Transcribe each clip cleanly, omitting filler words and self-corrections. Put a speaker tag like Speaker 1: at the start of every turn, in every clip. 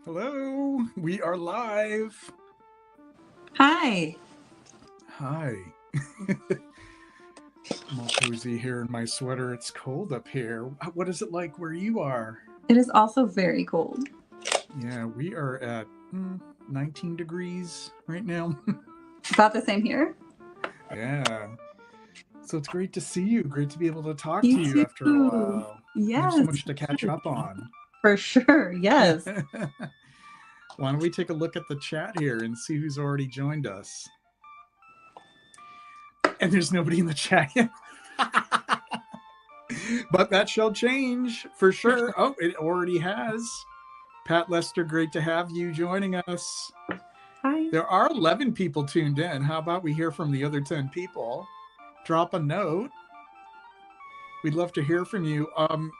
Speaker 1: Hello, we are live.
Speaker 2: Hi.
Speaker 1: Hi. I'm all cozy here in my sweater. It's cold up here. What is it like where you are?
Speaker 2: It is also very cold.
Speaker 1: Yeah, we are at 19 degrees right now.
Speaker 2: About the same here.
Speaker 1: Yeah. So it's great to see you. Great to be able to talk to
Speaker 2: You
Speaker 1: you after a
Speaker 2: too.
Speaker 1: while. We have so
Speaker 2: Yes.
Speaker 1: much to catch up on.
Speaker 2: For sure. Yes.
Speaker 1: Why don't we take a look at the chat here and see who's already joined us? And there's nobody in the chat yet. But that shall change for sure. Oh, it already has. Pat Lester, great to have you joining us.
Speaker 2: Hi.
Speaker 1: There are 11 people tuned in. How about we hear from the other 10 people? Drop a note. We'd love to hear from you.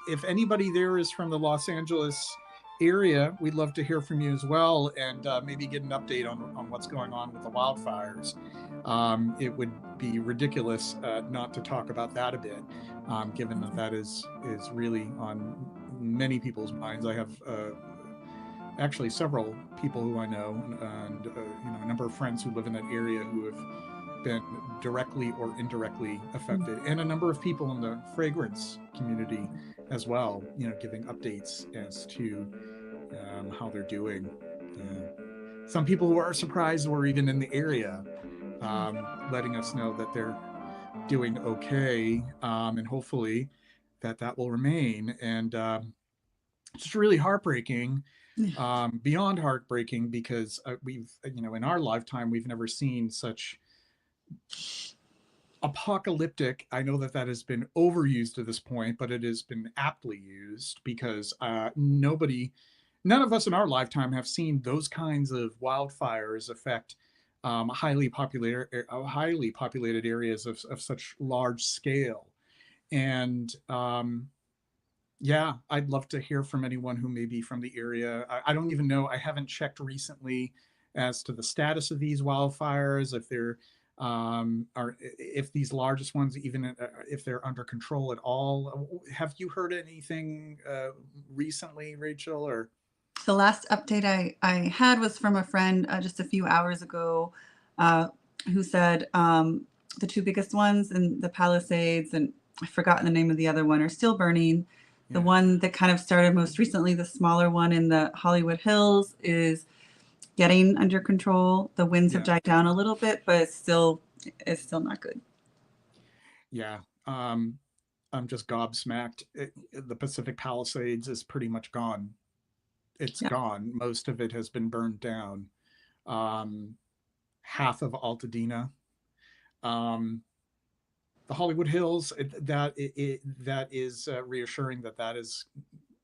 Speaker 1: If anybody there is from the Los Angeles area, we'd love to hear from you as well, and maybe get an update on what's going on with the wildfires. It would be ridiculous not to talk about that a bit, given that that is really on many people's minds. I have actually several people who I know, and a number of friends who live in that area who have been directly or indirectly affected, and a number of people in the fragrance community as well, giving updates as to how they're doing. Some people who are surprised were even in the area, letting us know that they're doing okay, and hopefully that will remain. And it's just really heartbreaking, beyond heartbreaking, because we've, in our lifetime, we've never seen such apocalyptic. I know that has been overused to this point, but it has been aptly used because none of us in our lifetime have seen those kinds of wildfires affect highly populated areas of such large scale. And yeah, I'd love to hear from anyone who may be from the area. I don't even know. I haven't checked recently as to the status of these wildfires, if they're are if these largest ones, even if they're under control at all. Have you heard anything recently, Rachel? Or
Speaker 2: The last update I had was from a friend just a few hours ago, who said the two biggest ones in the Palisades, and I've forgotten the name of the other one, are still burning. The one that kind of started most recently, the smaller one in the Hollywood Hills, is getting under control. The winds have died down a little bit, but it's still not good.
Speaker 1: Yeah. I'm just gobsmacked. The Pacific Palisades is pretty much gone. It's gone. Most of it has been burned down. Half of Altadena. The Hollywood Hills, that is reassuring that is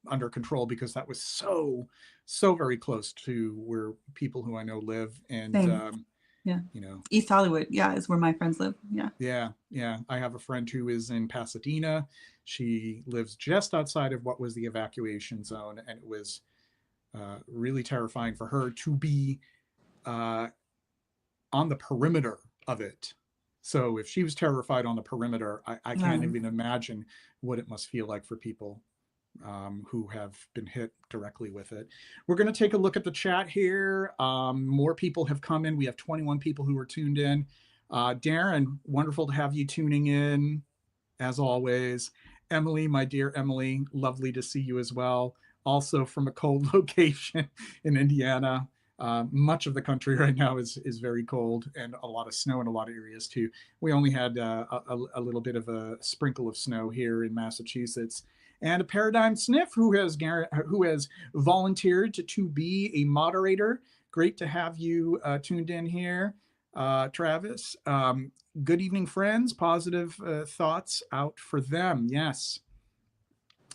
Speaker 1: under control, because that was so very close to where people who I know live. And
Speaker 2: East Hollywood is where my friends live.
Speaker 1: Yeah, I have a friend who is in Pasadena. She lives just outside of what was the evacuation zone, and it was really terrifying for her to be on the perimeter of it. So if she was terrified on the perimeter, I can't even imagine what it must feel like for people who have been hit directly with it. We're going to take a look at the chat here. More people have come in. We have 21 people who are tuned in. Darren, wonderful to have you tuning in, as always. Emily, my dear Emily, lovely to see you as well. Also from a cold location in Indiana. Much of the country right now is very cold, and a lot of snow in a lot of areas too. We only had a little bit of a sprinkle of snow here in Massachusetts. And a Paradigm Sniff, who has volunteered to be a moderator. Great to have you tuned in here, Travis. Good evening, friends. Positive thoughts out for them. Yes.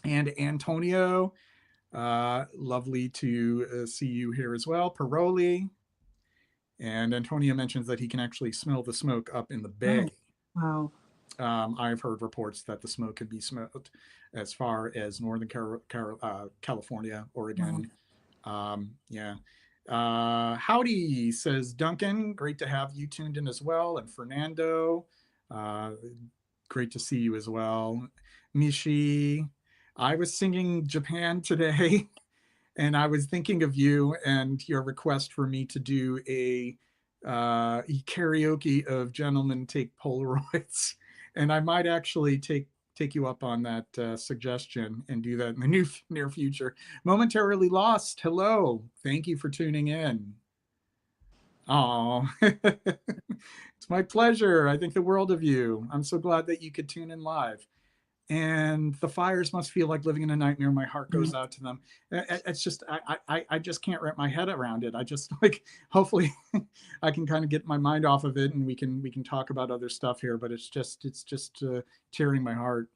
Speaker 1: And Antonio, lovely to see you here as well. Paroli. And Antonio mentions that he can actually smell the smoke up in the bay.
Speaker 2: Oh, wow.
Speaker 1: I've heard reports that the smoke can be smelled as far as Northern California, Oregon. Yeah. Howdy, says Duncan. Great to have you tuned in as well. And Fernando, uh, great to see you as well. Mishi, I was singing Japan today and I was thinking of you and your request for me to do a karaoke of Gentlemen Take Polaroids. And I might actually take you up on that suggestion and do that in the near future. Momentarily Lost, hello. Thank you for tuning in. Oh, it's my pleasure. I think the world of you. I'm so glad that you could tune in live. And the fires must feel like living in a nightmare. My heart goes out to them. It's just I just can't wrap my head around it. I just like hopefully I can kind of get my mind off of it and we can talk about other stuff here. But it's just tearing my heart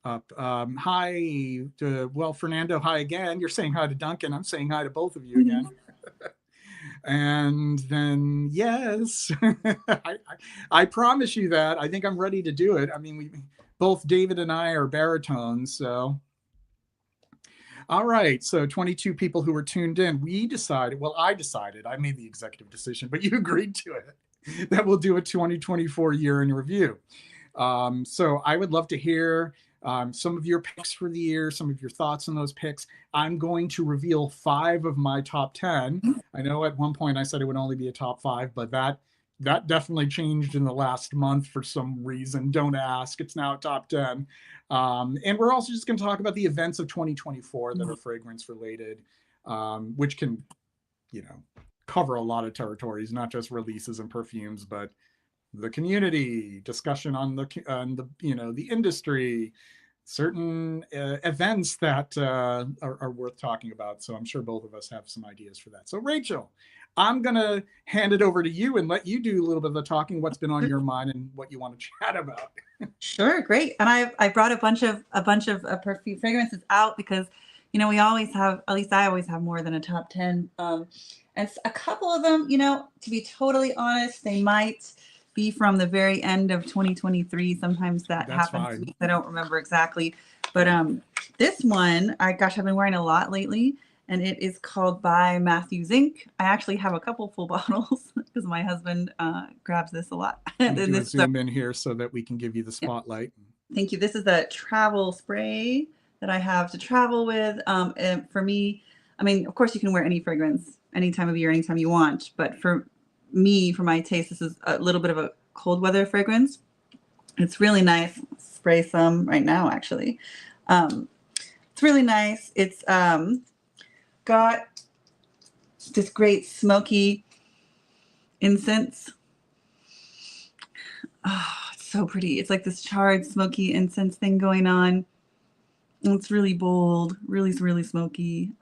Speaker 1: up. Hi, well, Fernando. Hi again. You're saying hi to Duncan. I'm saying hi to both of you again. And then yes, I promise you that I think I'm ready to do it. I mean, we both David and I are baritones, so all right. So 22 people who were tuned in. We decided. Well, I decided. I made the executive decision, but you agreed to it. That we'll do a 2024 year in review. So I would love to hear some of your picks for the year, some of your thoughts on those picks. I'm going to reveal 5 of my top 10. I know at one point I said it would only be a top 5, but that definitely changed in the last month for some reason. Don't ask. It's now top 10. And we're also just going to talk about the events of 2024 that are fragrance related, which can, cover a lot of territories, not just releases and perfumes, but the community, discussion on the industry, certain events that are worth talking about. So I'm sure both of us have some ideas for that. So Rachel, I'm gonna hand it over to you and let you do a little bit of the talking. What's been on your mind and what you want to chat about?
Speaker 2: Sure, great. And I brought a bunch of perfume fragrances out because we always have, at least I always have more than a top 10. And a couple of them, to be totally honest, they might be from the very end of 2023. Sometimes that
Speaker 1: That's
Speaker 2: happens to
Speaker 1: fine.
Speaker 2: me. I don't remember exactly. But this one, I've been wearing a lot lately, and it is called by Matthews Inc. I actually have a couple full bottles because my husband grabs this a lot.
Speaker 1: And do a zoom in here so that we can give you the spotlight.
Speaker 2: Thank you. This is a travel spray that I have to travel with. And for me, I mean, of course, you can wear any fragrance any time of year, anytime you want. But for me, for my taste, this is a little bit of a cold weather fragrance. It's really nice. Spray some right now, actually. It's really nice. It's got this great smoky incense. Oh, it's so pretty. It's like this charred, smoky incense thing going on. It's really bold, really, really smoky.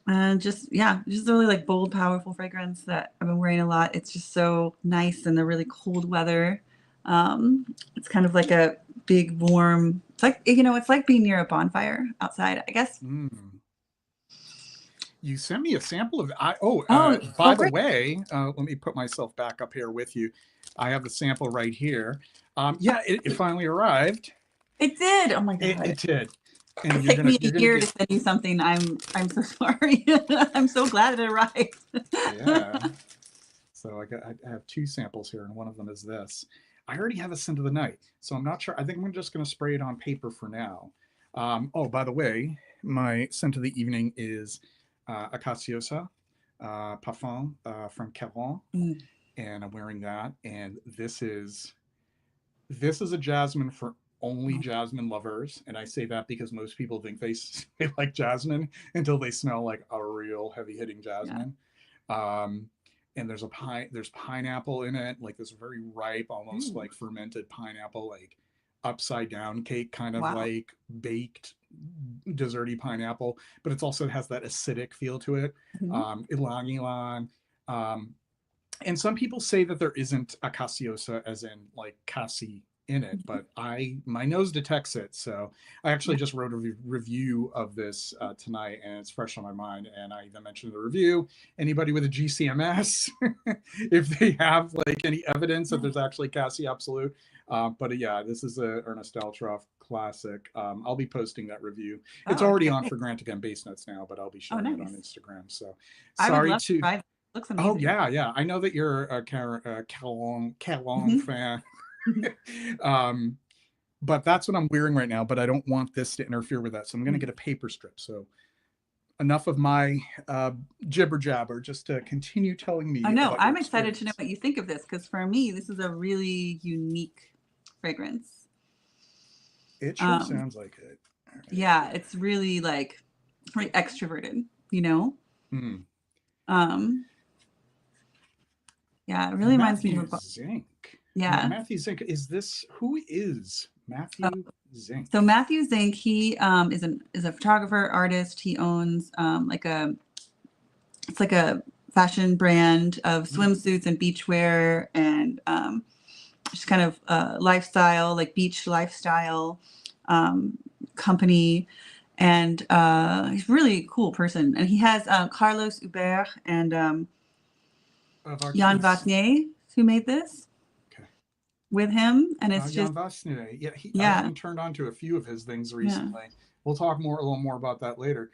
Speaker 2: And just a really like bold, powerful fragrance that I've been wearing a lot. It's just so nice in the really cold weather. It's kind of like a big, warm, it's like, it's like being near a bonfire outside, I guess.
Speaker 1: You sent me a sample of by the way, let me put myself back up here with you. I have the sample right here. It finally arrived.
Speaker 2: It did. Oh my God.
Speaker 1: It did.
Speaker 2: And it took me a year to send you something. I'm so sorry. I'm so glad it arrived.
Speaker 1: Yeah. So I have 2 samples here, and one of them is this. I already have a scent of the night, so I'm not sure. I think I'm just going to spray it on paper for now. By the way, my scent of the evening is Acacciosa Parfum from Carnation, and I'm wearing that. And this is a jasmine for only jasmine lovers, and I say that because most people think they like jasmine until they smell like a real heavy-hitting jasmine. Yeah. And there's pineapple in it, like this very ripe, almost like fermented pineapple, like upside down cake, kind of like baked desserty pineapple, but it also has that acidic feel to it. Ilang ilang. And some people say that there isn't Acacciosa as in like cassie in it, but my nose detects it. So I actually just wrote a review of this tonight, and it's fresh on my mind. And I even mentioned the review. Anybody with a GCMS, if they have like any evidence that there's actually Cassie Absolute. But yeah, this is a Ernest Deltroff classic. I'll be posting that review. It's
Speaker 2: Oh,
Speaker 1: already
Speaker 2: okay.
Speaker 1: on for Grant Again Base Notes now, but I'll be
Speaker 2: Oh,
Speaker 1: sharing it on
Speaker 2: nice.
Speaker 1: Instagram. So
Speaker 2: I would
Speaker 1: sorry
Speaker 2: love to
Speaker 1: to.
Speaker 2: try that. Looks
Speaker 1: Oh
Speaker 2: amazing.
Speaker 1: yeah. I know that you're a Calong
Speaker 2: Mhm.
Speaker 1: fan. But that's what I'm wearing right now. But I don't want this to interfere with that, so I'm going to get a paper strip. So enough of my jibber jabber, just to continue telling
Speaker 2: I
Speaker 1: me
Speaker 2: know.
Speaker 1: about your
Speaker 2: I'm excited to know
Speaker 1: experience.
Speaker 2: what you think of this because for me, this is a really unique fragrance.
Speaker 1: It sure
Speaker 2: Um,
Speaker 1: sounds like it. All right.
Speaker 2: yeah, it's really like very extroverted, you know?
Speaker 1: Mm.
Speaker 2: Um, yeah, it really reminds me of
Speaker 1: Matthew
Speaker 2: a book.
Speaker 1: Zink.
Speaker 2: Yeah.
Speaker 1: Matthew Zink. Is this who is
Speaker 2: Oh,
Speaker 1: Matthew
Speaker 2: so
Speaker 1: Zink?
Speaker 2: Matthew Zink, he is a photographer, artist. He owns like a fashion brand of
Speaker 1: Mm.
Speaker 2: swimsuits and beachwear and just kind of lifestyle, like beach lifestyle um, company. And he's a really cool person. And he has Carlos Hubert and
Speaker 1: Of
Speaker 2: Jan
Speaker 1: artists.
Speaker 2: Vatnier who made this
Speaker 1: Okay.
Speaker 2: with him. And it's just,
Speaker 1: Jan Vasne. Yeah, I've
Speaker 2: yeah,
Speaker 1: been turned on to a few of his things
Speaker 2: yeah.
Speaker 1: recently. We'll talk a little more about that later.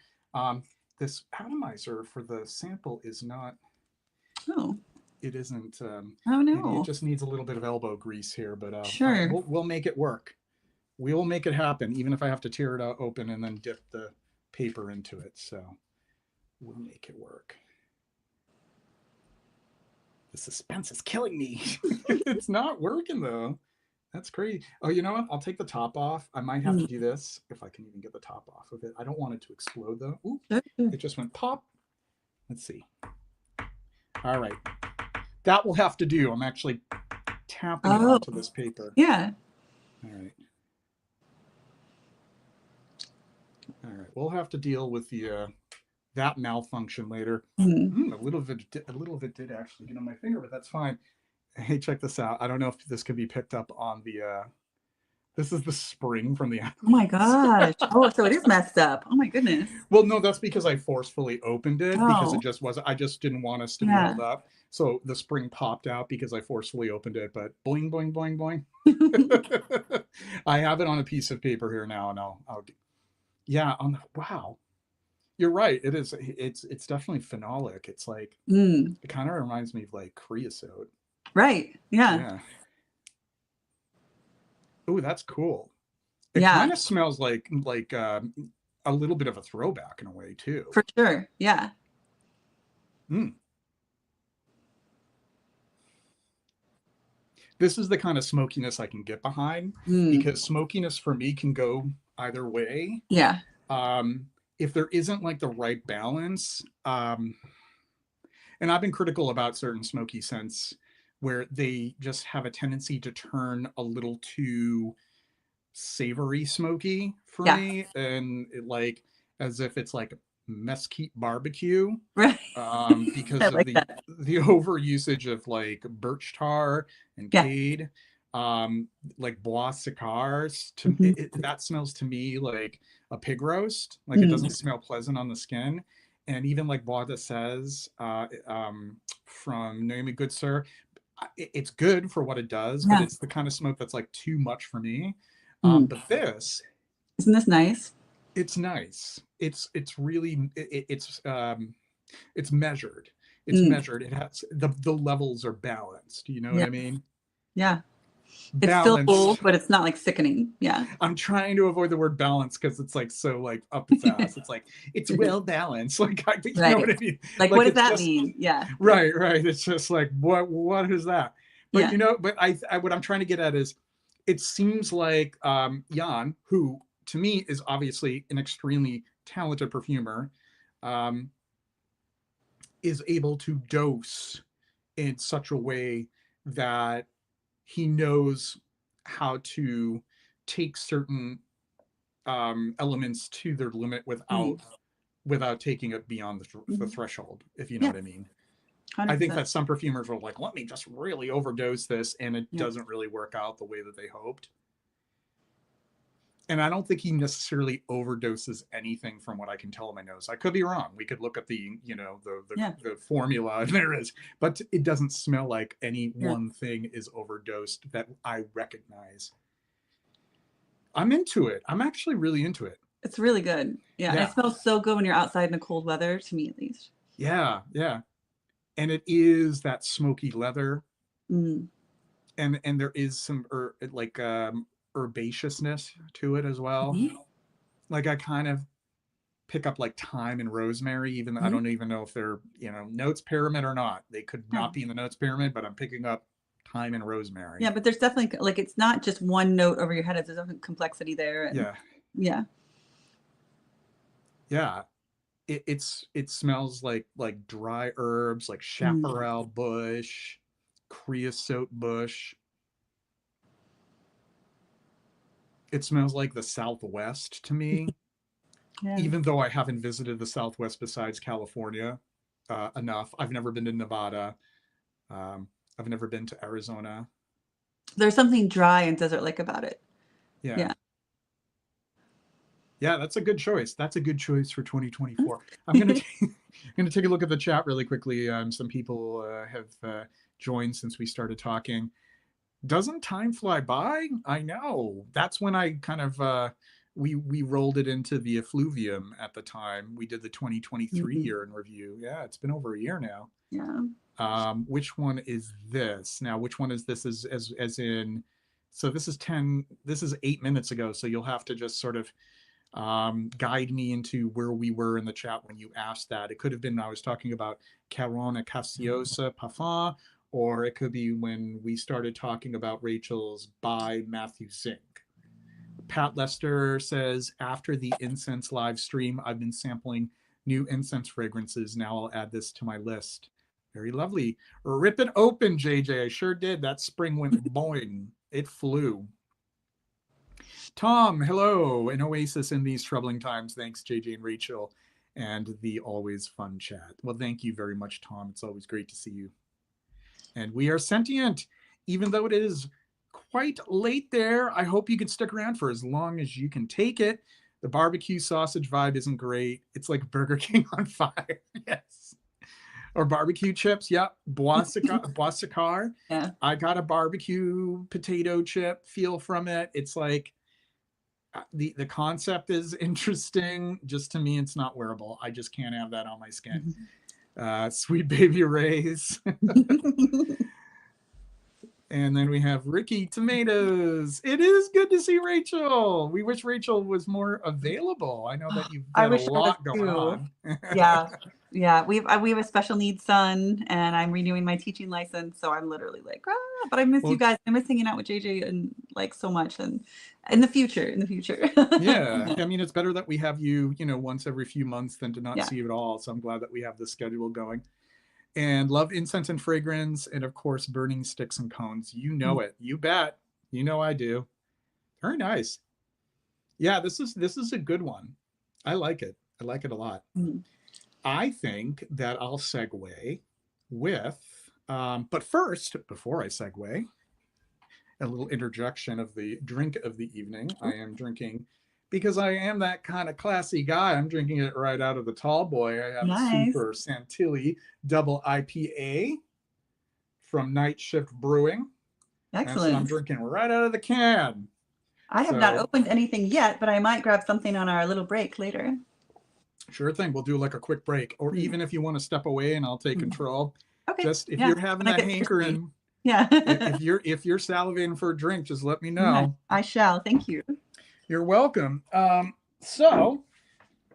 Speaker 1: This atomizer for the sample is not.
Speaker 2: Oh,
Speaker 1: It isn't.
Speaker 2: oh
Speaker 1: It
Speaker 2: no.
Speaker 1: just needs a little bit of elbow grease here, but
Speaker 2: Sure.
Speaker 1: we'll make it work. We will make it happen, even if I have to tear it out open and then dip the paper into it. So we'll make it work. The suspense is killing me. It's not working though. That's crazy. Oh, you know what? I'll take the top off. I might have to
Speaker 2: Mm.
Speaker 1: do this if I can even get the top off of it. I don't want it to explode though. Ooh,
Speaker 2: Sure.
Speaker 1: it just went pop. Let's see. All right. That will have to do. I'm actually tapping it
Speaker 2: Oh,
Speaker 1: onto this paper.
Speaker 2: yeah.
Speaker 1: All right. All right. We'll have to deal with the that malfunction later.
Speaker 2: Mm.
Speaker 1: A little of it did actually get on my finger, but that's fine. Hey, check this out. I don't know if this can be picked up on the. This is the spring from the
Speaker 2: Oh my
Speaker 1: animals.
Speaker 2: gosh. Oh, so it is messed up. Oh my goodness.
Speaker 1: Well, no, that's because I forcefully opened it because it
Speaker 2: Oh,
Speaker 1: just wasn't. I just didn't want us to be held
Speaker 2: yeah.
Speaker 1: up. So the spring popped out because I forcefully opened it. But boing, boing, boing, boing. I have it on a piece of paper here now, and I'll yeah. Wow, you're right. It is. It's definitely phenolic. It's like
Speaker 2: Mm.
Speaker 1: it kind of reminds me of like creosote.
Speaker 2: Right. Yeah.
Speaker 1: Yeah. Oh, that's cool. It
Speaker 2: Yeah.
Speaker 1: kind of smells like a little bit of a throwback in a way too.
Speaker 2: For sure. Yeah.
Speaker 1: Mm. This is the kind of smokiness I can get behind
Speaker 2: Mm.
Speaker 1: because smokiness for me can go either way.
Speaker 2: Yeah.
Speaker 1: Um, if there isn't like the right balance, and I've been critical about certain smoky scents where they just have a tendency to turn a little too savory smoky for
Speaker 2: Yeah.
Speaker 1: me, and like as if it's like mesquite barbecue,
Speaker 2: Right. I
Speaker 1: because of
Speaker 2: like that.
Speaker 1: the over usage of like birch tar and
Speaker 2: Yeah.
Speaker 1: cade, like bois cigars.
Speaker 2: Mhm.
Speaker 1: That smells to me like a pig roast. Like it
Speaker 2: Mm.
Speaker 1: doesn't smell pleasant on the skin. And even like Bois de Seize from Noemi Goodsir, it's good for what it does, but
Speaker 2: Yeah.
Speaker 1: it's the kind of smoke that's like too much for me.
Speaker 2: Mm.
Speaker 1: But this,
Speaker 2: Isn't this nice?
Speaker 1: it's nice. It's really it's measured. It's
Speaker 2: Mm.
Speaker 1: measured. It has the levels are balanced. You know what
Speaker 2: Yeah.
Speaker 1: I mean?
Speaker 2: Yeah. It's still
Speaker 1: Balanced.
Speaker 2: bold, but it's not like sickening. Yeah.
Speaker 1: I'm trying to avoid the word balance because it's like so like up its ass. It's like it's well balanced. Like you know what
Speaker 2: Right.
Speaker 1: I mean?
Speaker 2: Like, what
Speaker 1: Like
Speaker 2: does
Speaker 1: it's
Speaker 2: that
Speaker 1: just
Speaker 2: mean? Yeah.
Speaker 1: right. It's just like what is that? But
Speaker 2: Yeah.
Speaker 1: you know, but I what I'm trying to get at is it seems like Jan, who to me is obviously an extremely talented perfumer, um, is able to dose in such a way that he knows how to take certain elements to their limit
Speaker 2: Mm.
Speaker 1: without taking it beyond the
Speaker 2: Mhm.
Speaker 1: threshold, if you know
Speaker 2: Yeah.
Speaker 1: what I mean. I think
Speaker 2: 100%.
Speaker 1: that some perfumers are like, let me just really overdose this, and it
Speaker 2: Yeah.
Speaker 1: doesn't really work out the way that they hoped. And I don't think he necessarily overdoses anything from what I can tell in my nose. I could be wrong. We could look at the, you know,
Speaker 2: Yeah.
Speaker 1: the formula and there is, but it doesn't smell like any
Speaker 2: Yeah.
Speaker 1: one thing is overdosed that I recognize. I'm into it. I'm actually really into it.
Speaker 2: It's really good. Yeah, and it
Speaker 1: Yeah.
Speaker 2: smells so good when you're outside in the cold weather, to me at least.
Speaker 1: Yeah. Yeah. And it is that smoky leather,
Speaker 2: Mm.
Speaker 1: and there is some like herbaceousness to it as well.
Speaker 2: Mhm.
Speaker 1: Like I kind of pick up like thyme and rosemary, even though I
Speaker 2: Mhm.
Speaker 1: don't even know if they're, notes pyramid or not. They could
Speaker 2: Yeah.
Speaker 1: not be in the notes pyramid, but I'm picking up thyme and rosemary.
Speaker 2: Yeah, but there's definitely like it's not just one note over your head. There's definitely complexity there, and
Speaker 1: Yeah.
Speaker 2: yeah.
Speaker 1: Yeah. It smells like dry herbs, like
Speaker 2: Mm.
Speaker 1: chaparral bush, creosote bush. It smells like the Southwest to me,
Speaker 2: Yeah.
Speaker 1: even though I haven't visited the Southwest besides California enough. I've never been to Nevada. Um, I've never been to Arizona.
Speaker 2: There's something dry and desert-like about it.
Speaker 1: Yeah.
Speaker 2: Yeah.
Speaker 1: Yeah, that's a good choice. That's a good choice for 2024. I'm gonna I'm gonna take a look at the chat really quickly. Some people have joined since we started talking. Doesn't time fly by? I know. That's when I kind of we rolled it into the effluvium at the time. We did the 2023
Speaker 2: Mhm.
Speaker 1: year in review. Yeah, it's been over a year now.
Speaker 2: Yeah.
Speaker 1: Which one is this? Now, which one is this as in, so this is 10, this is 8 minutes ago. So you'll have to just sort of guide me into where we were in the chat when you asked that. It could have been I was talking about Caron Acacciosa Parfum, or it could be when we started talking about Rachel's by Matthew Zink. Pat Lester says, after the incense live stream, I've been sampling new incense fragrances. Now I'll add this to my list. Very lovely. Rip it open, JJ. I sure did. That spring went boing. It flew. Tom, hello. An oasis in these troubling times. Thanks, JJ and Rachel, and the always fun chat. Well, thank you very much, Tom. It's always great to see you. And we are sentient, even though it is quite late there. I hope you can stick around for as long as you can take it. The barbecue sausage vibe isn't great. It's like Burger King on fire. Yes. Or barbecue chips. Yep. Boisicar.
Speaker 2: Yeah.
Speaker 1: I got a barbecue potato chip feel from it. It's like the concept is interesting. Just to me, it's not wearable. I just can't have that on my skin. Sweet Baby Ray's. And then we have Ricky Tomatoes. It is good to see Rachel. We wish Rachel was more available. I know that you've
Speaker 2: I
Speaker 1: got a
Speaker 2: wish I was
Speaker 1: lot going
Speaker 2: too.
Speaker 1: on.
Speaker 2: Yeah. Yeah. We have a special needs son, and I'm renewing my teaching license. So I'm literally like, but I miss you
Speaker 1: Well,
Speaker 2: guys. I miss hanging out with JJ and like so much. And in the future.
Speaker 1: yeah. I mean, it's better that we have you, once every few months than to not
Speaker 2: Yeah.
Speaker 1: see you at all. So I'm glad that we have this schedule going. And love incense and fragrance, and of course, burning sticks and cones. You know it. You bet. You know I do. Very nice. Yeah, this is a good one. I like it. I like it a lot.
Speaker 2: Mm.
Speaker 1: I think that I'll segue with, but first, before I segue, a little interjection of the drink of the evening. I am drinking, because I am that kind of classy guy, I'm drinking it right out of the tall boy. I have a
Speaker 2: Nice.
Speaker 1: Super Santilli double IPA from Night Shift Brewing. That's what I'm
Speaker 2: Excellent.
Speaker 1: drinking right out of the can.
Speaker 2: I have not
Speaker 1: So,
Speaker 2: opened anything yet, but I might grab something on our little break later.
Speaker 1: sure thing. We'll do like a quick break, or
Speaker 2: Mm.
Speaker 1: even if you want to step away and I'll take
Speaker 2: Mm.
Speaker 1: control.
Speaker 2: Okay.
Speaker 1: Just if
Speaker 2: Yeah.
Speaker 1: you're having
Speaker 2: When I
Speaker 1: that
Speaker 2: get thirsty.
Speaker 1: hankering,
Speaker 2: Yeah.
Speaker 1: if you're salivating for a drink, just let me
Speaker 2: Yeah,
Speaker 1: know.
Speaker 2: I shall. Thank you.
Speaker 1: You're welcome. So,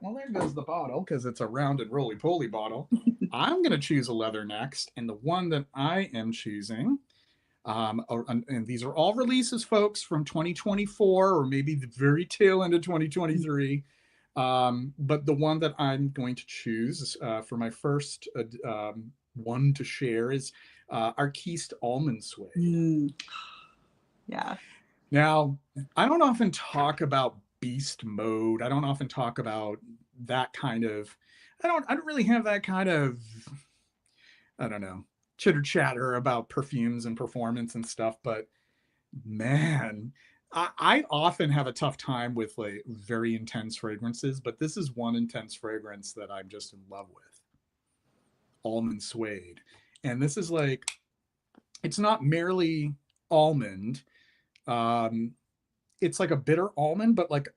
Speaker 1: well, there goes the bottle because it's a rounded roly-poly bottle. I'm going to choose a leather next, and the one that I am choosing, and these are all releases, folks, from 2024 or maybe the very tail end of 2023. But the one that I'm going to choose for my first one to share is Arquiste Almond Suede.
Speaker 2: Mm. Yeah.
Speaker 1: Now, I don't often talk about beast mode. I don't often talk about that kind of. I don't really have that kind of. I don't know, chitter chatter about perfumes and performance and stuff. But man, I often have a tough time with like very intense fragrances. But this is one intense fragrance that I'm just in love with. Almond Suede, and this is like, it's not merely almond. Um, it's like a bitter almond, but like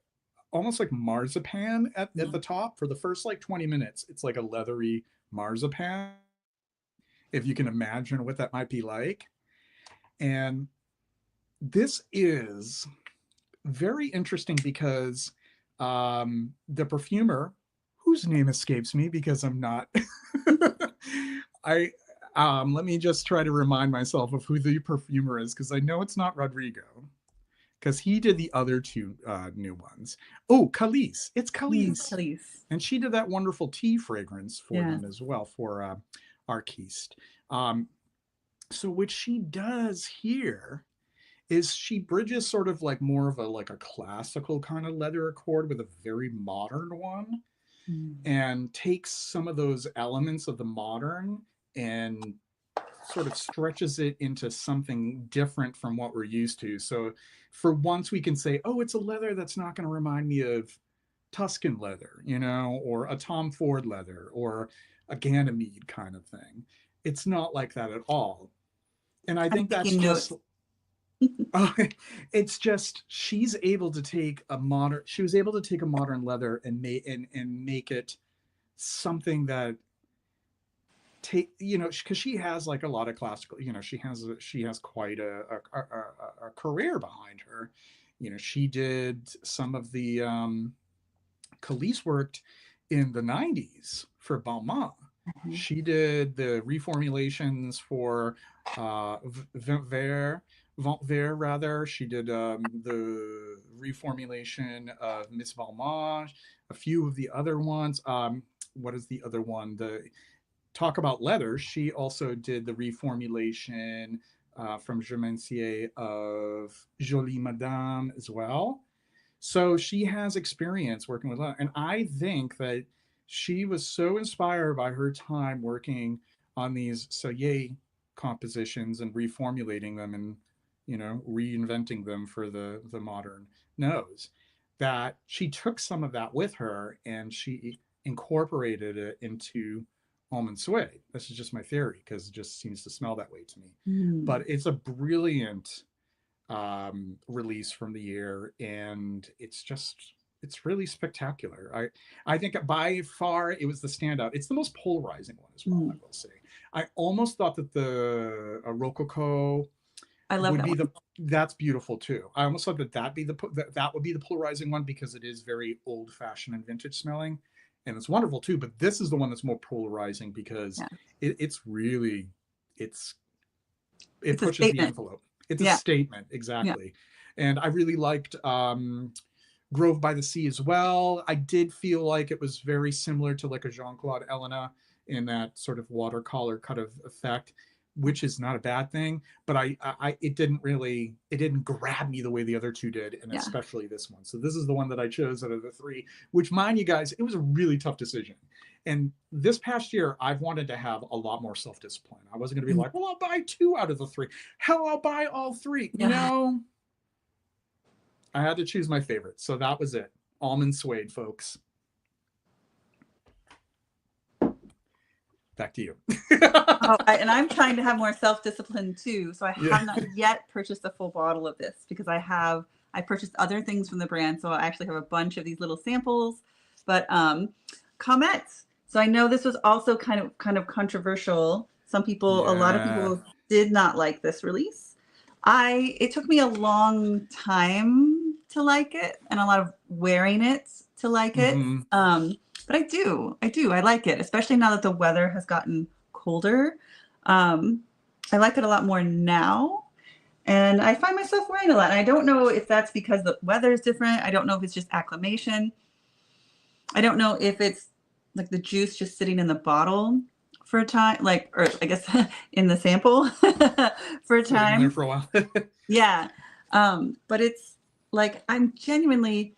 Speaker 1: almost like marzipan at
Speaker 2: Mm.
Speaker 1: the top. For the first like 20 minutes, it's like a leathery marzipan, if you can imagine what that might be like. And this is very interesting because the perfumer, whose name escapes me because I'm not, I let me just try to remind myself of who the perfumer is, because I know it's not Rodrigo, because he did the other two new ones. Oh, Khalees. It's Khalees.
Speaker 2: Khalees.
Speaker 1: And she did that wonderful tea fragrance for
Speaker 2: Yeah.
Speaker 1: them as well, for Arquiste. So what she does here is she bridges sort of like more of a like a classical kind of leather accord with a very modern one,
Speaker 2: Mm.
Speaker 1: and takes some of those elements of the modern and sort of stretches it into something different from what we're used to. So for once we can say, oh, it's a leather that's not going to remind me of Tuscan leather, you know, or a Tom Ford leather or a Ganymede kind of thing. It's not like that at all. And I
Speaker 2: I'm
Speaker 1: think that's
Speaker 2: taking
Speaker 1: just,
Speaker 2: notes.
Speaker 1: it's just, she's able to take a modern, she was able to take a modern leather and make it something that take, you know, because she has like a lot of classical, you know, she has quite a career behind her. You know, she did some of the Khalees worked in the 90s for Balmain.
Speaker 2: Mhm.
Speaker 1: She did the reformulations for Vent Vert rather. She did the reformulation of Miss Balmain, a few of the other ones. What is the other one? The talk about leather. She also did the reformulation from Germancier of Jolie Madame as well. So she has experience working with leather. And I think that she was so inspired by her time working on these Soyer compositions and reformulating them and, you know, reinventing them for the modern nose, that she took some of that with her and she incorporated it into almond suede. This is just my theory because it just seems to smell that way to me.
Speaker 2: Mm.
Speaker 1: But it's a brilliant release from the year, and it's really spectacular. I think by far it was the standout. It's the most polarizing one as well, I
Speaker 2: Mm.
Speaker 1: will say. I almost thought that the Rococo
Speaker 2: I love
Speaker 1: would
Speaker 2: that
Speaker 1: be
Speaker 2: one.
Speaker 1: the, that's beautiful too. I almost thought that that would be the polarizing one because it is very old fashioned and vintage smelling, and it's wonderful too. But this is the one that's more polarizing because
Speaker 2: Yeah.
Speaker 1: it's really, it's, it
Speaker 2: It's a
Speaker 1: pushes the
Speaker 2: statement.
Speaker 1: envelope. It's a
Speaker 2: Yeah.
Speaker 1: statement,
Speaker 2: Yeah.
Speaker 1: exactly. And I really liked Grove by the Sea as well. I did feel like it was very similar to like a Jean-Claude Elena in that sort of watercolor kind of effect, which is not a bad thing. But it didn't really, it didn't grab me the way the other two did, and
Speaker 2: Yeah.
Speaker 1: especially this one. So this is the one that I chose out of the three. Which, mind you guys, it was a really tough decision. And this past year, I've wanted to have a lot more self discipline. I wasn't going to be
Speaker 2: Mm.
Speaker 1: like, well, I'll buy two out of the three. Hell, I'll buy all three. You
Speaker 2: Yeah.
Speaker 1: know, I had to choose my favorite. So that was it. Almond suede, folks. Back to you.
Speaker 2: Oh, and I'm trying to have more self-discipline too. So I
Speaker 1: Yeah.
Speaker 2: have not yet purchased a full bottle of this because I purchased other things from the brand. So I actually have a bunch of these little samples, but Comet. So I know this was also kind of controversial. A lot of
Speaker 1: Yeah.
Speaker 2: people did not like this release. It took me a long time to like it and a lot of wearing it to like it.
Speaker 1: Mm-hmm.
Speaker 2: But I like it, especially now that the weather has gotten colder. I like it a lot more now. And I find myself wearing a lot. And I don't know if that's because the weather is different. I don't know if it's just acclimation. I don't know if it's like the juice just sitting in the bottle for a time, like, or I guess in the sample for a
Speaker 1: Sitting in there
Speaker 2: time.
Speaker 1: for a while.
Speaker 2: Yeah. But it's like I'm genuinely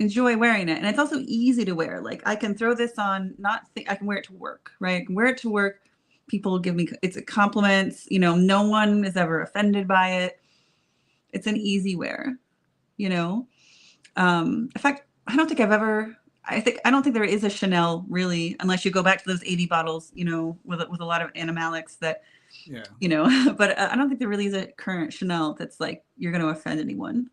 Speaker 2: enjoy wearing it. And it's also easy to wear. Like I can throw this on, I can wear it to work, right? I can wear it to work. People give me, it's a compliments, you know, no one is ever offended by it. It's an easy wear, you know? In fact, I don't think there is a Chanel really, unless you go back to those 80 bottles, you know, with a lot of Animalics that,
Speaker 1: Yeah.
Speaker 2: you know, but I don't think there really is a current Chanel that's like, you're going to offend anyone.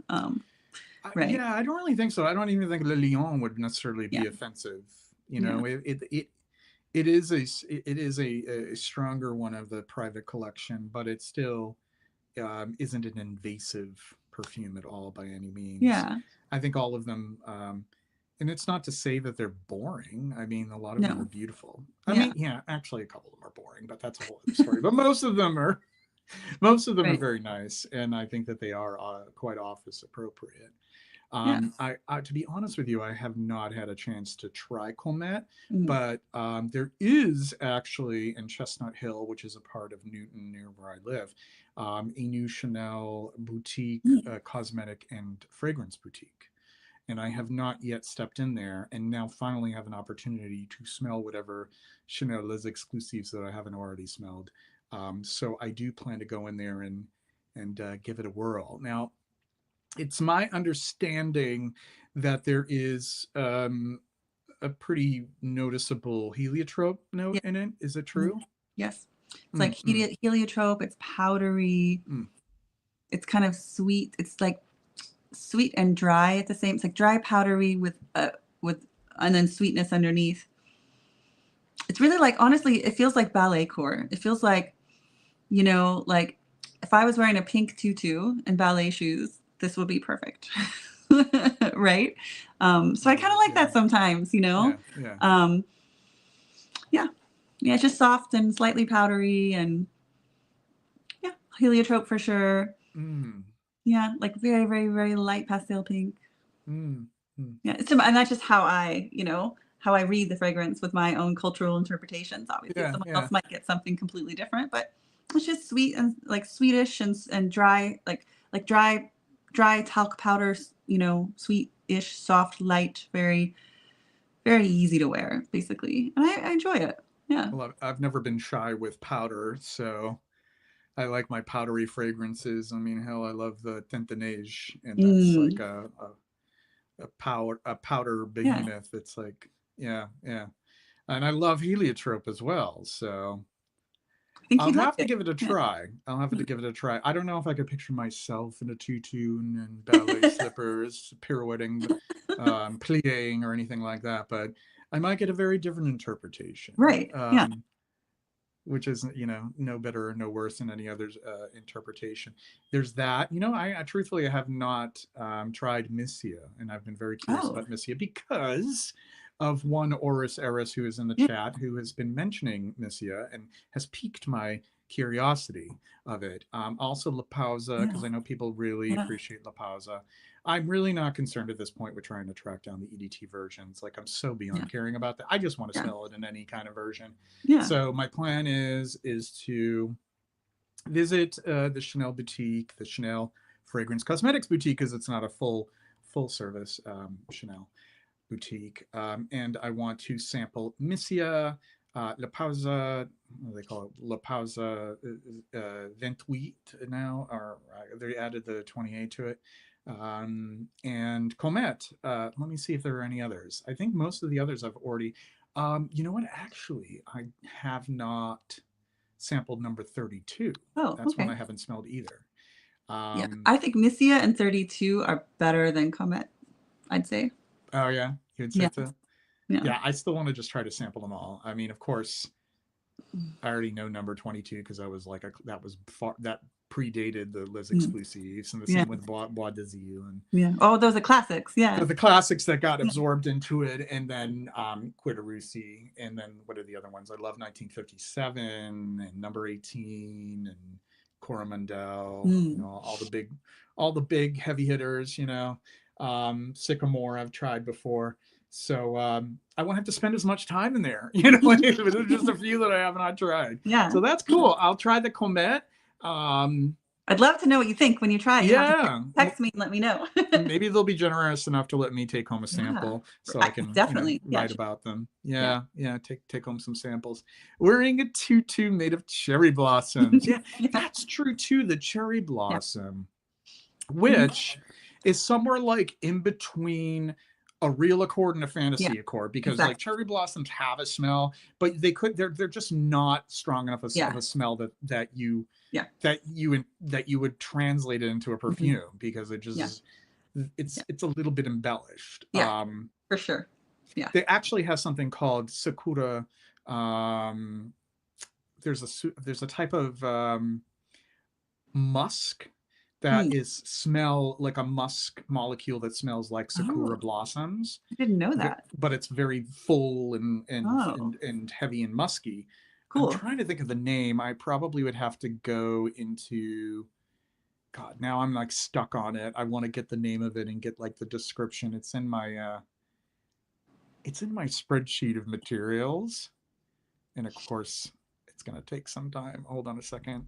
Speaker 2: right?
Speaker 1: Yeah, I don't really think so. I don't even think Le Lion would necessarily
Speaker 2: Yeah,
Speaker 1: be offensive. You
Speaker 2: yeah,
Speaker 1: know, it is it is a stronger one of the private collection, but it still isn't an invasive perfume at all by any means.
Speaker 2: yeah.
Speaker 1: I think all of them, and it's not to say that they're boring. I mean, a lot of them are
Speaker 2: No,
Speaker 1: beautiful. I
Speaker 2: yeah,
Speaker 1: mean, yeah, actually, a couple of them are boring, but that's a whole other story. But most of them are
Speaker 2: right.
Speaker 1: very nice, and I think that they are quite office appropriate.
Speaker 2: Yeah.
Speaker 1: To be honest with you, I have not had a chance to try Comet,
Speaker 2: Mm,
Speaker 1: but there is actually in Chestnut Hill, which is a part of Newton near where I live, a new Chanel boutique,
Speaker 2: mm.
Speaker 1: cosmetic and fragrance boutique. And I have not yet stepped in there, and now finally have an opportunity to smell whatever Chanel Les Exclusives that I haven't already smelled. So I do plan to go in there and give it a whirl. Now, it's my understanding that there is a pretty noticeable heliotrope note
Speaker 2: Yeah.
Speaker 1: in it. Is it
Speaker 2: Mhm.
Speaker 1: true?
Speaker 2: Yes. It's like
Speaker 1: Mm, mm,
Speaker 2: heliotrope. It's powdery.
Speaker 1: mm.
Speaker 2: It's kind of sweet. It's like sweet and dry at the same. It's like dry powdery with and then sweetness underneath. It's really like, honestly, it feels like ballet core. It feels like, like if I was wearing a pink tutu and ballet shoes, this would be perfect. Right? So I kind of like
Speaker 1: Yeah,
Speaker 2: that sometimes,
Speaker 1: yeah, yeah.
Speaker 2: Um, yeah. Yeah, it's just soft and slightly powdery and yeah, heliotrope for sure.
Speaker 1: Mm,
Speaker 2: Yeah, like very, very, very light pastel pink.
Speaker 1: mm, mm.
Speaker 2: Yeah, and that's just how I read the fragrance with my own cultural interpretations. Obviously,
Speaker 1: Yeah,
Speaker 2: someone
Speaker 1: yeah.
Speaker 2: else might get something completely different, but it's just sweet and like Swedish and dry, like dry talc powder, sweet-ish, soft, light, very, very easy to wear, basically. And I enjoy it. Yeah.
Speaker 1: Well, I've never been shy with powder, so I like my powdery fragrances. I mean, hell, I love the Tintinage, and that's like
Speaker 2: Mm,
Speaker 1: a powder
Speaker 2: yeah.
Speaker 1: behemoth. It's like, yeah, yeah. And I love heliotrope as well. So
Speaker 2: I think
Speaker 1: I'll
Speaker 2: you'd like
Speaker 1: have to
Speaker 2: it.
Speaker 1: give it a
Speaker 2: Yeah.
Speaker 1: try. I'll have to
Speaker 2: Yeah.
Speaker 1: give it a try. I don't know if I could picture myself in a tutu and ballet slippers, pirouetting, plieing, or anything like that, but I might get a very different interpretation,
Speaker 2: Right. Yeah.
Speaker 1: which is, no better or no worse than any other interpretation. There's that. I truthfully have not tried Missia, and I've been very curious
Speaker 2: Oh,
Speaker 1: about Missia because of one Oris Eris who is in the
Speaker 2: yeah.
Speaker 1: chat who has been mentioning Missia and has piqued my curiosity of it. Also La Pausa,
Speaker 2: Yeah.
Speaker 1: because I know people really
Speaker 2: Yeah.
Speaker 1: appreciate La Pausa. I'm really not concerned at this point with trying to track down the EDT versions. Like, I'm so
Speaker 2: Yeah.
Speaker 1: beyond caring about that. I just want to
Speaker 2: Yeah.
Speaker 1: smell it in any kind of version.
Speaker 2: Yeah.
Speaker 1: So my plan is to visit the Chanel boutique, the Chanel fragrance cosmetics boutique, because it's not a full service Chanel boutique, and I want to sample Missia, La Pausa, what do they call it? La Pausa 28 now, or they added the 28 to it. And Comet. Let me see if there are any others. I think most of the others I've already. You know what? Actually, I have not sampled number 32.
Speaker 2: Oh,
Speaker 1: That's one I
Speaker 2: okay.
Speaker 1: haven't smelled either.
Speaker 2: Yeah.
Speaker 1: Um,
Speaker 2: I think Missia and 32 are better than Comet, I'd say.
Speaker 1: oh, yeah, you'd say
Speaker 2: Yeah.
Speaker 1: so?
Speaker 2: Yeah.
Speaker 1: Yeah, I still want to just try to sample them all. I mean, of course, I already know number 22 because I was like, that was far, that predated the Les
Speaker 2: Mm.
Speaker 1: Exclusives, and the
Speaker 2: Yeah.
Speaker 1: same with Bois de Zille and
Speaker 2: Yeah. Oh, those are classics. Yeah.
Speaker 1: the classics that got
Speaker 2: Yeah.
Speaker 1: absorbed into it, and then Quitterusi, and then what are the other ones? I love 1957 and number 18 and Coromandel.
Speaker 2: Mm.
Speaker 1: All the big heavy hitters. Sycamore I've tried before. So I won't have to spend as much time in there. There's just a few that I have not tried.
Speaker 2: Yeah.
Speaker 1: So that's cool. I'll try the Comet.
Speaker 2: I'd love to know what you think when you try it. You'll have to
Speaker 1: Yeah,
Speaker 2: text me and let me know.
Speaker 1: maybe they'll be generous enough to let me take home a
Speaker 2: Yeah.
Speaker 1: sample so I can,
Speaker 2: Definitely. Yeah.
Speaker 1: write about them.
Speaker 2: Yeah.
Speaker 1: Yeah, take home some samples. Wearing a tutu made of cherry blossoms. Yeah,
Speaker 2: Yeah.
Speaker 1: that's true too. The cherry
Speaker 2: Yeah.
Speaker 1: blossom,
Speaker 2: Mhm.
Speaker 1: which is somewhere like in between a real accord and a
Speaker 2: Yeah.
Speaker 1: fantasy accord, because like
Speaker 2: Exactly.
Speaker 1: cherry blossoms have a smell, but they're just not strong enough of
Speaker 2: Yeah.
Speaker 1: a smell that you
Speaker 2: Yeah.
Speaker 1: that you would translate it into a
Speaker 2: Mhm.
Speaker 1: perfume, because it
Speaker 2: Yeah.
Speaker 1: just it's
Speaker 2: Yeah.
Speaker 1: it's a little bit embellished.
Speaker 2: Yeah, for sure. Yeah.
Speaker 1: They actually have something called Sakura. Um, there's a type of musk that
Speaker 2: Mm.
Speaker 1: is smell like a musk molecule that smells like sakura
Speaker 2: Oh,
Speaker 1: blossoms,
Speaker 2: I didn't know that.
Speaker 1: but it's very full
Speaker 2: Oh,
Speaker 1: and heavy and musky. I'm
Speaker 2: cool.
Speaker 1: trying to think of the name. I probably would have to go into, God, now I'm like stuck on it. I want to get the name of it and get like the description. It's in my spreadsheet of materials. And of course, it's going to take some time. Hold on a second.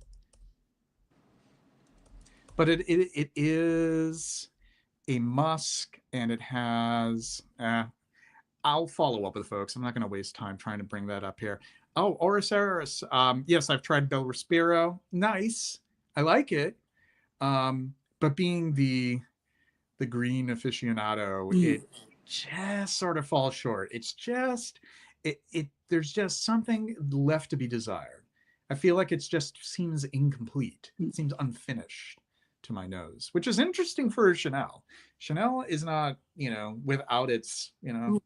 Speaker 1: But it is a musk, and it has. I'll follow up with folks. I'm not going to waste time trying to bring that up here. Oh, Oris Eris. Yes, I've tried Bel Respiro. Nice. I like it. But being the green aficionado,
Speaker 2: Mm.
Speaker 1: it just sort of falls short. It's just it there's just something left to be desired. I feel like it just seems incomplete. It seems unfinished to my nose, which is interesting for Chanel. Chanel is not, without its,
Speaker 2: I
Speaker 1: not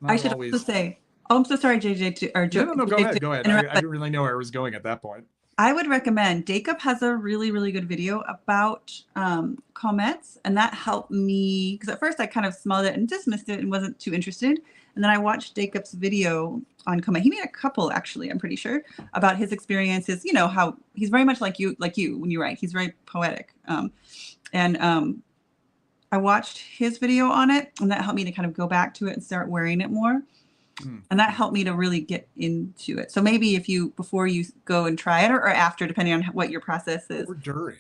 Speaker 2: should also
Speaker 1: always.
Speaker 2: say, oh, I'm so sorry, JJ,
Speaker 1: No, no, no. Go
Speaker 2: JJ
Speaker 1: ahead.
Speaker 2: to
Speaker 1: Go ahead.
Speaker 2: interrupt,
Speaker 1: I
Speaker 2: but
Speaker 1: didn't really know where I was going at that point.
Speaker 2: I would recommend Jacob has a really, really good video about comets, and that helped me because at first I kind of smelled it and dismissed it and wasn't too interested. And then I watched Jacob's video on comet. He made a couple actually, I'm pretty sure, about his experiences. You know how he's very much like you when you write. He's very poetic. And I watched his video on it, and that helped me to kind of go back to it and start wearing it more. And that helped me to really get into it. So maybe if you, before you go and try it or after, depending on what your process is.
Speaker 1: Or during.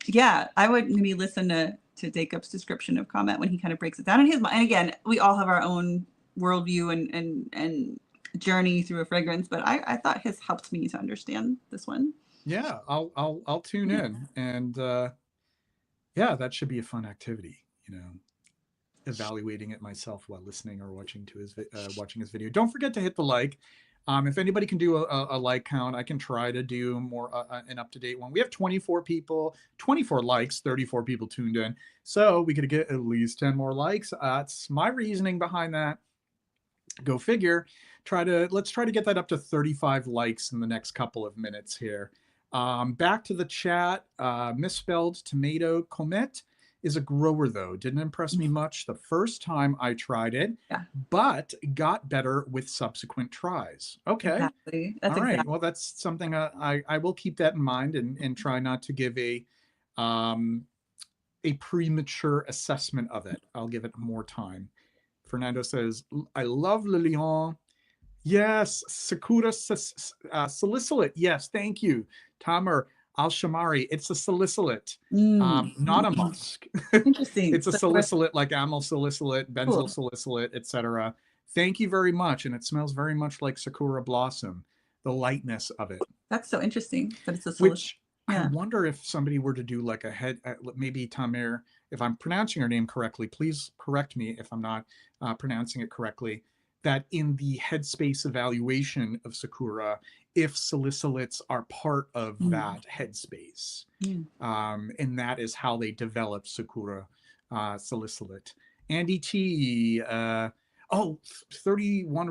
Speaker 2: Yeah, I would maybe listen to Jacob's description of Comet when he kind of breaks it down in his mind. And again, we all have our own worldview and journey through a fragrance, but I thought his helped me to understand this one.
Speaker 1: Yeah, I'll tune in, and yeah, that should be a fun activity. Evaluating it myself while listening or watching his video. Don't forget to hit the like. If anybody can do a like count, I can try to do more an up-to-date one. We have 24 people, 24 likes, 34 people tuned in. So we could get at least 10 more likes. That's my reasoning behind that. Go figure. Let's try to get that up to 35 likes in the next couple of minutes here. Back to the chat. Misspelled tomato comet is a grower, though. Didn't impress me much the first time I tried it, but got better with subsequent tries. Okay.
Speaker 2: Exactly. That's
Speaker 1: all right.
Speaker 2: exactly.
Speaker 1: Well, that's something I will keep that in mind and try not to give a premature assessment of it. I'll give it more time. Fernando says, I love Le Lion. Yes. Sakura salicylate. Yes. Thank you. Tamer Al-Shamari. It's a salicylate, not a musk.
Speaker 2: Interesting.
Speaker 1: It's a salicylate like amyl salicylate, benzyl salicylate, etc. Thank you very much. And it smells very much like Sakura blossom, the lightness of it.
Speaker 2: That's so interesting that it's a salicylate.
Speaker 1: Which I wonder if somebody were to do like a head, maybe Tamer, if I'm pronouncing her name correctly, please correct me if I'm not pronouncing it correctly, that in the headspace evaluation of Sakura, if salicylates are part of that headspace. And that is how they develop Sakura salicylate. Andy T, 31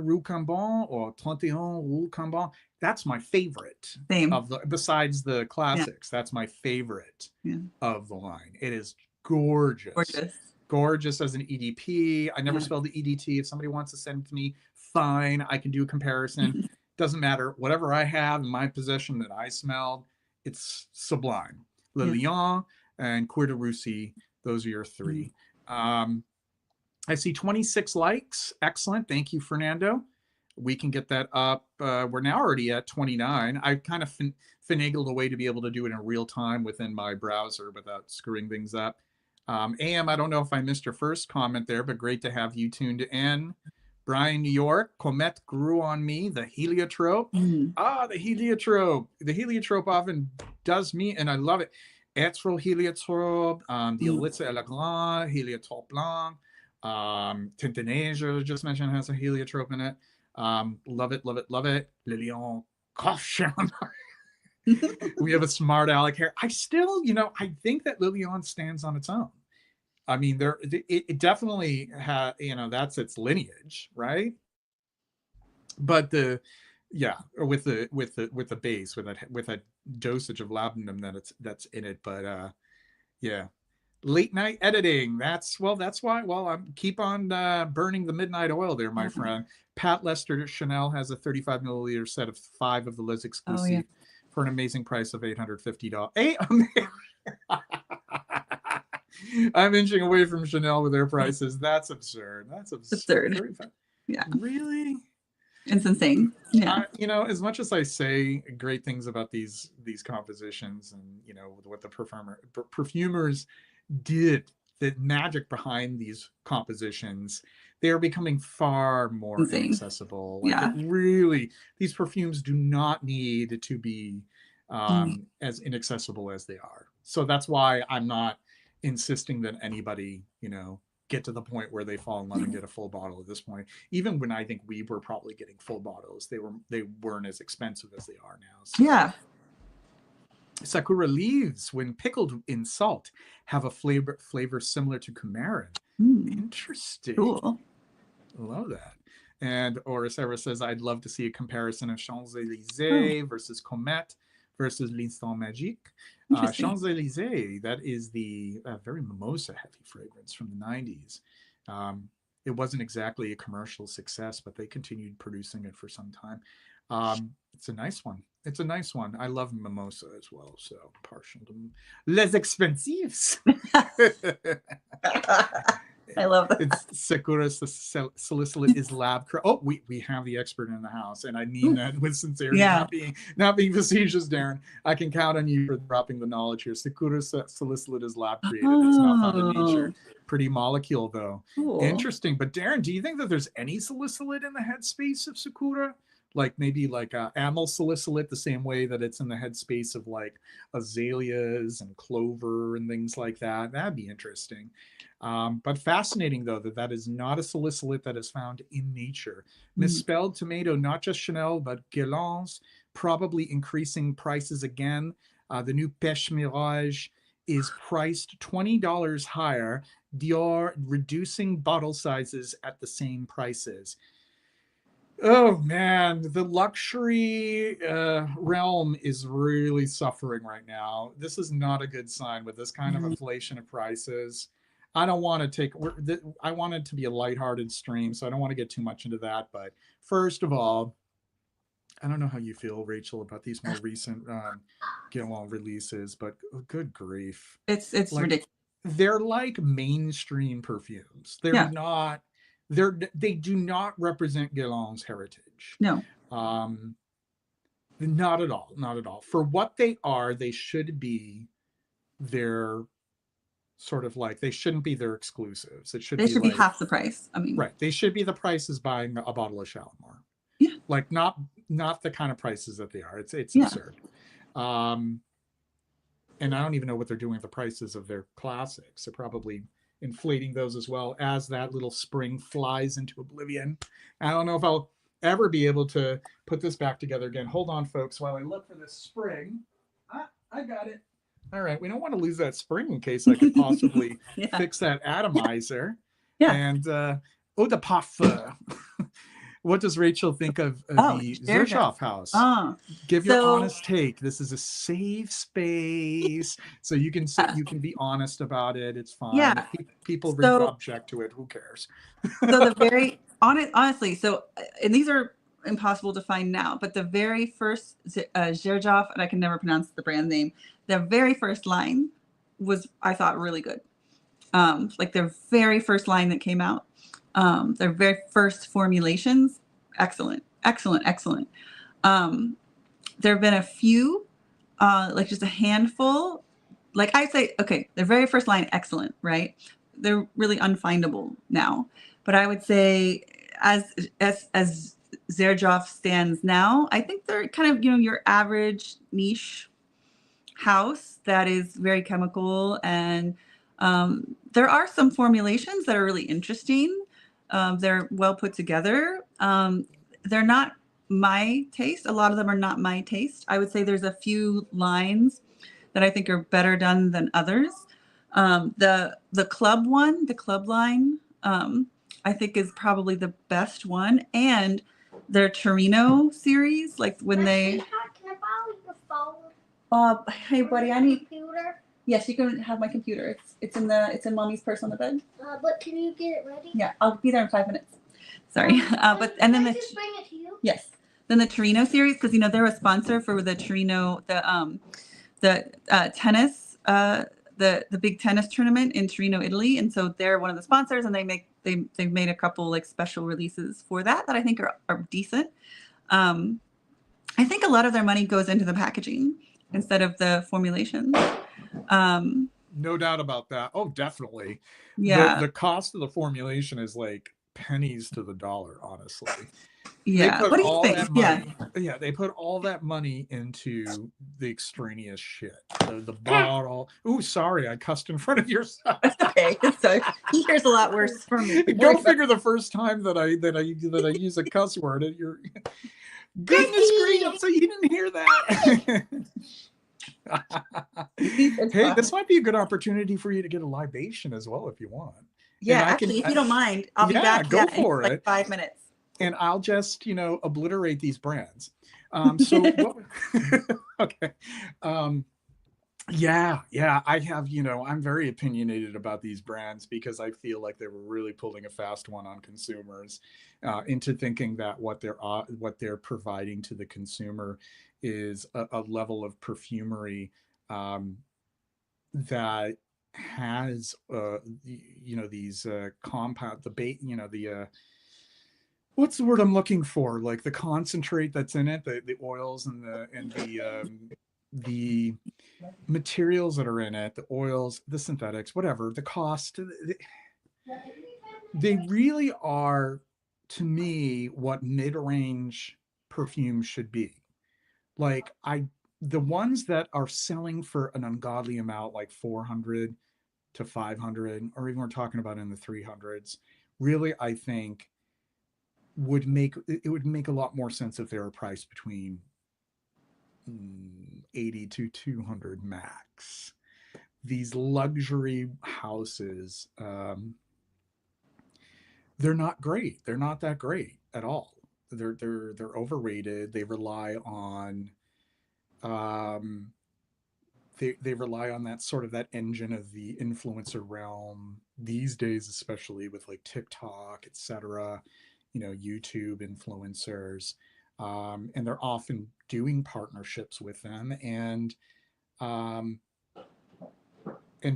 Speaker 1: Rue Cambon or 21 Rue Cambon. That's my favorite.
Speaker 2: Same.
Speaker 1: Besides the classics, that's my favorite of the line. It is gorgeous. Gorgeous as an EDP. I never spelled the EDT. If somebody wants to send it to me, fine. I can do a comparison. Doesn't matter. Whatever I have in my possession that I smelled, it's sublime. Le Lion and Coeur de Russie. Those are your three. I see 26 likes. Excellent. Thank you, Fernando. We can get that up. We're now already at 29. I kind of finagled a way to be able to do it in real time within my browser without screwing things up. AM, I don't know if I missed your first comment there, but great to have you tuned in. Brian, New York, Comet grew on me, the heliotrope. The heliotrope. The heliotrope often does me, and I love it. Etrel heliotrope, the Elitza Elegant, heliotrope blanc, Tintaneige, just mentioned, has a heliotrope in it. Love it, love it, love it. Lilian Cochon. We have a smart aleck here. I still, I think that Lilian stands on its own. I mean, it definitely that's its lineage, right? But yeah, with the base, with a dosage of labdanum that's in it. But yeah, late night editing. That's why. Well, I'm keep on burning the midnight oil there, my friend. Pat Lester Chanel has a 35 milliliter set of 5 of the Les Exclusive for an amazing price of $850. I'm inching away from Chanel with their prices. That's absurd. That's absurd. 35.
Speaker 2: Yeah.
Speaker 1: Really?
Speaker 2: It's insane. Yeah.
Speaker 1: As much as I say great things about these compositions and what the perfumers did, the magic behind these compositions, they are becoming far more inaccessible. Like these perfumes do not need to be as inaccessible as they are. So that's why I'm not insisting that anybody, get to the point where they fall in love and get a full bottle at this point. Even when I think we were probably getting full bottles, they weren't as expensive as they are now. So.
Speaker 2: Yeah.
Speaker 1: Sakura leaves, when pickled in salt, have a flavor similar to coumarin. Interesting.
Speaker 2: Cool.
Speaker 1: Love that. And Sarah says, I'd love to see a comparison of Champs-Élysées versus Comet versus l'Instant Magique. Champs-Élysées, that is the very mimosa-heavy fragrance from the 90s. It wasn't exactly a commercial success, but they continued producing it for some time. It's a nice one. I love mimosa as well, so partial to Les Expensives.
Speaker 2: I love that.
Speaker 1: It's Sakura salicylate is lab. Oh, we have the expert in the house, and I mean that with sincerity, not being facetious, Darren. I can count on you for dropping the knowledge here. Sakura salicylate is lab created. It's not found in nature. Pretty molecule, though. Cool. Interesting. But Darren, do you think that there's any salicylate in the headspace of Sakura? Like maybe like amyl salicylate, the same way that it's in the headspace of like azaleas and clover and things like that. That'd be interesting. But fascinating, though, that is not a salicylate that is found in nature. Misspelled tomato, not just Chanel, but Guerlain's, probably increasing prices again. The new Pêche Mirage is priced $20 higher. Dior reducing bottle sizes at the same prices. Oh man, the luxury realm is really suffering right now. This is not a good sign with this kind of inflation of prices. I don't want to I want it to be a lighthearted stream, so I don't want to get too much into that. But first of all, I don't know how you feel, Rachel, about these more recent releases, but good grief.
Speaker 2: It's like, ridiculous.
Speaker 1: They're like mainstream perfumes. They're not. They do not represent Guerlain's heritage.
Speaker 2: No.
Speaker 1: Not at all. Not at all. For what they are, they should be their sort of like, they shouldn't be their exclusives. They should be
Speaker 2: half the price. I mean,
Speaker 1: right. They should be the prices buying a bottle of Shalimar.
Speaker 2: Yeah.
Speaker 1: Like not the kind of prices that they are. It's absurd. And I don't even know what they're doing with the prices of their classics. They're probably inflating those as well as that little spring flies into oblivion. I don't know if I'll ever be able to put this back together again. Hold on, folks, while I look for this spring. I got it. All right, we don't want to lose that spring in case I could possibly fix that atomizer.
Speaker 2: Yeah.
Speaker 1: And eau de parfum. What does Rachel think of the Xerjoff house? Give your honest take. This is a safe space, so you can be honest about it. It's fine.
Speaker 2: Yeah.
Speaker 1: If people object to it, who cares?
Speaker 2: So the very honestly, and these are impossible to find now, but the very first Xerjoff, and I can never pronounce the brand name. The very first line was, I thought, really good. Like their very first line that came out. Their very first formulations, excellent. There have been a few, like just a handful, like I say, okay, their very first line, excellent, right? They're really unfindable now, but I would say as Xerjoff stands now, I think they're kind of, your average niche house that is very chemical, and there are some formulations that are really interesting. They're well put together. They're not my taste. A lot of them are not my taste. I would say there's a few lines that I think are better done than others. The club one, the club line, I think is probably the best one. And their Torino series, like when they.
Speaker 3: Can I borrow your phone?
Speaker 2: Hey buddy, I need.
Speaker 3: Computer.
Speaker 2: Yes, you can have my computer. It's in mommy's purse on the bed.
Speaker 3: But can you get it ready?
Speaker 2: Yeah, I'll be there in 5 minutes. Sorry, but and then
Speaker 3: just bring it to you?
Speaker 2: Yes, then the Torino series, because they're a sponsor for the Torino, the tennis, the big tennis tournament in Torino, Italy, and so they're one of the sponsors, and they've made a couple like special releases for that I think are decent. I think a lot of their money goes into the packaging instead of the formulations.
Speaker 1: No doubt about that. Oh, definitely.
Speaker 2: Yeah.
Speaker 1: The cost of the formulation is like pennies to the dollar, honestly.
Speaker 2: Yeah. What do you think?
Speaker 1: Yeah, they put all that money into the extraneous shit. The bottle. Ooh, sorry, I cussed in front of your son.
Speaker 2: Okay, so he hears a lot worse from me.
Speaker 1: Go figure. The first time that I use a cuss word, and you're goodness gracious, so you didn't hear that. Hey, this might be a good opportunity for you to get a libation as well if you want.
Speaker 2: Yeah, actually, if you don't mind, I'll be back.
Speaker 1: Go for
Speaker 2: in
Speaker 1: it.
Speaker 2: Like 5 minutes.
Speaker 1: And I'll just, obliterate these brands. Okay. Yeah, I have, I'm very opinionated about these brands because I feel like they were really pulling a fast one on consumers into thinking that what they're providing to the consumer is a level of perfumery that has, these compound, what's the word I'm looking for? Like the concentrate that's in it, the oils and the materials that are in it, the oils, the synthetics, whatever, the cost, they really are, to me, what mid-range perfumes should be. Like the ones that are selling for an ungodly amount, like 400 to 500, or even we're talking about in the 300s, really, I think would make a lot more sense if they were priced between 80 to 200 max. These luxury houses, they're not great. They're not that great at all. They're overrated. They rely on they rely on that sort of that engine of the influencer realm these days, especially with like TikTok, etc. YouTube influencers, and they're often doing partnerships with them and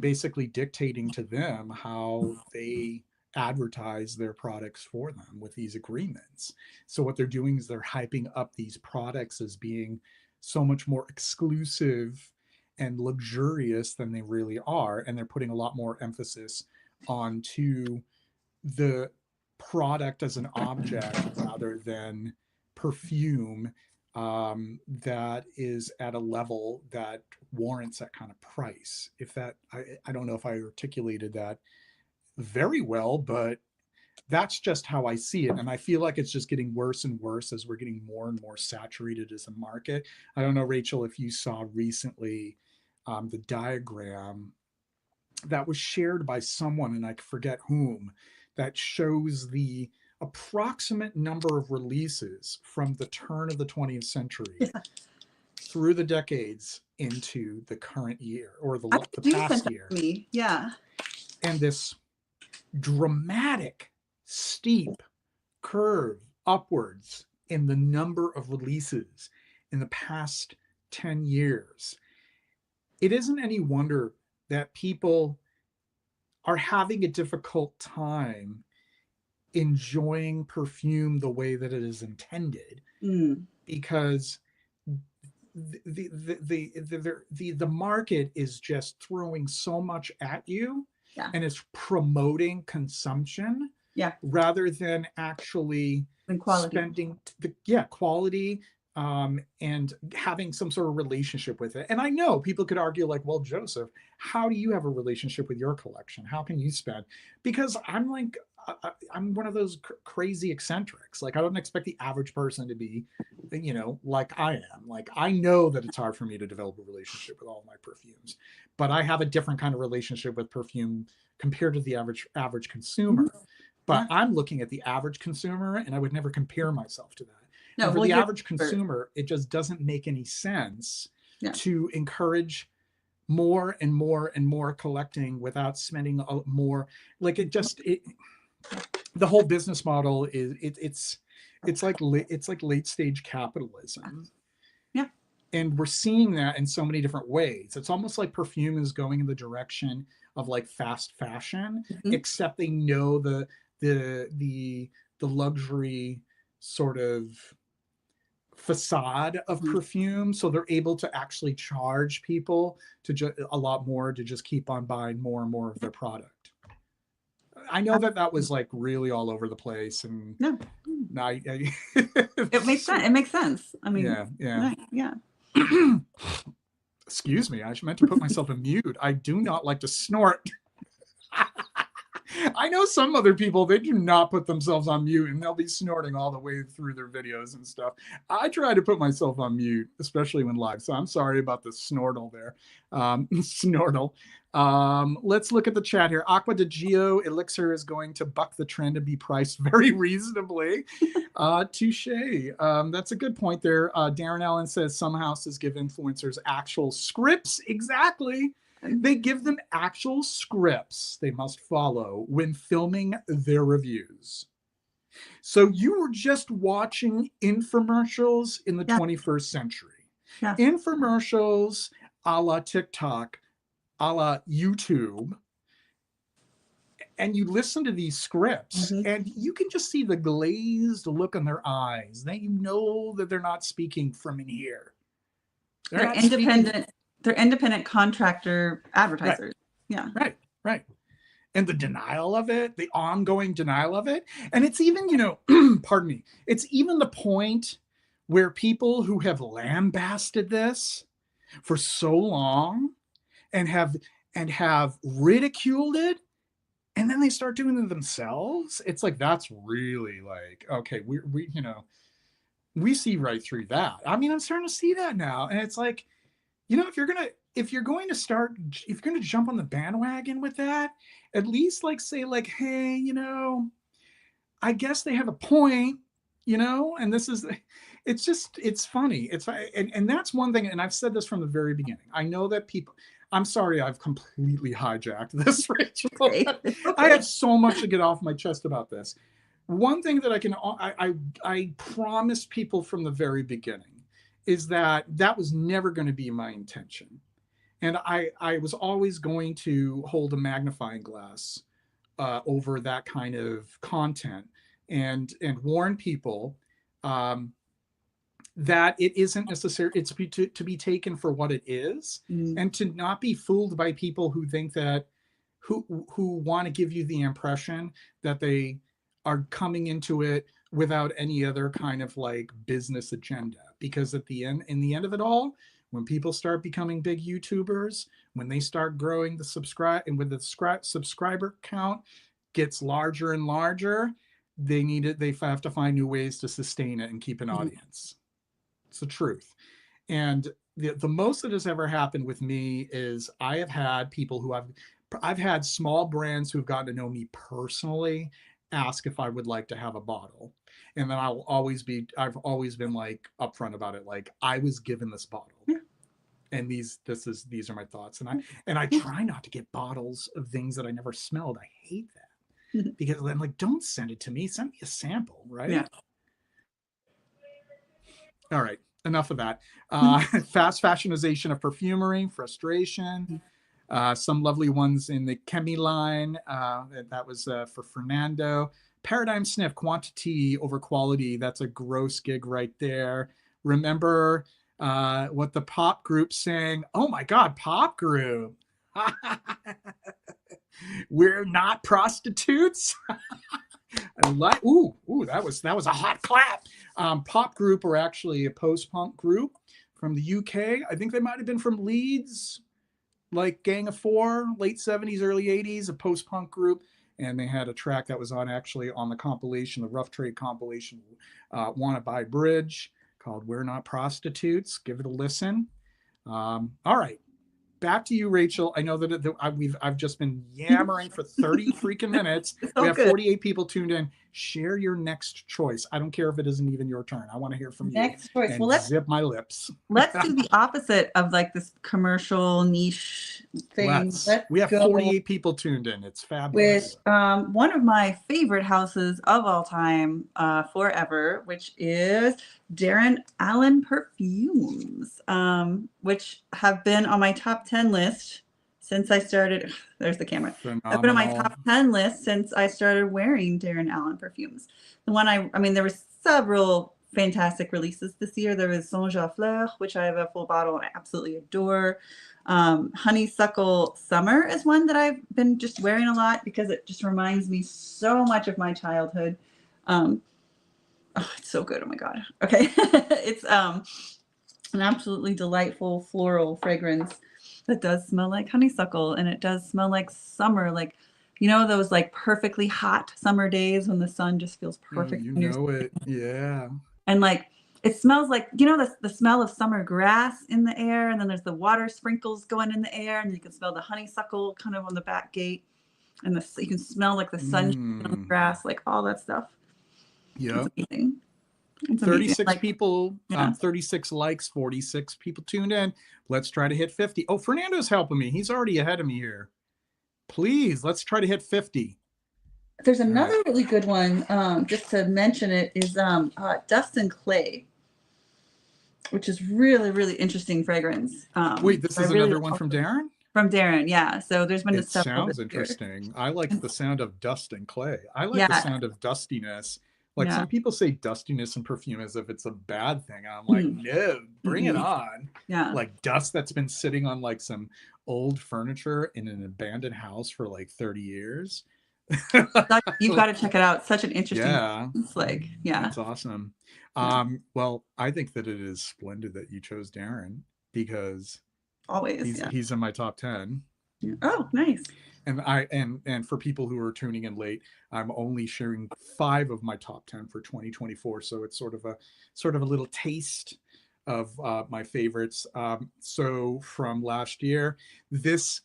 Speaker 1: basically dictating to them how they advertise their products for them with these agreements. So what they're doing is they're hyping up these products as being so much more exclusive and luxurious than they really are, and they're putting a lot more emphasis onto the product as an object rather than perfume that is at a level that warrants that kind of price. If that, I don't know if I articulated that very well, but that's just how I see it. And I feel like it's just getting worse and worse as we're getting more and more saturated as a market. I don't know, Rachel, if you saw recently the diagram that was shared by someone, and I forget whom, that shows the approximate number of releases from the turn of the 20th century through the decades into the current year or the past year.
Speaker 2: Yeah.
Speaker 1: And this dramatic, steep curve upwards in the number of releases in the past 10 years. It isn't any wonder that people are having a difficult time enjoying perfume the way that it is intended, because the market is just throwing so much at you, and it's promoting consumption, rather than actually spending quality and having some sort of relationship with it. And I know people could argue like, well, Joseph, how do you have a relationship with your collection? How can you spend? Because I'm like, I'm one of those crazy eccentrics. Like I don't expect the average person to be, like I am. Like I know that it's hard for me to develop a relationship with all of my perfumes, but I have a different kind of relationship with perfume compared to the average consumer. But I'm looking at the average consumer, and I would never compare myself to that. No, and for the average consumer, it just doesn't make any sense to encourage more and more and more collecting without spending more. Like the whole business model is it's like late stage capitalism.
Speaker 2: Yeah.
Speaker 1: And we're seeing that in so many different ways. It's almost like perfume is going in the direction of like fast fashion, except they know the luxury sort of facade of perfume, so they're able to actually charge people to a lot more to just keep on buying more and more of their product. I know that was like really all over the place, and
Speaker 2: it makes sense. It makes sense. I mean, yeah.
Speaker 1: Excuse me, I meant to put myself on mute. I do not like to snort. I know some other people, they do not put themselves on mute and they'll be snorting all the way through their videos and stuff. I try to put myself on mute, especially when live. So I'm sorry about the snortle there. Snortle. Let's look at the chat here. Aqua de Gio Elixir is going to buck the trend and be priced very reasonably. Touche. That's a good point there. Darren Allen says some houses give influencers actual scripts. Exactly. They give them actual scripts they must follow when filming their reviews. So you were just watching infomercials in the 21st century. Yeah. Infomercials a la TikTok, a la YouTube. And you listen to these scripts and you can just see the glazed look in their eyes. That you know that they're not speaking from in here.
Speaker 2: They're independent. They're independent contractor advertisers.
Speaker 1: Right. Yeah. Right. And the denial of it, the ongoing denial of it. And it's even, pardon me, it's even the point where people who have lambasted this for so long and have ridiculed it, and then they start doing it themselves. It's like, that's really like, okay, we see right through that. I mean, I'm starting to see that now. And it's like, if you're going to jump on the bandwagon with that, at least like say like, hey, I guess they have a point, and this is, it's funny. And that's one thing. And I've said this from the very beginning. I know that I'm sorry, I've completely hijacked this, Rachel. I have so much to get off my chest about this. One thing that I promised people from the very beginning is that was never going to be my intention. And I was always going to hold a magnifying glass over that kind of content and warn people that it isn't necessary. It's to be taken for what it is, and to not be fooled by people who think that, who want to give you the impression that they are coming into it without any other kind of like business agenda. Because in the end of it all, when people start becoming big YouTubers, when they start growing the subscriber count gets larger and larger, they have to find new ways to sustain it and keep an audience. It's the truth. And the most that has ever happened with me is I have had people who I've had small brands who've gotten to know me personally ask if I would like to have a bottle. And then I've always been like upfront about it. Like, I was given this bottle, and these are my thoughts. And I try not to get bottles of things that I never smelled. I hate that, because I'm like, don't send it to me. Send me a sample, right? Yeah. All right, enough of that. Fast fashionization of perfumery, frustration. Some lovely ones in the Chemi line. That was for Fernando. Paradigm sniff, quantity over quality. That's a gross gig right there. Remember what the pop group sang? Oh my God, pop group. We're not prostitutes. I like, ooh, that was a hot clap. Pop group are actually a post-punk group from the UK. I think they might have been from Leeds, like Gang of Four, late 70s, early 80s, a post-punk group. and they had a track that was actually on the compilation, the Rough Trade compilation, Wanna Buy Bridge, called We're Not Prostitutes. Give it a listen. All right. Back to you, Rachel. I know that I've just been yammering for 30 freaking minutes. We have 48 people tuned in. Share your next choice. I don't care if it isn't even your turn. I want to hear from you.
Speaker 2: Next choice.
Speaker 1: And
Speaker 2: Well, let's
Speaker 1: zip my lips.
Speaker 2: let's do the opposite of like this commercial niche thing.
Speaker 1: We have 48 people tuned in. It's fabulous.
Speaker 2: With one of my favorite houses of all time, forever, which is Darren Allen perfumes, which have been on my top 10 list since I started. There's the camera.
Speaker 1: Phenomenal.
Speaker 2: I've been on my top 10 list since I started wearing Darren Allen perfumes. The one I mean, there were several fantastic releases this year. There was Songe à Fleur, which I have a full bottle and I absolutely adore. Honeysuckle Summer is one that I've been just wearing a lot because it just reminds me so much of my childhood. Oh, it's so good. Oh my God. Okay. It's an absolutely delightful floral fragrance that does smell like honeysuckle, and it does smell like summer, like, you know, those like perfectly hot summer days when the sun just feels perfect.
Speaker 1: You know it. Yeah.
Speaker 2: And like, it smells like, you know, the smell of summer grass in the air, and then there's the water sprinkles going in the air, and you can smell the honeysuckle kind of on the back gate, and you can smell like the sunshine on the grass, like all that stuff.
Speaker 1: Yeah.
Speaker 2: It's amazing. It's
Speaker 1: 36
Speaker 2: amazing.
Speaker 1: people,
Speaker 2: Yeah.
Speaker 1: 36 likes, 46 people tuned in. Let's try to hit 50. Oh, Fernando's helping me. He's already ahead of me here. Please, let's try to hit 50.
Speaker 2: There's another really good one, just to mention it, is Dust and Clay, which is really, really interesting fragrance.
Speaker 1: Wait, this is another one from Darren?
Speaker 2: From Darren, yeah. So there's been
Speaker 1: It sounds interesting. I like the sound of dust and clay. I like the sound of dustiness. Like some people say dustiness in perfume as if it's a bad thing. I'm like, no, bring it on.
Speaker 2: Yeah.
Speaker 1: Like dust that's been sitting on like some old furniture in an abandoned house for like 30 years.
Speaker 2: You've got to check it out. Such an interesting.
Speaker 1: Yeah.
Speaker 2: It's like, yeah.
Speaker 1: It's awesome. Well, I think that it is splendid that you chose Darren because
Speaker 2: always
Speaker 1: he's in my top 10.
Speaker 2: Yeah. Oh, nice.
Speaker 1: And for people who are tuning in late, I'm only sharing 5 of my top 10 for 2024. So it's sort of a little taste of my favorites. So from last year, this,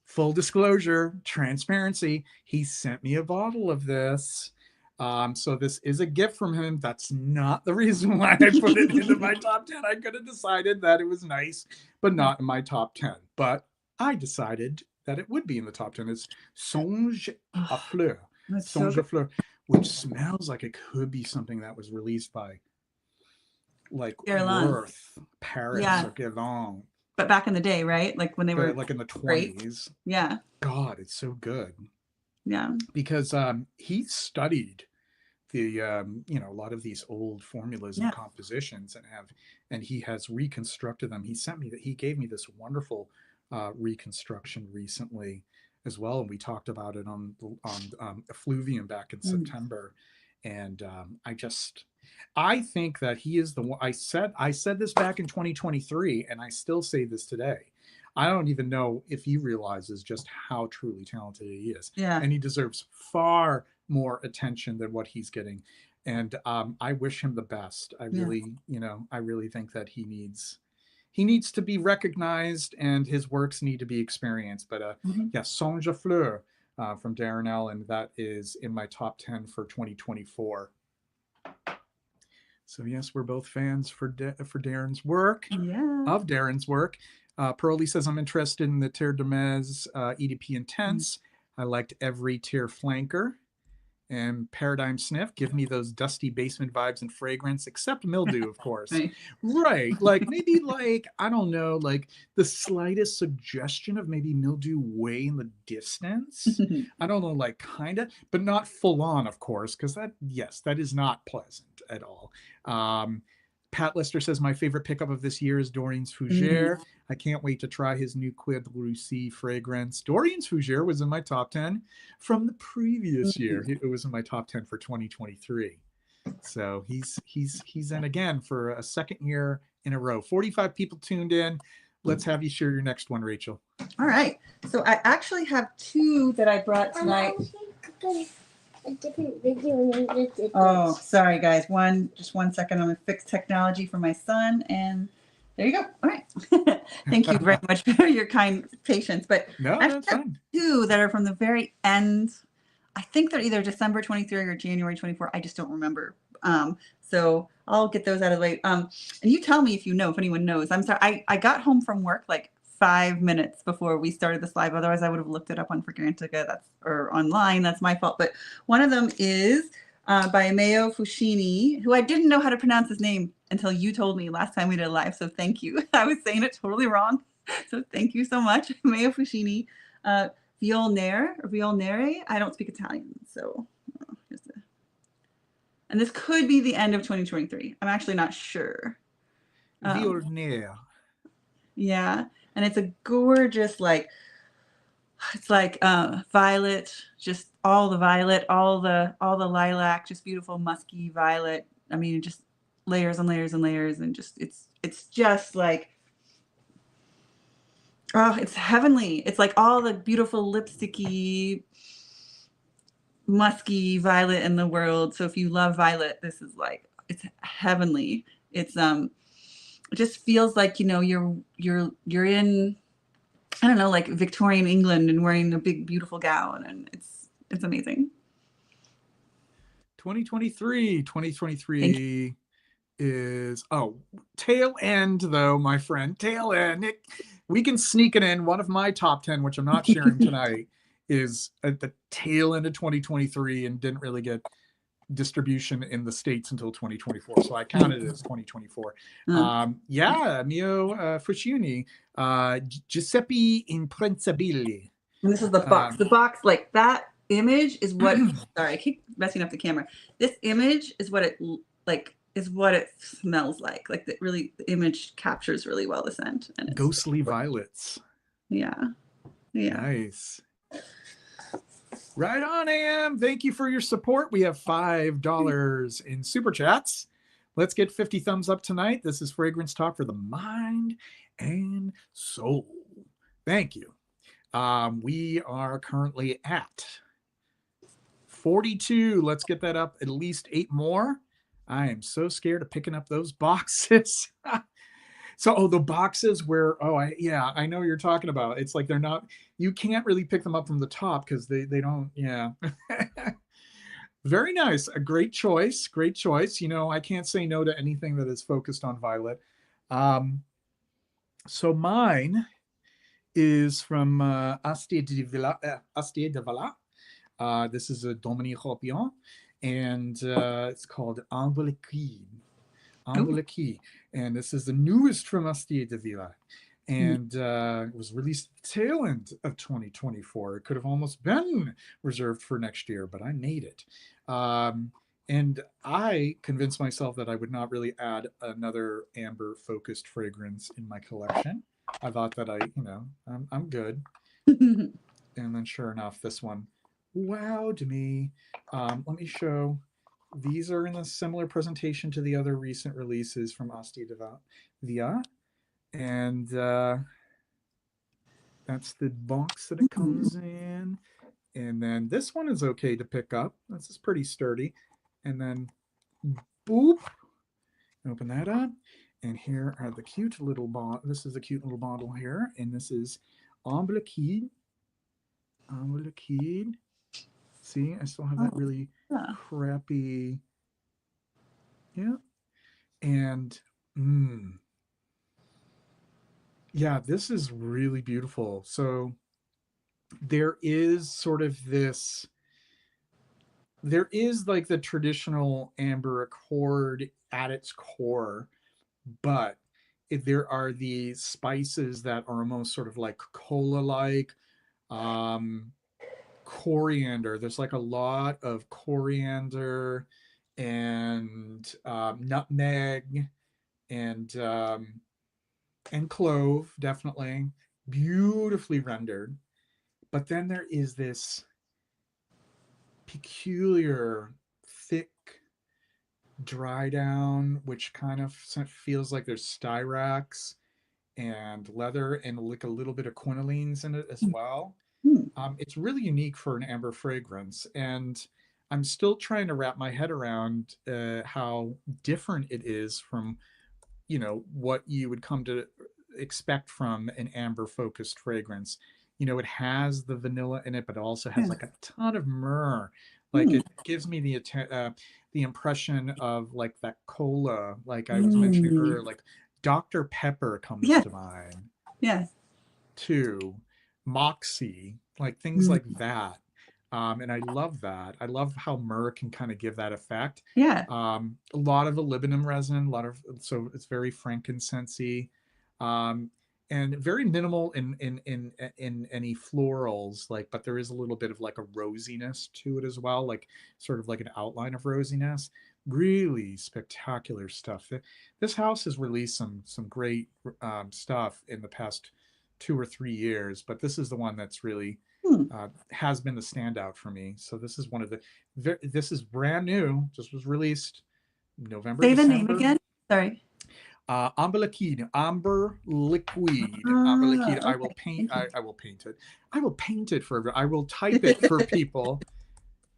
Speaker 1: full disclosure, transparency, he sent me a bottle of this. So this is a gift from him. That's not the reason why I put it into my top 10. I could have decided that it was nice, but not in my top 10. But I decided that it would be in the top 10. It's Songe à Fleur. Songe à Fleur, which smells like it could be something that was released by like Worth, Paris, or Guerlain.
Speaker 2: But back in the day, right? Like when they were
Speaker 1: like in the 20s.
Speaker 2: Yeah.
Speaker 1: God, it's so good.
Speaker 2: Yeah.
Speaker 1: Because he studied the a lot of these old formulas and compositions and he has reconstructed them. He gave me this wonderful reconstruction recently as well, and we talked about it on Effluvium back in September. And I think that he is the one. I said this back in 2023, and I still say this today. I don't even know if he realizes just how truly talented he is.
Speaker 2: Yeah.
Speaker 1: And he deserves far more attention than what he's getting. And I wish him the best. I really think that he needs to be recognized and his works need to be experienced. But Songe à Fleur from Darren Allen, that is in my top 10 for 2024. So yes, we're both fans for Darren's work.
Speaker 2: Yeah.
Speaker 1: Of Darren's work. Pearlie says, I'm interested in the Terre de Metz EDP Intense. I liked every Terre Flanker. And Paradigm Sniff, give me those dusty basement vibes and fragrance, except mildew, of course. Right. Like maybe I don't know, like the slightest suggestion of maybe mildew way in the distance. I don't know, like kind of, but not full on, of course, because that is not pleasant at all. Pat Lester says, my favorite pickup of this year is Dorian's Fougere. I can't wait to try his new Quid Russie fragrance. Dorian's Fougere was in my top 10 from the previous year. It was in my top 10 for 2023. So he's in again for a second year in a row. 45 people tuned in. Let's have you share your next one, Rachel.
Speaker 2: All right. So I actually have 2 that I brought tonight.
Speaker 3: a different video and you just did
Speaker 2: Oh,
Speaker 3: this.
Speaker 2: sorry guys. Just 1 second. I'm gonna fix technology for my son, and there you go. All right. Thank you very much for your kind patience. But
Speaker 1: No,
Speaker 2: I
Speaker 1: that's
Speaker 2: have
Speaker 1: fine.
Speaker 2: 2 that are from the very end. I think they're either December 23 or January 24. I just don't remember. So I'll get those out of the way. And you tell me if anyone knows. I'm sorry. I got home from work like 5 minutes before we started this live. Otherwise, I would have looked it up on Fragrantica or online. That's my fault. But one of them is by Mayo Fushini, who I didn't know how to pronounce his name until you told me last time we did a live. So thank you. I was saying it totally wrong. So thank you so much, Mayo Fushini. Violnere. I don't speak Italian, so and this could be the end of 2023. I'm actually not sure.
Speaker 1: Violnere.
Speaker 2: Yeah, and it's a gorgeous, it's like violet, just all the violet, all the lilac, just beautiful musky violet. I mean, just layers and layers and layers, and just it's just like, oh, it's heavenly. It's like all the beautiful lipsticky, musky violet in the world. So if you love violet, this is like, it's heavenly. It's it just feels like, you're in, I don't know, like Victorian England and wearing a big beautiful gown, and it's amazing.
Speaker 1: 2023 is tail end though, my friend. Tail end. We can sneak it in. One of my top 10, which I'm not sharing tonight, is at the tail end of 2023 and didn't really get distribution in the States until 2024. So I counted it as 2024. Mio Fushini, Giuseppe Imprensabili.
Speaker 2: And this is the box. The box, like that image is what, sorry, I keep messing up the camera. This image is what it smells like. Like the image captures really well the scent. And it's
Speaker 1: ghostly violets.
Speaker 2: Yeah.
Speaker 1: Nice. Right on, Am. Thank you for your support. We have $5 in super chats. Let's get 50 thumbs up tonight. This is Fragrance Talk for the mind and soul. Thank you. We are currently at 42. Let's get that up at least 8 more. I am so scared of picking up those boxes. So, the boxes where, I know what you're talking about. It's like you can't really pick them up from the top because they don't, Very nice. A great choice. Great choice. I can't say no to anything that is focused on violet. So mine is from Astier de Vala. This is a Dominique Ropion, and it's called Animalic. And this is the newest from Astier de Vala, and it was released at the tail end of 2024. It could have almost been reserved for next year, but I made it. And I convinced myself that I would not really add another amber focused fragrance in my collection. I thought that I'm good. And then sure enough, this one wowed me. Let me show. These are in a similar presentation to the other recent releases from Astier de Vala. And that's the box that it comes in. And then this one is okay to pick up. This is pretty sturdy. And then boop. Open that up. And here are the cute little bottle. This is a cute little bottle here. And this is Animalic. See, I still have that really crappy. Yeah. And this is really beautiful. So there is sort of there is like the traditional amber accord at its core, but there are these spices that are almost sort of like cola-like, coriander. There's like a lot of coriander and nutmeg and clove, definitely beautifully rendered. But then there is this peculiar thick dry down, which kind of feels like there's styrax and leather and like a little bit of quinolines in it as well.
Speaker 2: Hmm.
Speaker 1: It's really unique for an amber fragrance, and I'm still trying to wrap my head around how different it is from, what you would come to expect from an amber focused fragrance. It has the vanilla in it, but it also has
Speaker 2: Yeah.
Speaker 1: like a ton of myrrh. Like
Speaker 2: Hmm.
Speaker 1: it gives me the impression of like that cola, like I was mentioning
Speaker 2: Mm.
Speaker 1: earlier, like Dr. Pepper comes
Speaker 2: Yes.
Speaker 1: to mind
Speaker 2: Yes.
Speaker 1: too, Moxie, like things
Speaker 2: Mm.
Speaker 1: like that. And I love that. I love how myrrh can kind of give that effect.
Speaker 2: Yeah.
Speaker 1: A lot of aluminum resin, so it's very frankincense-y, um, and very minimal in any florals. Like, but there is a little bit of like a rosiness to it as well, like sort of like an outline of rosiness. Really spectacular stuff. This house has released some great stuff in the past 2 or 3 years, but this is the one that's really
Speaker 2: Hmm.
Speaker 1: has been the standout for me. So this is one of the. This is brand new. Just was released November,
Speaker 2: Say the name
Speaker 1: December.
Speaker 2: again. Sorry.
Speaker 1: Amber liquide, amber liquide, amber liquide.
Speaker 2: Ah,
Speaker 1: I will
Speaker 2: okay.
Speaker 1: paint.
Speaker 2: Thank you.
Speaker 1: I will paint it. I will paint it for. I will type it for people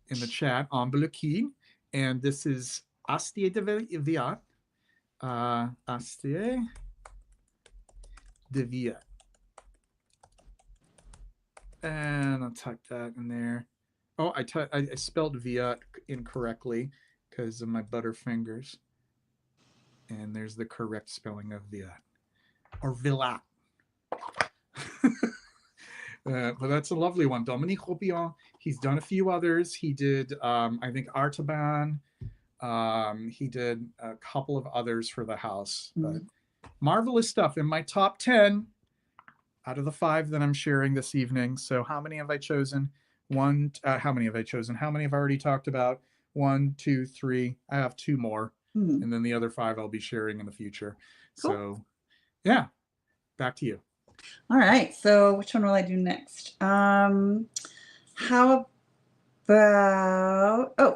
Speaker 1: in the chat. Amber liquide, and this is Astier de Viat. Astier de Viat. And I'll type that in there. Oh, I spelled Viat incorrectly because of my butterfingers. And there's the correct spelling of Viat. Or Villat. But that's a lovely one. Dominique Robion, he's done a few others. He did, I think, Artaban. He did a couple of others for the house. But marvelous stuff. In my top 10 out of the 5 that I'm sharing this evening. So how many have I chosen? How many have I chosen? How many have I already talked about? 1, 2, 3. I have 2 more. And then the other 5 I'll be sharing in the future.
Speaker 2: Cool.
Speaker 1: So yeah, back to you.
Speaker 2: All right. So which one will I do next? How about,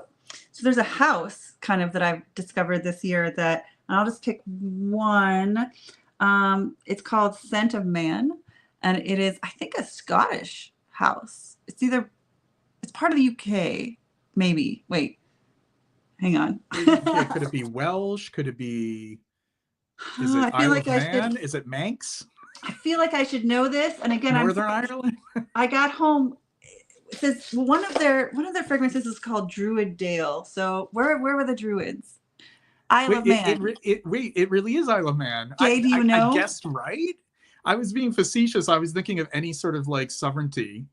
Speaker 2: so there's a house kind of that I've discovered this year that I'll just pick one. It's called Scent of Man, and it is, I think, a Scottish house. It's part of the UK, maybe. Wait, hang on.
Speaker 1: Could it be Welsh? Could it be, is it
Speaker 2: I feel
Speaker 1: Isle
Speaker 2: like
Speaker 1: of
Speaker 2: I
Speaker 1: Man?
Speaker 2: should.
Speaker 1: Is it Manx?
Speaker 2: I feel like I should know this. And again,
Speaker 1: Northern Ireland?
Speaker 2: I got home. It says one of their fragrances is called Druid Dale. So where were the Druids? Isle of Man.
Speaker 1: It really is Isle of Man.
Speaker 2: Jay, do you know?
Speaker 1: I guessed right. I was being facetious. I was thinking of any sort of like sovereignty,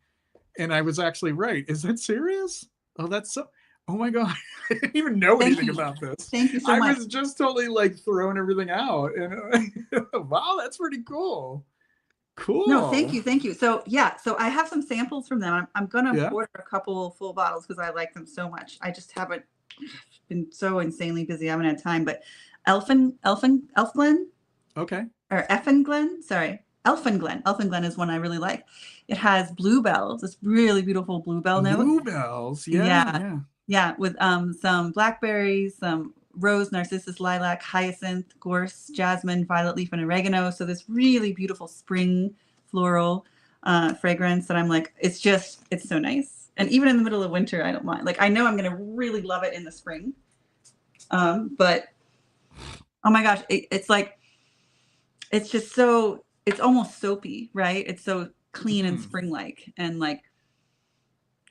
Speaker 1: and I was actually right. Is that serious? Oh, that's so. Oh my god, I didn't even know anything about this.
Speaker 2: Thank you so much.
Speaker 1: I was just totally like throwing everything out, and wow, that's pretty cool. Cool.
Speaker 2: No, thank you. So yeah, so I have some samples from them. I'm gonna order a couple full bottles because I like them so much. I just haven't been so insanely busy. I haven't had time. But Elfenglen.
Speaker 1: Okay.
Speaker 2: Or Effenglen. Sorry. Elfenglen. Elfenglen is one I really like. It has bluebells. It's really beautiful bluebell note.
Speaker 1: Bluebells. Yeah.
Speaker 2: With some blackberries, some rose, narcissus, lilac, hyacinth, gorse, jasmine, violet leaf, and oregano. So this really beautiful spring floral fragrance that I'm like, it's so nice. And even in the middle of winter, I don't mind. Like, I know I'm going to really love it in the spring. But oh my gosh, it's like, it's just so, it's almost soapy, right? It's so clean and spring-like, and like,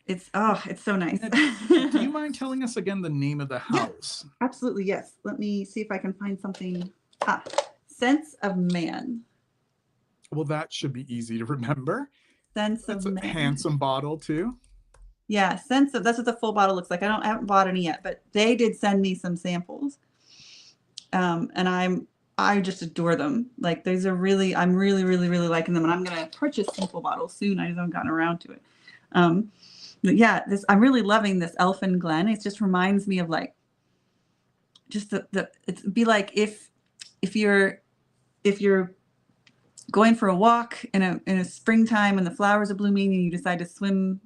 Speaker 2: it's so nice.
Speaker 1: Do you mind telling us again the name of the house?
Speaker 2: Yeah, absolutely, yes. Let me see if I can find something. Scents of Man.
Speaker 1: Well, that should be easy to remember.
Speaker 2: That's of Man.
Speaker 1: Handsome bottle too.
Speaker 2: Yeah, Scents of. That's what the full bottle looks like. I haven't bought any yet, but they did send me some samples, and I just adore them. Like, I'm really liking them, and I'm gonna purchase some full bottles soon. I just haven't gotten around to it. But yeah, I'm really loving this Elfenglen. It just reminds me of like, just it'd be like if you're going for a walk in a springtime and the flowers are blooming and you decide to swim,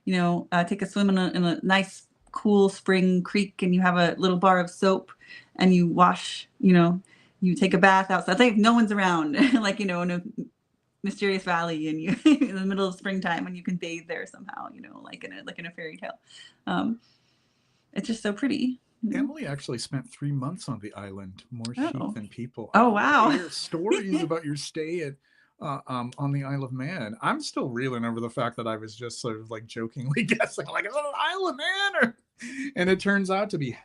Speaker 2: take a swim in a nice cool spring creek, and you have a little bar of soap and you wash, you take a bath outside. I think no one's around, like, in a mysterious valley and you in the middle of springtime and you can bathe there somehow, you know, like in a fairy tale. It's just so pretty.
Speaker 1: Emily actually spent 3 months on the island, more sheep than people.
Speaker 2: Oh,
Speaker 1: I'd
Speaker 2: wow.
Speaker 1: love to hear stories about your stay at on the Isle of Man. I'm still reeling over the fact that I was just sort of like jokingly guessing, like, is it an Isle of Man? And it turns out to be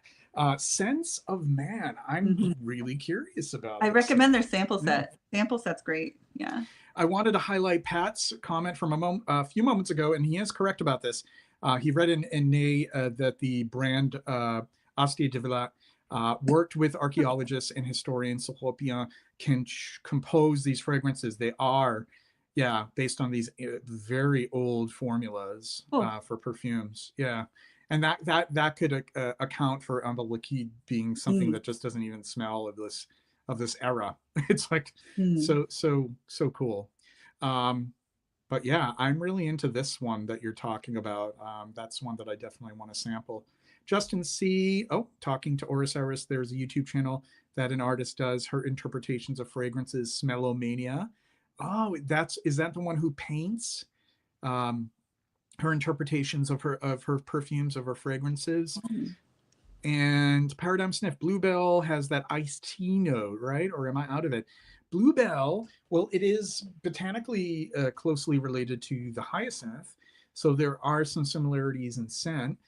Speaker 1: Sense of Man. I'm really curious about
Speaker 2: I
Speaker 1: this.
Speaker 2: recommend their sample set. Sample set's great. Yeah.
Speaker 1: I wanted to highlight Pat's comment from a few moments ago, and he is correct about this. He read in Ney that the brand Asti de Villat worked with archaeologists and historians so European can compose these fragrances. They are, based on these very old formulas for perfumes. Yeah. And that could account for Animalic being something that just doesn't even smell of this era. It's like so cool. But yeah, I'm really into this one that you're talking about. That's one that I definitely want to sample. Justin C. Oh, talking to Osiris. There's a YouTube channel that an artist does her interpretations of fragrances, Smellomania. Oh, is that the one who paints her interpretations of her perfumes, of her fragrances? And Paradigm Sniff, Bluebell has that iced tea note, right? Or am I out of it? Bluebell, well, it is botanically closely related to the hyacinth, so there are some similarities in scent,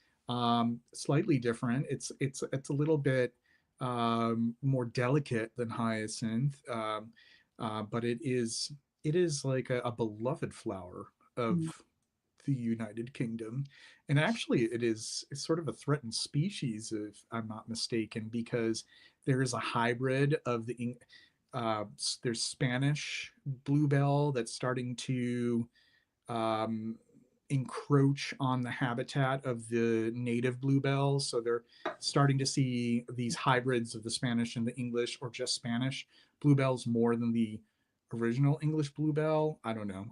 Speaker 1: slightly different. It's a little bit more delicate than hyacinth, but it is like a beloved flower of the United Kingdom. And actually it's sort of a threatened species, if I'm not mistaken, because there is a hybrid of there's Spanish bluebell that's starting to encroach on the habitat of the native bluebells. So they're starting to see these hybrids of the Spanish and the English, or just Spanish bluebells, more than the original English bluebell. I don't know.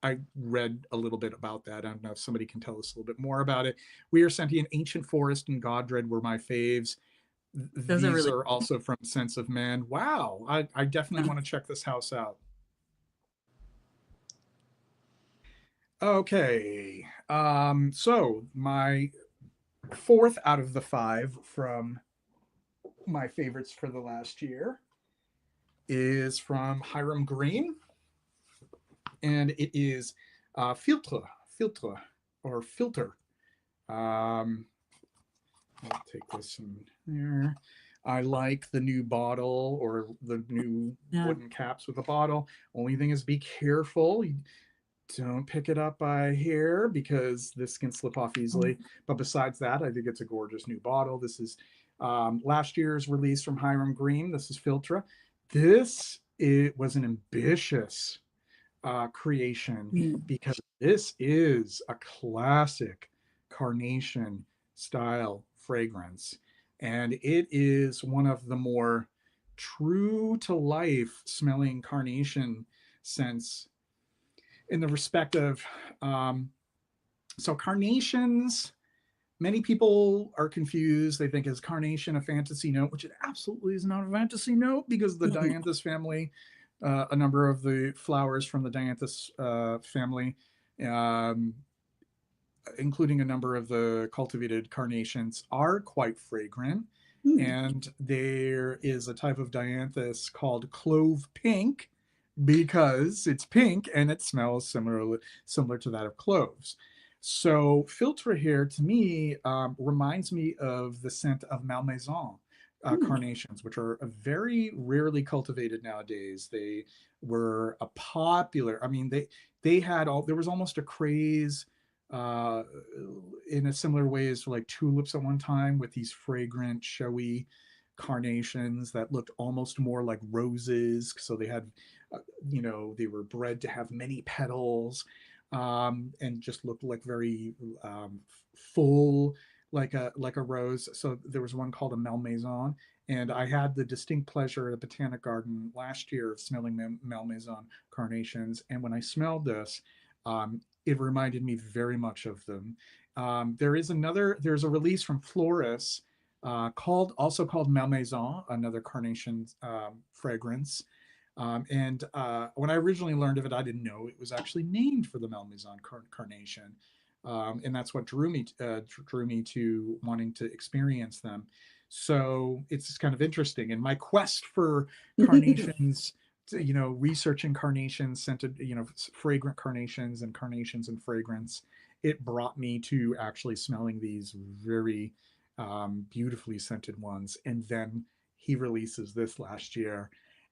Speaker 1: I read a little bit about that. I don't know if somebody can tell us a little bit more about it. We Are Sentient, Ancient Forest, and Godred were my faves. These are also from Sense of Man. Wow, I definitely want to check this house out. Okay, so my fourth out of the five from my favorites for the last year is from Hiram Green, and it is filtre, or filter. I'll take this in there. I like the new bottle, or the new wooden caps with the bottle. Only thing is, be careful. You don't pick it up by here, because this can slip off easily. But besides that, I think it's a gorgeous new bottle. This is last year's release from Hiram Green. This is Filtra. It was an ambitious creation, because this is a classic Carnation style fragrance, and it is one of the more true to life smelling Carnation scents, in the respect of so Carnations, many people are confused. They think, is Carnation a fantasy note? Which it absolutely is not a fantasy note, because the Dianthus family, a number of the flowers from the Dianthus family, including a number of the cultivated carnations, are quite fragrant. And there is a type of Dianthus called clove pink, because it's pink and it smells similar to that of cloves. So Filtre here, to me, reminds me of the scent of Malmaison carnations, which are very rarely cultivated nowadays. They were a popular, I mean, they had there was almost a craze in a similar way as like tulips at one time, with these fragrant, showy carnations that looked almost more like roses. So they had, they were bred to have many petals, and just looked like very full, like a rose. So there was one called a Malmaison, and I had the distinct pleasure at a botanic garden last year of smelling Malmaison carnations. And when I smelled this, it reminded me very much of them. There's a release from Floris called Malmaison, another carnation fragrance. When I originally learned of it, I didn't know it was actually named for the Malmaison Carnation. And that's what drew me to wanting to experience them. So it's just kind of interesting. And my quest for carnations, researching carnations, scented, fragrant carnations and fragrance, it brought me to actually smelling these very beautifully scented ones. And then he releases this last year,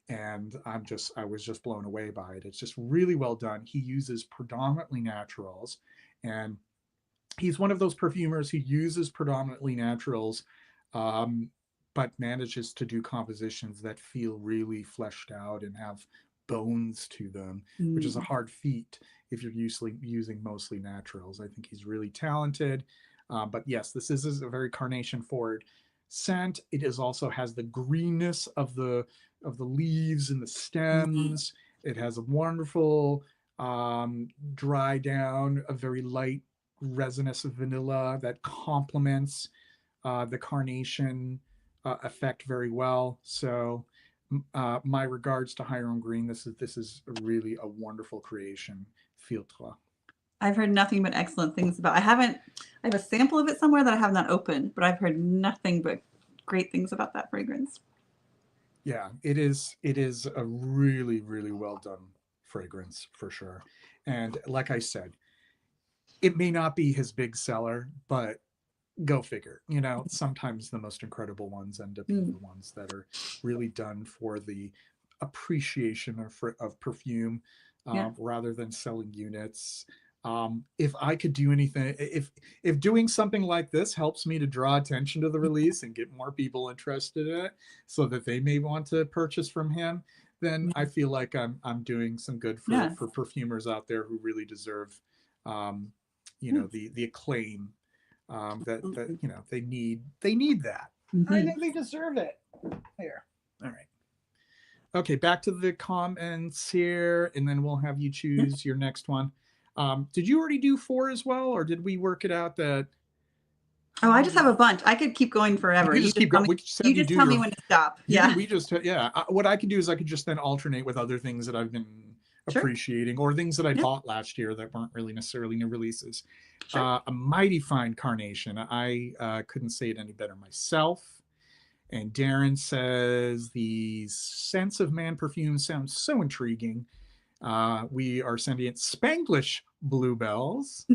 Speaker 1: and I was just blown away by it. It's just really well done. He uses predominantly naturals, and he's one of those perfumers who uses predominantly naturals, but manages to do compositions that feel really fleshed out and have bones to them, which is a hard feat if you're usually using mostly naturals. I think he's really talented. But yes, this is a very carnation forward scent. It is also has the greenness of the leaves and the stems. It has a wonderful dry down, a very light resinous of vanilla that complements the carnation effect very well. So my regards to Hiram Green. This is really a wonderful creation. Filtre.
Speaker 2: I've heard nothing but excellent things about. I have a sample of it somewhere that I have not opened, but I've heard nothing but great things about that fragrance.
Speaker 1: Yeah, it is a really, really well done fragrance for sure. And like I said, it may not be his big seller, but go figure. Sometimes the most incredible ones end up being the ones that are really done for the appreciation of perfume, rather than selling units. If I could do anything, if doing something like this helps me to draw attention to the release and get more people interested in it so that they may want to purchase from him, then I feel like I'm doing some good for perfumers out there who really deserve the acclaim that they need that. I think they deserve it. Here. All right. Okay, back to the comments here, and then we'll have you choose your next one. Did you already do 4 as well, or did we work it out that?
Speaker 2: Oh, I just have a bunch. I could keep going forever.
Speaker 1: You just keep going.
Speaker 2: You just tell me when to stop. Yeah.
Speaker 1: What I could do is I could just then alternate with other things that I've been appreciating, or things that I bought last year that weren't really necessarily new releases. A mighty fine Carnation. I couldn't say it any better myself. And Darren says the Sense of Man perfume sounds so intriguing. We are sentient Spanglish bluebells.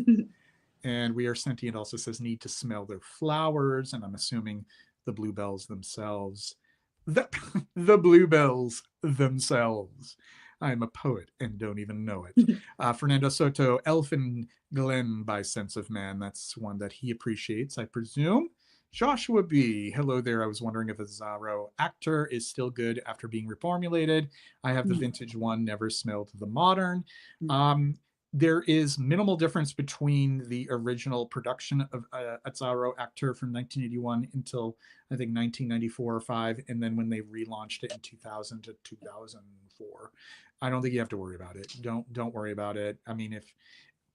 Speaker 1: And We Are Sentient also says need to smell their flowers. And I'm assuming the bluebells themselves. The bluebells themselves. I'm a poet and don't even know it. Fernando Soto, Elfin Glen by Sense of Man. That's one that he appreciates, I presume. Joshua B. Hello there. I was wondering if Azzaro Actor is still good after being reformulated. I have the vintage one, never smelled the modern. There is minimal difference between the original production of Azzaro Actor from 1981 until I think 1994 or 5, and then when they relaunched it in 2000 to 2004. I don't think you have to worry about it. Don't worry about it. I mean,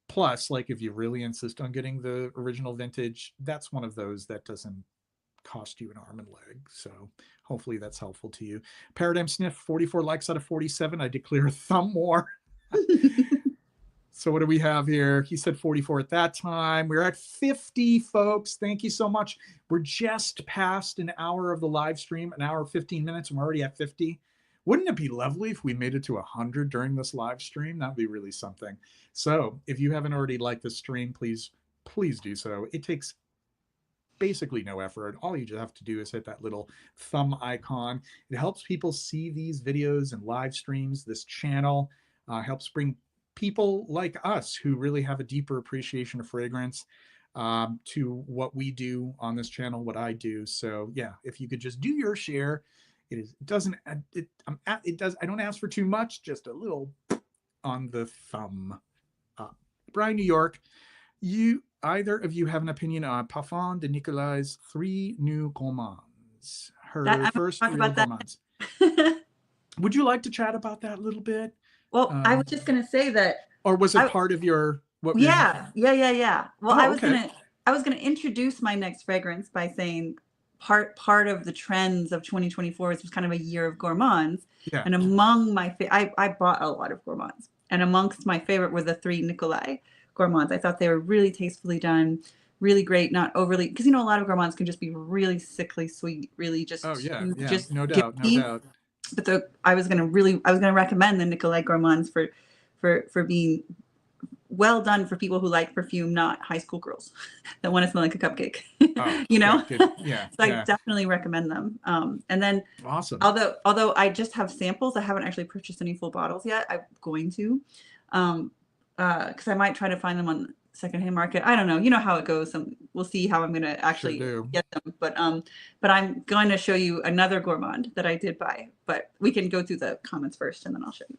Speaker 1: Plus, like if you really insist on getting the original vintage, that's one of those that doesn't cost you an arm and leg. So hopefully that's helpful to you. Paradigm Sniff, 44 likes out of 47. I declare thumb war. So what do we have here? He said 44 at that time. We're at 50, folks. Thank you so much. We're just past an hour of the live stream, an hour 15 minutes, and we're already at 50. Wouldn't it be lovely if we made it to 100 during this live stream? That'd be really something. So if you haven't already liked the stream, please do so. It takes basically no effort. All you just have to do is hit that little thumb icon. It helps people see these videos and live streams. This channel helps bring people like us who really have a deeper appreciation of fragrance to what we do on this channel, what I do. So yeah, if you could just do your share. I don't ask for too much, just a little on the thumb. Brian, New York, either of you have an opinion on Parfum de Nicolas' 3 new Gourmands? Her first 3 Gourmands. Would you like to chat about that a little bit?
Speaker 2: Well, I was just going to say that.
Speaker 1: Or was it part of your?
Speaker 2: Yeah. Well, I was going to introduce my next fragrance by saying part of the trends of 2024 was kind of a year of gourmands.
Speaker 1: Yeah.
Speaker 2: And among my I bought a lot of gourmands, and amongst my favorite were the 3 Nicolai gourmands. I thought they were really tastefully done, really great, not overly, because a lot of gourmands can just be really sickly sweet, really just just
Speaker 1: no doubt, no doubt.
Speaker 2: But I was gonna recommend the Nicolai gourmands for being well done for people who like perfume, not high school girls that want to smell like a cupcake.
Speaker 1: Yeah,
Speaker 2: so I definitely recommend them. And then
Speaker 1: awesome.
Speaker 2: Although I just have samples, I haven't actually purchased any full bottles yet. I'm going to, because I might try to find them on secondhand market. I don't know. You know how it goes. We'll see how I'm going to actually get them. But I'm going to show you another gourmand that I did buy. But we can go through the comments first, and then I'll show you.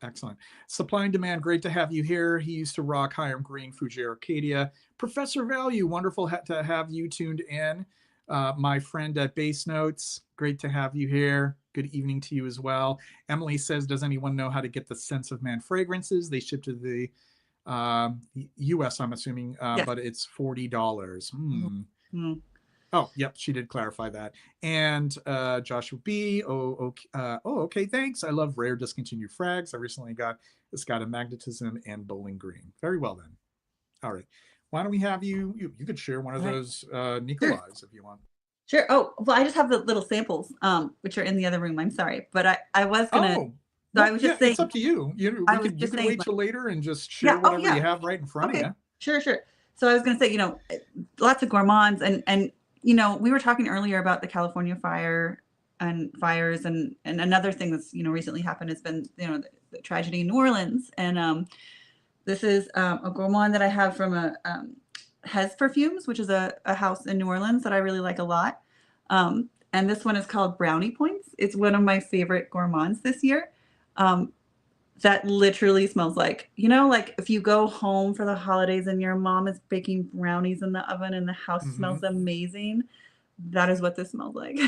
Speaker 1: Excellent. Supply and Demand, great to have you here. He used to rock Hiram Green, Fuji Arcadia. Professor Value, wonderful to have you tuned in. My friend at Bass Notes, great to have you here. Good evening to you as well. Emily says, does anyone know how to get the Sense of Man fragrances? They ship to the US, I'm assuming, yes. But it's $40. Oh, yep, she did clarify that. And Joshua B. Okay, thanks. I love rare discontinued frags. I recently got a Magnetism and Bowling Green. Very well then. All right. Why don't we have you could share one of those Nicolais if you want.
Speaker 2: Sure. Oh, well, I just have the little samples, which are in the other room. I'm sorry, but I was gonna.
Speaker 1: Oh, well, I was just saying. It's up to you. You could wait till later and just share whatever you have right in front of you.
Speaker 2: Sure. So I was gonna say, lots of gourmands and. We were talking earlier about the California fires and another thing that's, recently happened has been, the tragedy in New Orleans. And this is a gourmand that I have from Hez Perfumes, which is a house in New Orleans that I really like a lot. And this one is called Brownie Points. It's one of my favorite gourmands this year. That literally smells like, like if you go home for the holidays and your mom is baking brownies in the oven and the house smells amazing. That is what this smells like.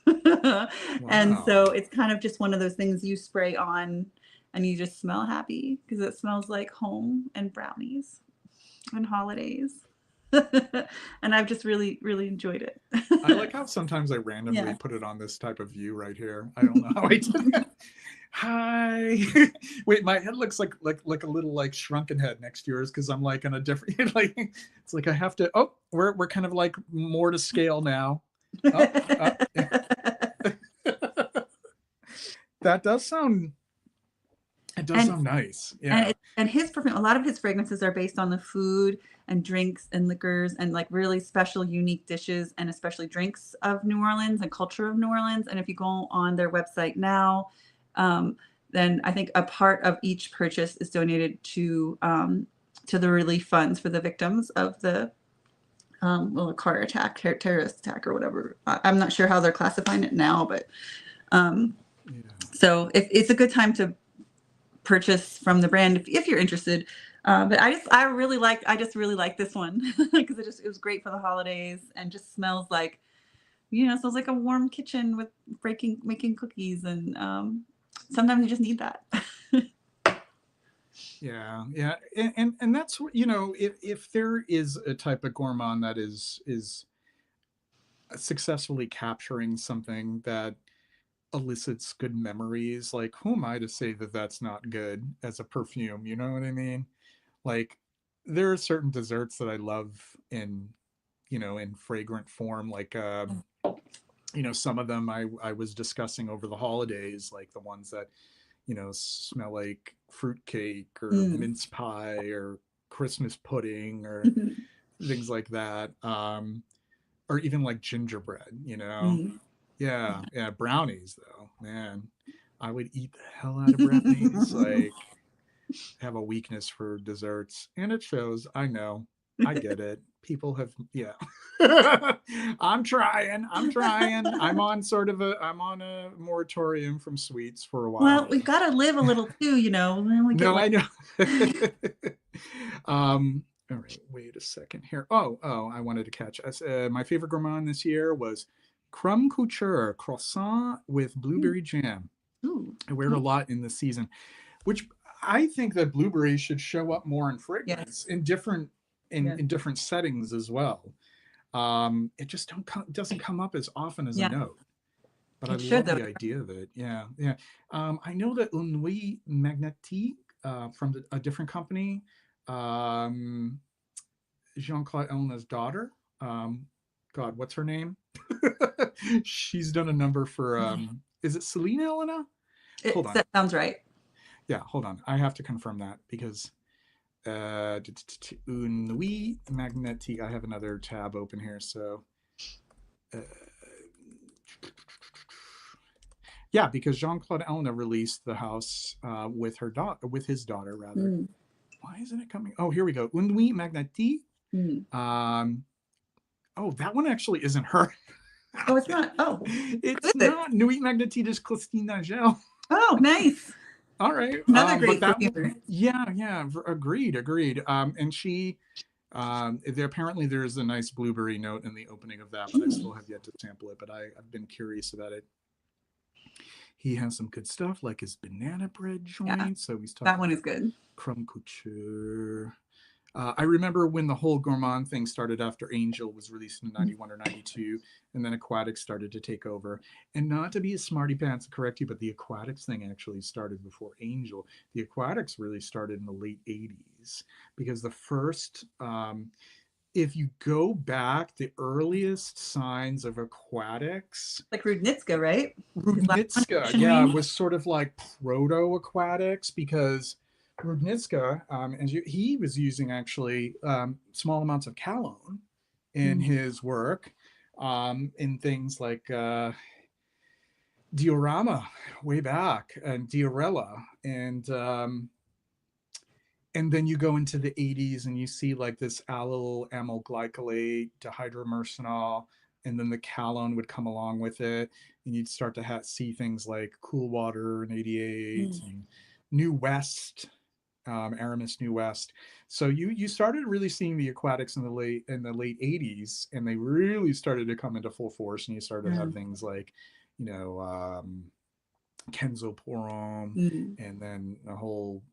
Speaker 2: Wow. And so it's kind of just one of those things you spray on and you just smell happy because it smells like home and brownies and holidays. And I've just really, really enjoyed it.
Speaker 1: I like how sometimes I randomly put it on this type of view right here. I don't know how I did that. Hi. Wait, my head looks like a little shrunken head next to yours because I'm in a different it's like I have to we're kind of more to scale now. That does sound sound nice. Yeah.
Speaker 2: And his perfume, a lot of his fragrances are based on the food and drinks and liquors and really special, unique dishes and especially drinks of New Orleans and culture of New Orleans. And if you go on their website now, then I think a part of each purchase is donated to the relief funds for the victims of the car attack, terrorist attack, or whatever. I'm not sure how they're classifying it now, but so it's a good time to purchase from the brand if you're interested. But I just really like this one because it was great for the holidays and just smells like, smells like a warm kitchen with making cookies and sometimes you just need that.
Speaker 1: Yeah. And that's, if there is a type of gourmand that is successfully capturing something that elicits good memories, who am I to say that that's not good as a perfume? You know what I mean? There are certain desserts that I love in fragrant form, some of them I was discussing over the holidays, the ones that, smell like fruitcake or mince pie or Christmas pudding or things like that. Or even gingerbread, Yeah, brownies though, man. I would eat the hell out of brownies. Have a weakness for desserts, and it shows. I know. I get it. People have, I'm trying. I'm on a moratorium from sweets for a while.
Speaker 2: Well, we've got to live a little too,
Speaker 1: No, I know. All right, wait a second here. I wanted to catch us. My favorite gourmand this year was Crumb Couture croissant with blueberry jam.
Speaker 2: Ooh.
Speaker 1: I wear it a lot in the season, which I think that blueberries should show up more in fragrance in different in different settings as well. It just doesn't come up as often as a
Speaker 2: Yeah,
Speaker 1: note. But I
Speaker 2: it should
Speaker 1: love
Speaker 2: though.
Speaker 1: the idea of it. Yeah, yeah. I know that Un Nuit Magnétique from a different company, um, Jean-Claude Elna's daughter. God, what's her name? She's done a number for. Is it Selena Elena? Hold on.
Speaker 2: That sounds right.
Speaker 1: Yeah, hold on. I have to confirm that because Un Nuit Magnétique. I have another tab open here, so. Yeah, because Jean-Claude Elna released the house with his daughter rather.
Speaker 2: Mm.
Speaker 1: Why isn't it coming? Oh, here we go. Un Nuit Magnétique.
Speaker 2: Mm.
Speaker 1: Oh, that one actually isn't her.
Speaker 2: Oh, it's not. Oh,
Speaker 1: It's not. Nuit Magnétique is Christine Nagel.
Speaker 2: Oh, nice.
Speaker 1: All right.
Speaker 2: Another great
Speaker 1: but
Speaker 2: perfumer.
Speaker 1: Yeah. Agreed. And she, apparently there's a nice blueberry note in the opening of that, but I still have yet to sample it. But I've been curious about it. He has some good stuff, like his banana bread joint.
Speaker 2: Yeah,
Speaker 1: so he's talking.
Speaker 2: That one is good.
Speaker 1: Crumb Couture. I remember when the whole Gourmand thing started after Angel was released in 91 or 92, and then Aquatics started to take over. And not to be a smarty pants to correct you, but the Aquatics thing actually started before Angel. The Aquatics really started in the late 80s because the first, if you go back, the earliest signs of Aquatics,
Speaker 2: like Rudnitska, right?
Speaker 1: Rudnitska, yeah, was sort of like proto-Aquatics because Rudnitska, he was using actually small amounts of calone in his work, in things like diorama way back and diorella, and then you go into the 80s and you see like this allyl amyl glycolate dihydromercenol, and then the calone would come along with it, and you'd start to see things like Cool Water in 88 and New West, Aramis New West. So you started really seeing the Aquatics in the late 80s, and they really started to come into full force, and you started to have things like, Kenzo Porom, and then a whole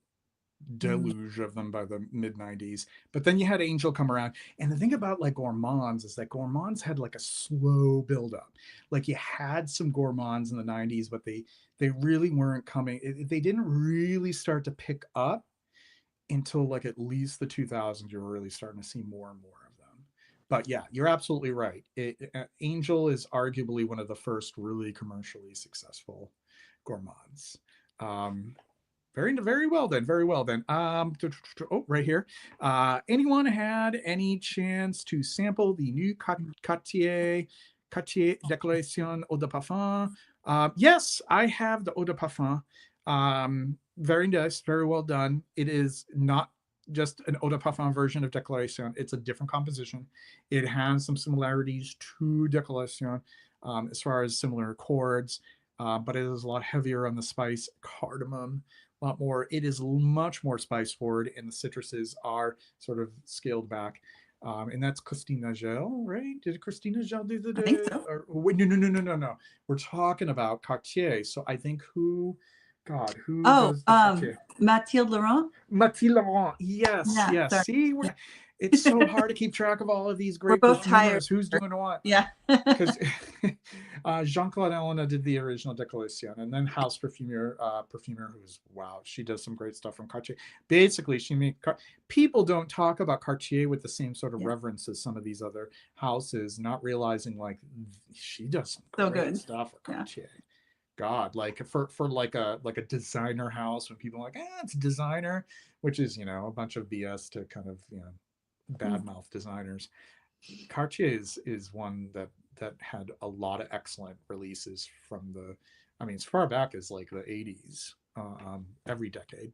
Speaker 1: deluge of them by the mid 90s. But then you had Angel come around, and the thing about like Gourmands is that Gourmands had like a slow build up. Like you had some Gourmands in the 90s, but they really weren't coming. They didn't really start to pick up until like at least the 2000s. You're really starting to see more and more of them. But yeah, you're absolutely right. Angel is arguably one of the first really commercially successful Gourmands. Very well then. Oh, right here. Anyone had any chance to sample the new Cartier Declaration Eau de Parfum? Yes, I have the Eau de Parfum. Very nice, very well done. It is not just an Eau de Parfum version of Declaration. It's a different composition. It has some similarities to Declaration as far as similar chords, but it is a lot heavier on the spice, cardamom, a lot more. It is much more spice forward, and the citruses are sort of scaled back. And that's Christine Nagel, right? Did Christine Nagel do the?
Speaker 2: I think so.
Speaker 1: Wait, no. We're talking about Cartier. So I think who does the Cartier?
Speaker 2: Mathilde Laurent.
Speaker 1: Mathilde Laurent. Yes.
Speaker 2: Sorry.
Speaker 1: See, it's so hard to keep track of all of these great
Speaker 2: We're both
Speaker 1: perfumers.
Speaker 2: tired.
Speaker 1: Who's doing what?
Speaker 2: Yeah.
Speaker 1: Because Jean-Claude Elena did the original Declaration, and then House Perfumer, who's she does some great stuff from Cartier. Basically, people don't talk about Cartier with the same sort of reverence as some of these other houses, not realizing like she does some great stuff for Cartier. Yeah. God, like for like a designer house, when people are like, it's designer, which is a bunch of BS to kind of badmouth designers. Cartier is one that had a lot of excellent releases from as far back as like the 80s, every decade.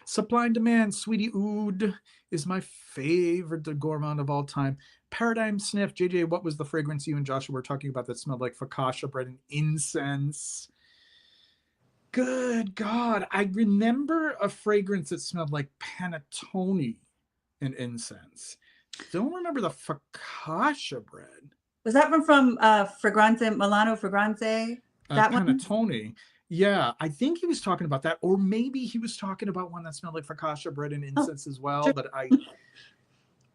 Speaker 1: Supply and Demand, Sweetie Oud is my favorite Gourmand of all time. Paradigm Sniff, JJ, what was the fragrance you and Joshua were talking about that smelled like focaccia bread and incense? Good God, I remember a fragrance that smelled like panettone and incense. Don't remember the focaccia bread.
Speaker 2: Was that one from Fragrance, Milano Fragrance? That
Speaker 1: panettone.
Speaker 2: One?
Speaker 1: Yeah, I think he was talking about that, or maybe he was talking about one that smelled like focaccia bread and incense as well.
Speaker 2: Sure.
Speaker 1: But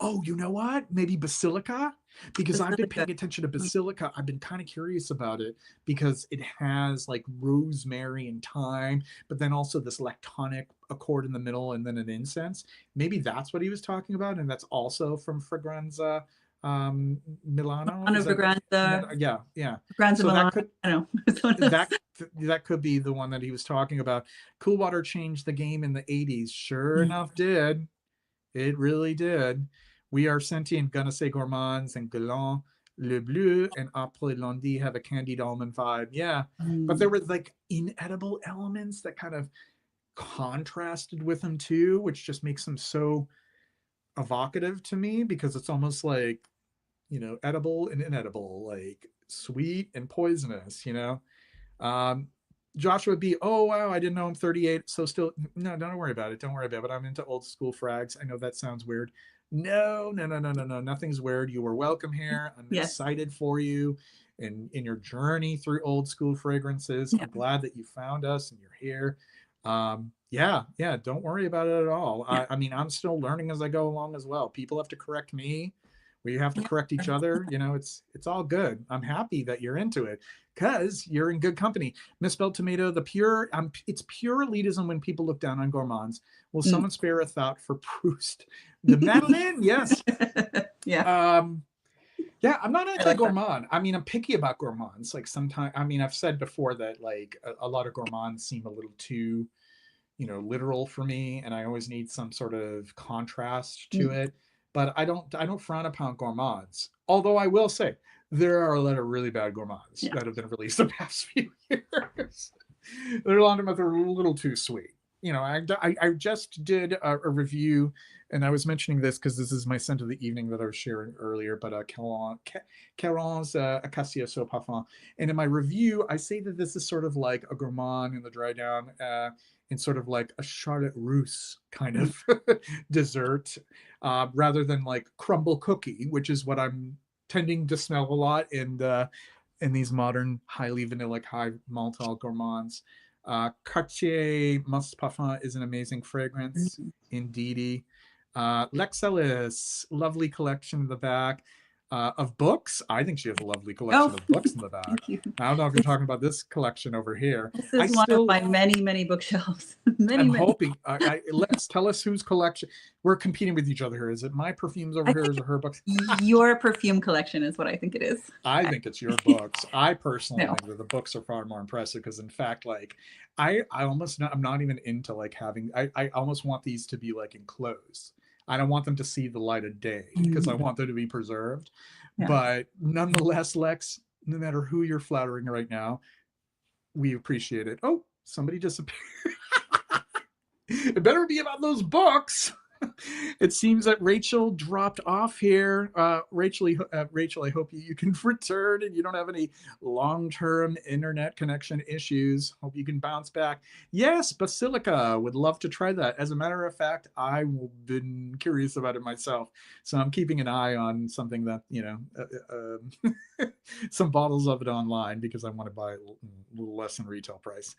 Speaker 1: Oh, you know what? Maybe Basilica? Because I've been
Speaker 2: Basilica.
Speaker 1: paying attention to Basilica. I've been kind of curious about it because it has like rosemary and thyme, but then also this lactonic accord in the middle and then an incense. Maybe that's what he was talking about. And that's also from Fragranza Milano.
Speaker 2: Milano
Speaker 1: Is that,
Speaker 2: Fragranza,
Speaker 1: yeah, yeah.
Speaker 2: Fragranza
Speaker 1: So that
Speaker 2: Milano.
Speaker 1: could,
Speaker 2: I don't know. It's one of those.
Speaker 1: that could be the one that he was talking about. Cool Water changed the game in the 80s. Sure enough, did. It really did. We are sentient, gonna say gourmands and galant, le bleu, and après lundi have a candied almond vibe. Yeah, but there were like inedible elements that kind of contrasted with them too, which just makes them so evocative to me because it's almost like, you know, edible and inedible, like sweet and poisonous, you know. Um, Joshua would be, oh wow, I didn't know I'm 38. So still, no, don't worry about it. Don't worry about it. I'm into old school frags. I know that sounds weird. No, no, no, no, no, no. Nothing's weird. You were welcome here. I'm
Speaker 2: Yes.
Speaker 1: excited for you in your journey through old school fragrances.
Speaker 2: Yeah.
Speaker 1: I'm glad that you found us and you're here. Yeah, yeah. Don't worry about it at all. I mean, I'm still learning as I go along as well. People have to correct me. We have to correct each other. You know, it's all good. I'm happy that you're into it because you're in good company. Misspelled tomato, the pure, it's pure elitism when people look down on gourmands. Will someone spare a thought for Proust? The Madeleine, yes.
Speaker 2: Yeah.
Speaker 1: Yeah, I'm not
Speaker 2: I like that.
Speaker 1: anti-gourmand. I mean, I'm picky about gourmands. Like sometimes, I mean, I've said before that like a lot of gourmands seem a little too, you know, literal for me, and I always need some sort of contrast to it. But I don't frown upon gourmands. Although I will say there are a lot of really bad gourmands that have been released the past few years. There are a lot of them that are a little too sweet. You know, I just did a review, and I was mentioning this because this is my scent of the evening that I was sharing earlier, but Caron's Acacia Soap Parfum. And in my review, I say that this is sort of like a gourmand in the dry down, and sort of like a Charlotte Russe kind of dessert, rather than like crumble cookie, which is what I'm tending to smell a lot in these modern highly vanillic high maltol gourmands. Cartier Must Parfum is an amazing fragrance, indeedy. Lexelis, lovely collection in the back of books. I think she has a lovely collection of books in the back.
Speaker 2: Thank you.
Speaker 1: I don't know if you're talking about this collection over here.
Speaker 2: This is one of my many bookshelves.
Speaker 1: I'm hoping. Let's tell us whose collection. We're competing with each other here. Is it my perfumes over here? Is it her books?
Speaker 2: Your perfume collection is what I think it is.
Speaker 1: I think it's your books. I personally think that the books are far more impressive because, in fact, like I'm not even into like having. I almost want these to be like enclosed. I don't want them to see the light of day because I want them to be preserved. Yeah. But nonetheless, Lex, no matter who you're flattering right now, we appreciate it. Oh, somebody disappeared. It better be about those books. It seems that Rachel dropped off here. Rachel, I hope you can return and you don't have any long-term internet connection issues. Hope you can bounce back. Yes, Basilica, would love to try that. As a matter of fact, I've been curious about it myself. So I'm keeping an eye on something that, you know, some bottles of it online because I want to buy a little less than retail price.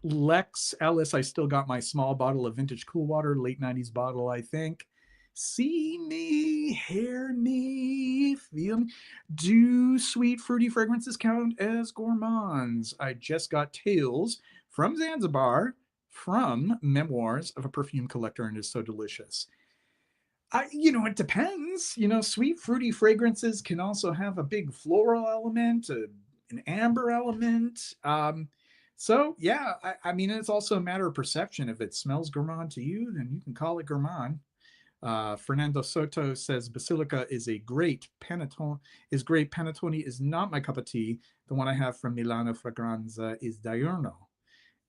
Speaker 1: Lex Ellis, I still got my small bottle of vintage cool water, late 90s bottle, I think. See me, hear me, feel me. Do sweet fruity fragrances count as gourmands? I just got Tales from Zanzibar from Memoirs of a Perfume Collector, and is so delicious. It depends. Sweet fruity fragrances can also have a big floral element, an amber element. So yeah, I mean, it's also a matter of perception. If it smells gourmand to you, then you can call it gourmand. Fernando Soto says Basilica is a great panettone. Panettone is not my cup of tea. The one I have from Milano Fragranza is Diurno.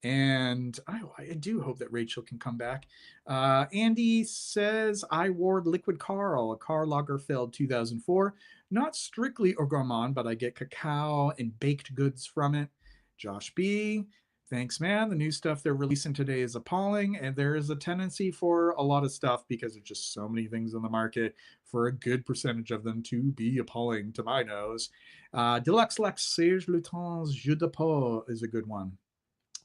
Speaker 1: And I do hope that Rachel can come back. Andy says, I wore Liquid Carl, a Karl Lagerfeld 2004. Not strictly a gourmand, but I get cacao and baked goods from it. Josh B, thanks, man. The new stuff they're releasing today is appalling, and there is a tendency for a lot of stuff, because there's just so many things on the market, for a good percentage of them to be appalling to my nose. Deluxe Lex Serge Luton's Jeu de Peau is a good one.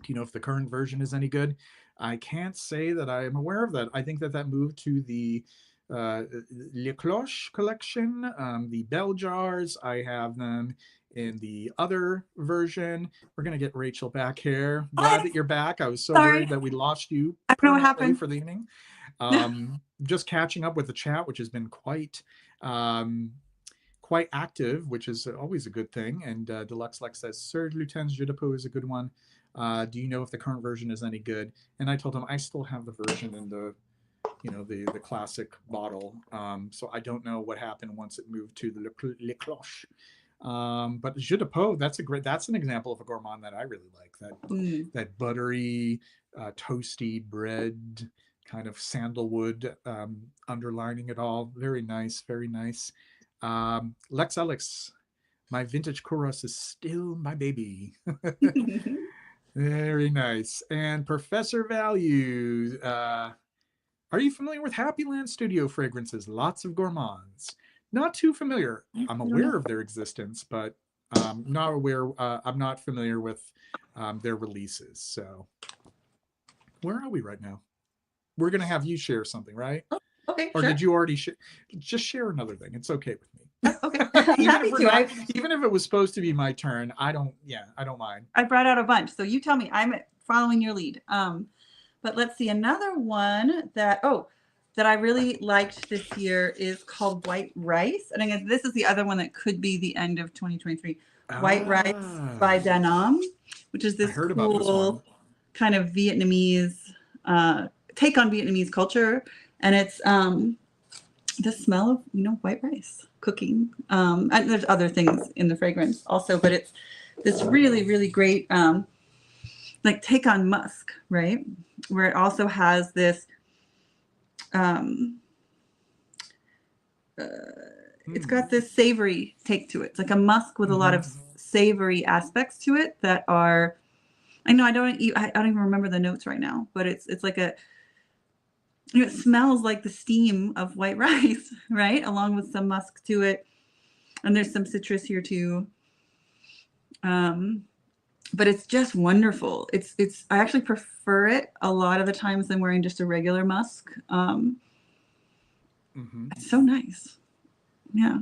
Speaker 1: Do you know if the current version is any good? I can't say that I am aware of that. I think that moved to the Le Cloche collection, the bell jars. I have them in the other version. We're going to get Rachel back here. Glad that you're back. I was so
Speaker 2: Sorry.
Speaker 1: worried that we lost you
Speaker 2: I don't know what
Speaker 1: permanently
Speaker 2: happened.
Speaker 1: for the evening. Just catching up with the chat, which has been quite active, which is always a good thing. And Deluxe Lex says, Sir Lieutenant Jeu de Peau is a good one. Do you know if the current version is any good? And I told him I still have the version in the the classic bottle. So I don't know what happened once it moved to the Le Cloche. But Jeu de Peau, that's an example of a gourmand that I really like. That buttery, toasty bread, kind of sandalwood underlining it all. Very nice, very nice. Lex Alex, my vintage Kouros is still my baby. Very nice. And Professor Value, are you familiar with Happy Land Studio fragrances? Lots of gourmands. Not too familiar. I'm aware of their existence, but not aware. I'm not familiar with their releases. So, where are we right now? We're gonna have you share something, right?
Speaker 2: Okay.
Speaker 1: Or
Speaker 2: sure.
Speaker 1: did you already just share another thing? It's okay with me.
Speaker 2: Okay.
Speaker 1: Even if it was supposed to be my turn, I don't mind.
Speaker 2: I brought out a bunch, so you tell me. I'm following your lead. But let's see, another one that I really liked this year is called White Rice. And I guess this is the other one that could be the end of 2023. White Rice by Danam, which is this cool kind of Vietnamese take on Vietnamese culture. And it's the smell of, white rice cooking. And there's other things in the fragrance also, but it's this really, really great like take on musk, right? Where it also has this it's got this savory take to it. It's like a musk with a lot of savory aspects to it that are, I know I don't even remember the notes right now, but it's like it smells like the steam of white rice, right? Along with some musk to it. And there's some citrus here too. But it's just wonderful. I actually prefer it a lot of the times than wearing just a regular musk. It's so nice. Yeah.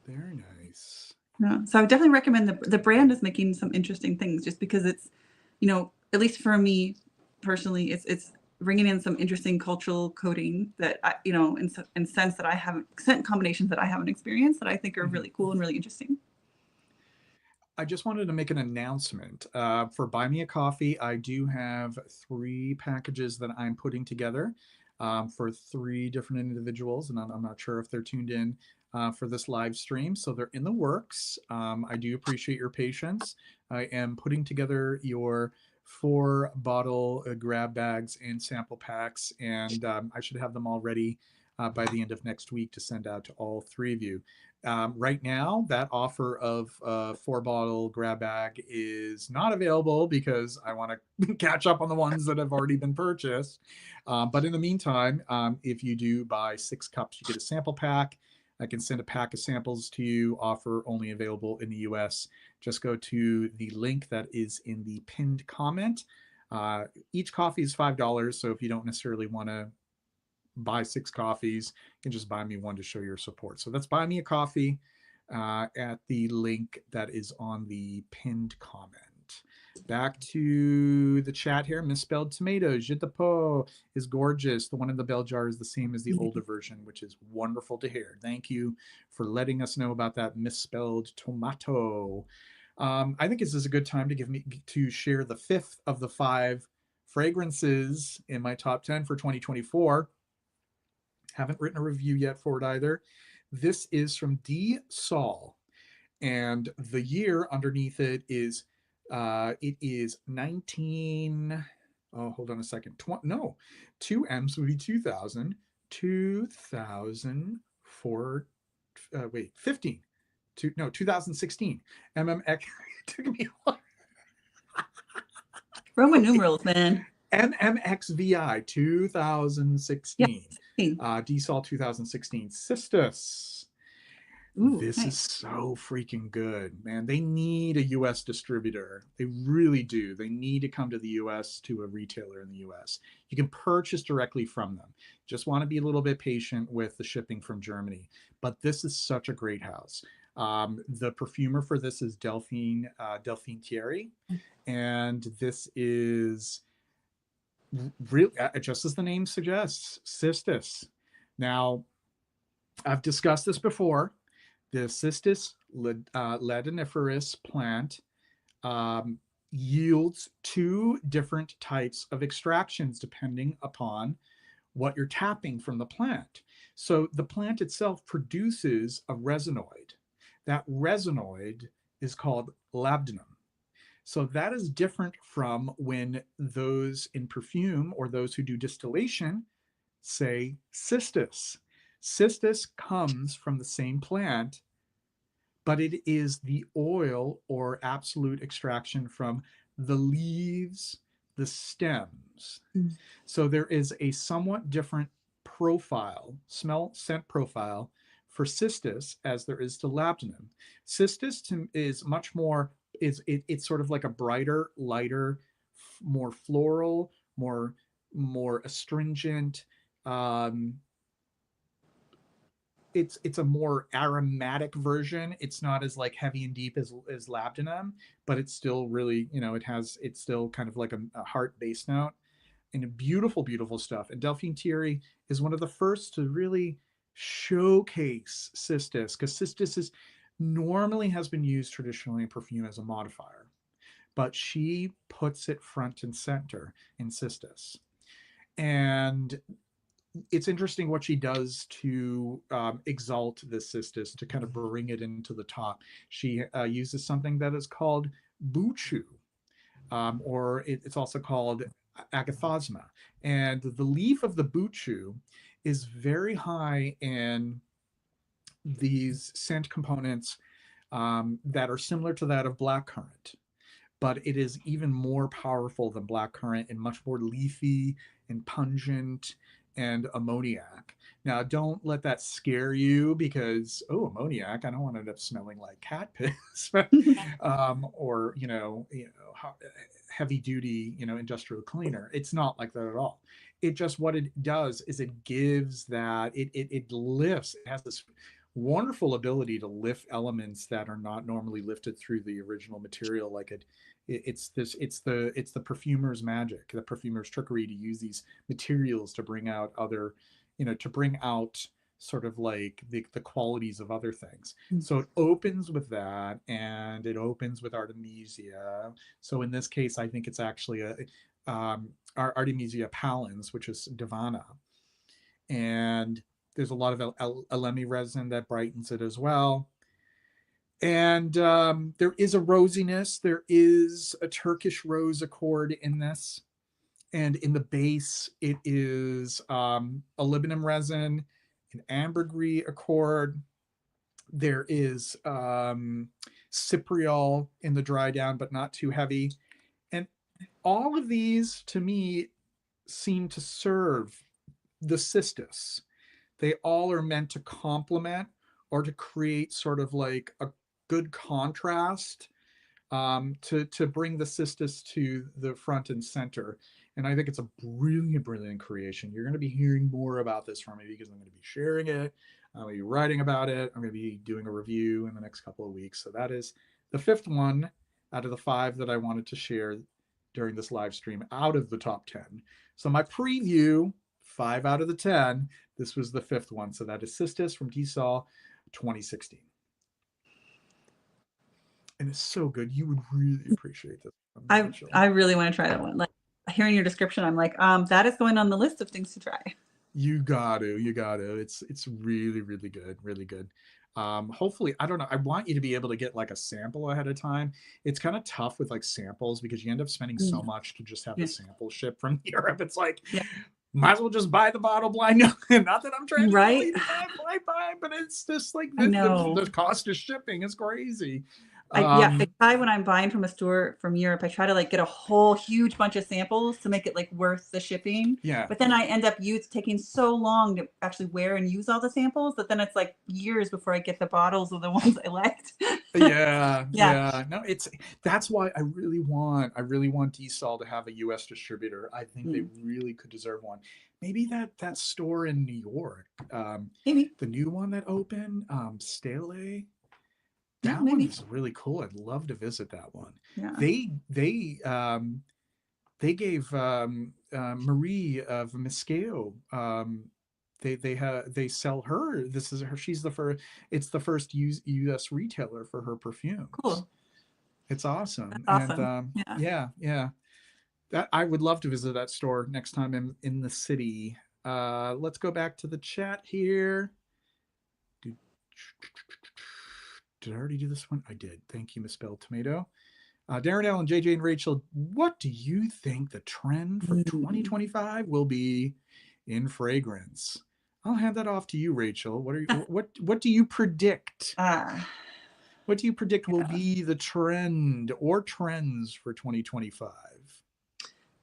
Speaker 1: Very nice.
Speaker 2: Yeah. So I would definitely recommend the brand is making some interesting things just because it's, at least for me personally, it's bringing in some interesting cultural coding that in sense that I haven't, scent combinations that I haven't experienced that I think are really cool and really interesting.
Speaker 1: I just wanted to make an announcement for Buy Me a Coffee. I do have 3 packages that I'm putting together for 3 different individuals, and I'm not sure if they're tuned in for this live stream, so they're in the works. I do appreciate your patience. I am putting together your 4 bottle grab bags and sample packs, and I should have them all ready by the end of next week to send out to all 3 of you. Right now, that offer of 4-bottle grab bag is not available because I want to catch up on the ones that have already been purchased. But in the meantime, if you do buy 6 cups, you get a sample pack. I can send a pack of samples to you. Offer only available in the US. Just go to the link that is in the pinned comment. Each coffee is $5, so if you don't necessarily want to buy 6 coffees, you can just buy me one to show your support. So that's Buy Me a Coffee at the link that is on the pinned comment. Back to the chat here. Misspelled tomatoes. Jeu de Peau is gorgeous. The one in the bell jar is the same as the older version, which is wonderful to hear. Thank you for letting us know about that misspelled tomato. I think this is a good time to share the 5th of the 5 fragrances in my top 10 for 2024. Haven't written a review yet for it either. This is from D. Saul, and the year underneath it is 19. Oh, hold on a second. 2 M's would be 2000. 2004. 15. 2016. MMX. Took me a while.
Speaker 2: Roman numerals, man.
Speaker 1: MMXVI 2016.
Speaker 2: Yes.
Speaker 1: DSOL 2016. Sisters.
Speaker 2: Ooh,
Speaker 1: This is
Speaker 2: nice.
Speaker 1: so freaking good, man. They need a US distributor. They really do. They need to come to the US, to a retailer in the US. You can purchase directly from them. Just want to be a little bit patient with the shipping from Germany. But this is such a great house. The perfumer for this is Delphine Thierry. And this is really, just as the name suggests, cistus. Now, I've discussed this before. The cistus ladaniferus plant yields two different types of extractions depending upon what you're tapping from the plant. So the plant itself produces a resinoid. That resinoid is called labdanum. So that is different from when those in perfume or those who do distillation say cistus. Cistus comes from the same plant, but it is the oil or absolute extraction from the leaves, the stems.
Speaker 2: Mm.
Speaker 1: So there is a somewhat different profile, smell scent profile for cistus as there is to labdanum. Cistus is much more, it's sort of like a brighter, lighter, more floral, more astringent. It's a more aromatic version. It's not as like heavy and deep as labdanum, but it's still really, it's still kind of like a heart bass note, and a beautiful, beautiful stuff. And Delphine Thierry is one of the first to really showcase cistus, because cistus is normally has been used traditionally in perfume as a modifier, but she puts it front and center in cistus. And it's interesting what she does to exalt the cistus, to kind of bring it into the top. She uses something that is called buchu, or it's also called agathosma. And the leaf of the buchu is very high in these scent components that are similar to that of blackcurrant, but it is even more powerful than blackcurrant and much more leafy and pungent and ammoniac. Now, don't let that scare you, because, oh, ammoniac, I don't want to end up smelling like cat piss, or heavy duty, industrial cleaner. It's not like that at all. It just, what it does is it gives that, it lifts, it has this wonderful ability to lift elements that are not normally lifted through the original material. Like it's the perfumer's magic, the perfumer's trickery, to use these materials to bring out other, to bring out sort of like the qualities of other things. So it opens with that, and it opens with Artemisia. So in this case, I think it's actually Artemisia pallens, which is Divana. And there's a lot of elemi resin that brightens it as well. And there is a rosiness. There is a Turkish rose accord in this. And in the base, it is a libidinum resin, an ambergris accord. There is cypriol in the dry down, but not too heavy. And all of these, to me, seem to serve the cistus. They all are meant to complement or to create sort of like a good contrast, to bring the cistus to the front and center. And I think it's a brilliant, brilliant creation. You're going to be hearing more about this from me, because I'm going to be sharing it. I'm going to be writing about it. I'm going to be doing a review in the next couple of weeks. So that is the fifth one out of the 5 that I wanted to share during this live stream out of the top 10. So my preview, 5 out of the 10, this was the 5th one. So that is Cistus from Tissot 2016. And it's so good. You would really appreciate this.
Speaker 2: I really want to try that one. Like, hearing your description, I'm like, that is going on the list of things to try.
Speaker 1: You got to. It's really, really good. Really good. Hopefully, I don't know, I want you to be able to get like a sample ahead of time. It's kind of tough with like samples, because you end up spending so much to just have the sample ship from Europe. It's like, might as well just buy the bottle blind. Not that I'm trying to
Speaker 2: right,
Speaker 1: buy, but it's just like the cost of shipping is crazy.
Speaker 2: I try when I'm buying from a store from Europe, I try to like get a whole huge bunch of samples to make it like worth the shipping.
Speaker 1: Yeah.
Speaker 2: But then I end up taking so long to actually wear and use all the samples that then it's like years before I get the bottles of the ones I liked.
Speaker 1: Yeah. No, that's why I really want DSOL to have a US distributor. I think they really could deserve one. Maybe that store in New York,
Speaker 2: Maybe
Speaker 1: the new one that opened, Stele.
Speaker 2: Yeah,
Speaker 1: That
Speaker 2: maybe.
Speaker 1: one's really cool. I'd love to visit that one.
Speaker 2: Yeah.
Speaker 1: They gave Marie of Miscao. They sell her. This is her. She's the first. It's the first U.S. retailer for her perfumes.
Speaker 2: Cool.
Speaker 1: It's awesome.
Speaker 2: That's awesome.
Speaker 1: And yeah. That I would love to visit that store next time I'm in the city. Let's go back to the chat here. Did I already do this one? I did. Thank you, Misspelled Tomato. Darren Allen, JJ, and Rachel, what do you think the trend for 2025 will be in fragrance? I'll hand that off to you, Rachel. What do you predict? What do you predict will be the trend or trends for 2025?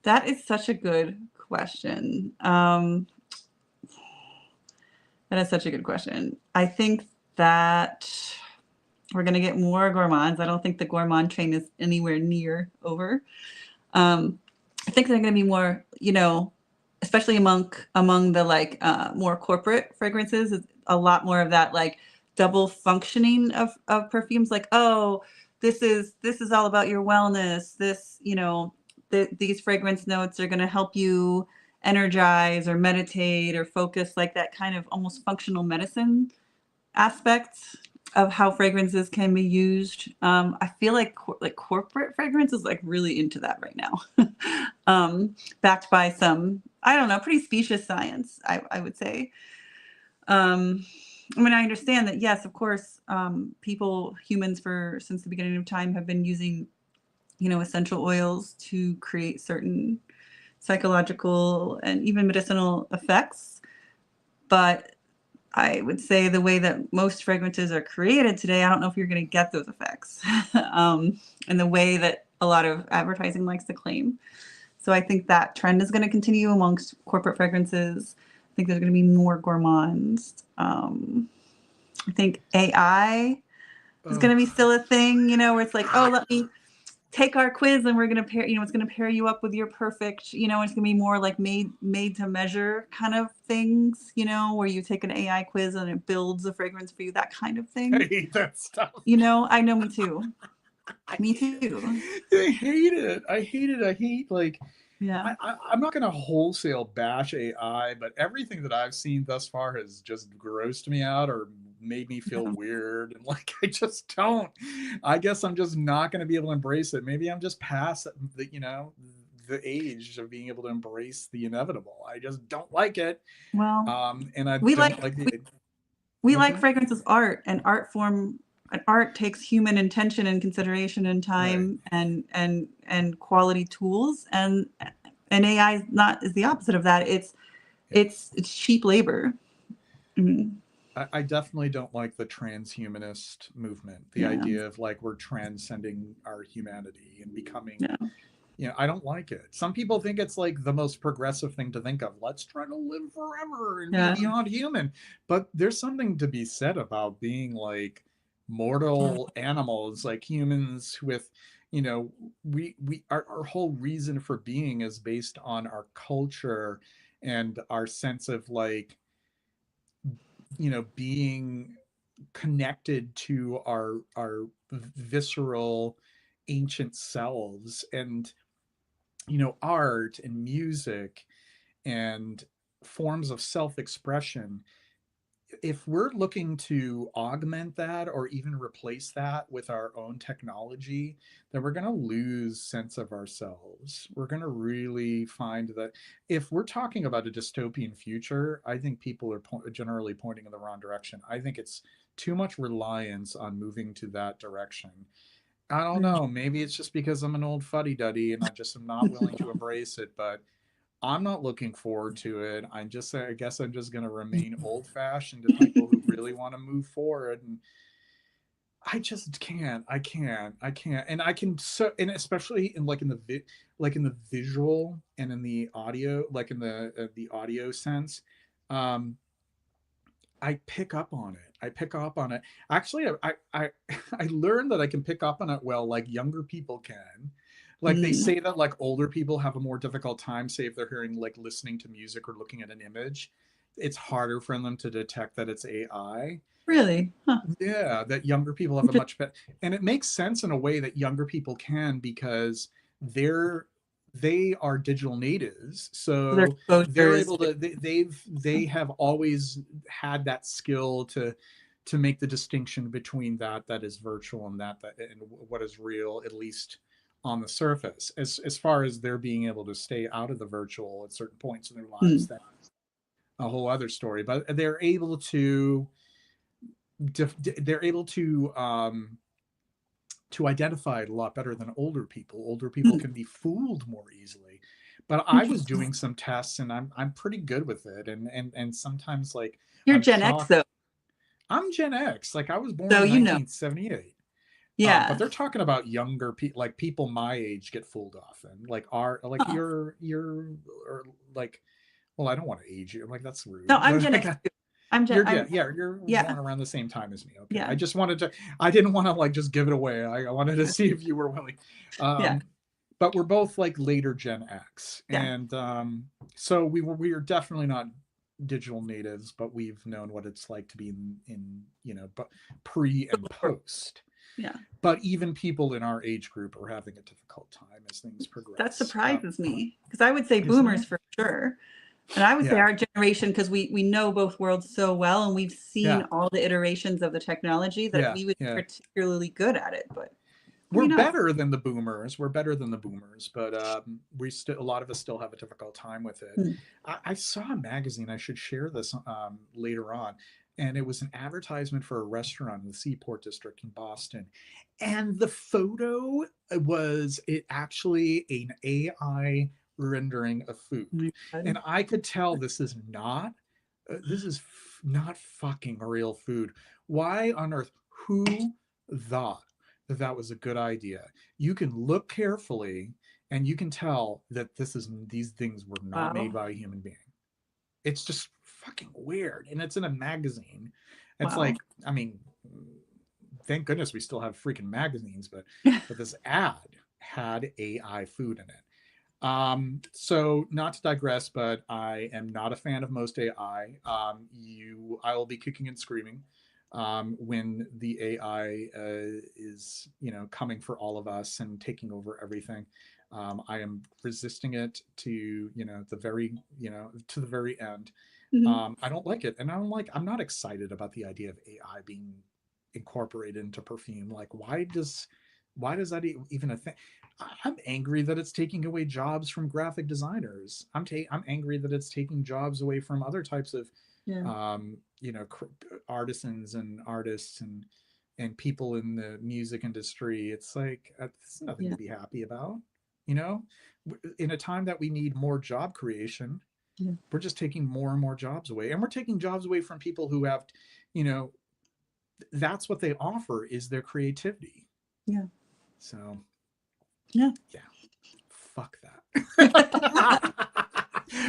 Speaker 2: That is such a good question. That is such a good question. I think that we're going to get more gourmands. I don't think the gourmand train is anywhere near over. I think they're going to be more, especially among the like more corporate fragrances, a lot more of that like double functioning of perfumes. Like, oh, this is all about your wellness. This, these fragrance notes are going to help you energize or meditate or focus, like that kind of almost functional medicine aspect of how fragrances can be used. I feel like corporate fragrance is like really into that right now, backed by some, I don't know, pretty specious science, I would say. I mean, I understand that, yes, of course, humans since the beginning of time have been using, essential oils to create certain psychological and even medicinal effects. But I would say the way that most fragrances are created today, I don't know if you're going to get those effects in the way that a lot of advertising likes to claim. So I think that trend is going to continue amongst corporate fragrances. I think there's going to be more gourmands. I think AI is going to be still a thing, where it's like, oh, let me take our quiz and we're going to pair, it's going to pair you up with your perfect, it's going to be more like made to measure kind of things, where you take an AI quiz and it builds a fragrance for you, that kind of thing.
Speaker 1: I hate that stuff.
Speaker 2: I know, me too. Me too.
Speaker 1: I hate it. I hate like,
Speaker 2: yeah.
Speaker 1: I'm not going to wholesale bash AI, but everything that I've seen thus far has just grossed me out or made me feel weird. And like, I just don't, I guess I'm just not going to be able to embrace it. Maybe I'm just past the age of being able to embrace the inevitable. I just don't like it.
Speaker 2: Well,
Speaker 1: and I
Speaker 2: we
Speaker 1: don't
Speaker 2: like we like fragrance as art, and art takes human intention and consideration and time, right, and quality tools, and AI is the opposite of that. It's cheap labor. Mm-hmm.
Speaker 1: I definitely don't like the transhumanist movement. The idea of like we're transcending our humanity and becoming, I don't like it. Some people think it's like the most progressive thing to think of. Let's try to live forever and be beyond human. But there's something to be said about being like mortal animals, like humans with, our whole reason for being is based on our culture and our sense of like, being connected to our visceral ancient selves, and art and music and forms of self-expression. If we're looking to augment that or even replace that with our own technology, then we're going to lose sense of ourselves. We're going to really find that if we're talking about a dystopian future, I think people are generally pointing in the wrong direction. I think it's too much reliance on moving to that direction. I don't know. Maybe it's just because I'm an old fuddy-duddy and I just am not willing to embrace it, but I'm not looking forward to it. I guess I'm just going to remain old-fashioned to people who really want to move forward. And I just can't. I can't. I can't. And I can so, and especially in like in like in the visual and in the audio, like in the audio sense, um, I pick up on it. I pick up on it. Actually, I I learned that I can pick up on it well, like younger people can. Like they
Speaker 2: Mm,
Speaker 1: say that like older people have a more difficult time, say if they're hearing like listening to music or looking at an image. It's harder for them to detect that it's AI.
Speaker 2: really? Huh.
Speaker 1: Yeah, that younger people have a
Speaker 2: Interesting.
Speaker 1: much better, and it makes sense in a way that younger people can because they're they are digital natives,
Speaker 2: So their
Speaker 1: so
Speaker 2: exposure
Speaker 1: they're
Speaker 2: is
Speaker 1: able to they have always had that skill to make the distinction between that is virtual and that and what is real, at least on the surface. As far as they're being able to stay out of the virtual at certain points in their lives,
Speaker 2: mm,
Speaker 1: that's a whole other story. But they're able to they're able to identify it a lot better than older people. Older people
Speaker 2: mm.
Speaker 1: can be fooled more easily. But I was
Speaker 2: Interesting.
Speaker 1: doing some tests and I'm pretty good with it. And sometimes like
Speaker 2: You're
Speaker 1: I'm
Speaker 2: Gen X
Speaker 1: shocked.
Speaker 2: though,
Speaker 1: I'm Gen X. Like I was born
Speaker 2: so
Speaker 1: in
Speaker 2: you know.
Speaker 1: 1978. But
Speaker 2: Yeah.
Speaker 1: they're talking about younger people, like people my age get fooled often. Like our like
Speaker 2: Huh.
Speaker 1: you're or like, well, I don't want to age you. I'm like that's
Speaker 2: No,
Speaker 1: rude.
Speaker 2: I'm
Speaker 1: But
Speaker 2: Gen X
Speaker 1: like
Speaker 2: too.
Speaker 1: yeah, yeah, you're
Speaker 2: Yeah,
Speaker 1: born around the same time as me. Okay. I
Speaker 2: yeah,
Speaker 1: just wanted to, I didn't want to like just give it away. I wanted to see if you were willing.
Speaker 2: yeah,
Speaker 1: Um, but we're both like later Gen X.
Speaker 2: yeah.
Speaker 1: And so we are definitely not digital natives, but we've known what it's like to be in you know, but pre and post.
Speaker 2: Yeah.
Speaker 1: But even people in our age group are having a difficult time as things
Speaker 2: That
Speaker 1: progress.
Speaker 2: surprises me because I would say
Speaker 1: Isn't it?
Speaker 2: boomers for sure. And I would say
Speaker 1: Yeah.
Speaker 2: our generation, because we know both worlds so well and we've seen
Speaker 1: Yeah.
Speaker 2: all the iterations of the technology that
Speaker 1: Yeah.
Speaker 2: we would be
Speaker 1: Yeah.
Speaker 2: particularly good at it. But
Speaker 1: We're
Speaker 2: maybe not.
Speaker 1: better than the boomers. We're better than the boomers, but we still a lot of us still have a difficult time with it.
Speaker 2: Hmm.
Speaker 1: I saw a magazine. I should share this later on, and it was an advertisement for a restaurant in the Seaport District in Boston, and the photo was it actually an AI rendering of food,
Speaker 2: Oh my God.
Speaker 1: and I could tell this is not fucking real food. Why on earth? Who thought that that was a good idea? You can look carefully and you can tell that these things were not made
Speaker 2: Wow.
Speaker 1: by a human being. It's just fucking weird, and it's in a magazine. It's
Speaker 2: Wow.
Speaker 1: like, I mean, thank goodness we still have freaking magazines, but this ad had AI food in it. So not to digress, but I am not a fan of most AI. I will be kicking and screaming when the AI is, coming for all of us and taking over everything. I am resisting it to, to the very end.
Speaker 2: Mhm.
Speaker 1: I don't like it, and I'm not excited about the idea of AI being incorporated into perfume. Like, why does that even a thing? I'm angry that it's taking away jobs from graphic designers. I'm angry that it's taking jobs away from other types of,
Speaker 2: Yeah.
Speaker 1: artisans and artists and people in the music industry. It's like it's nothing
Speaker 2: Yeah.
Speaker 1: to be happy about. You know, in a time that we need more job creation,
Speaker 2: Yeah.
Speaker 1: we're just taking more and more jobs away, and we're taking jobs away from people who have, you know, that's what they offer is their creativity.
Speaker 2: Yeah.
Speaker 1: So
Speaker 2: Yeah.
Speaker 1: yeah, fuck that.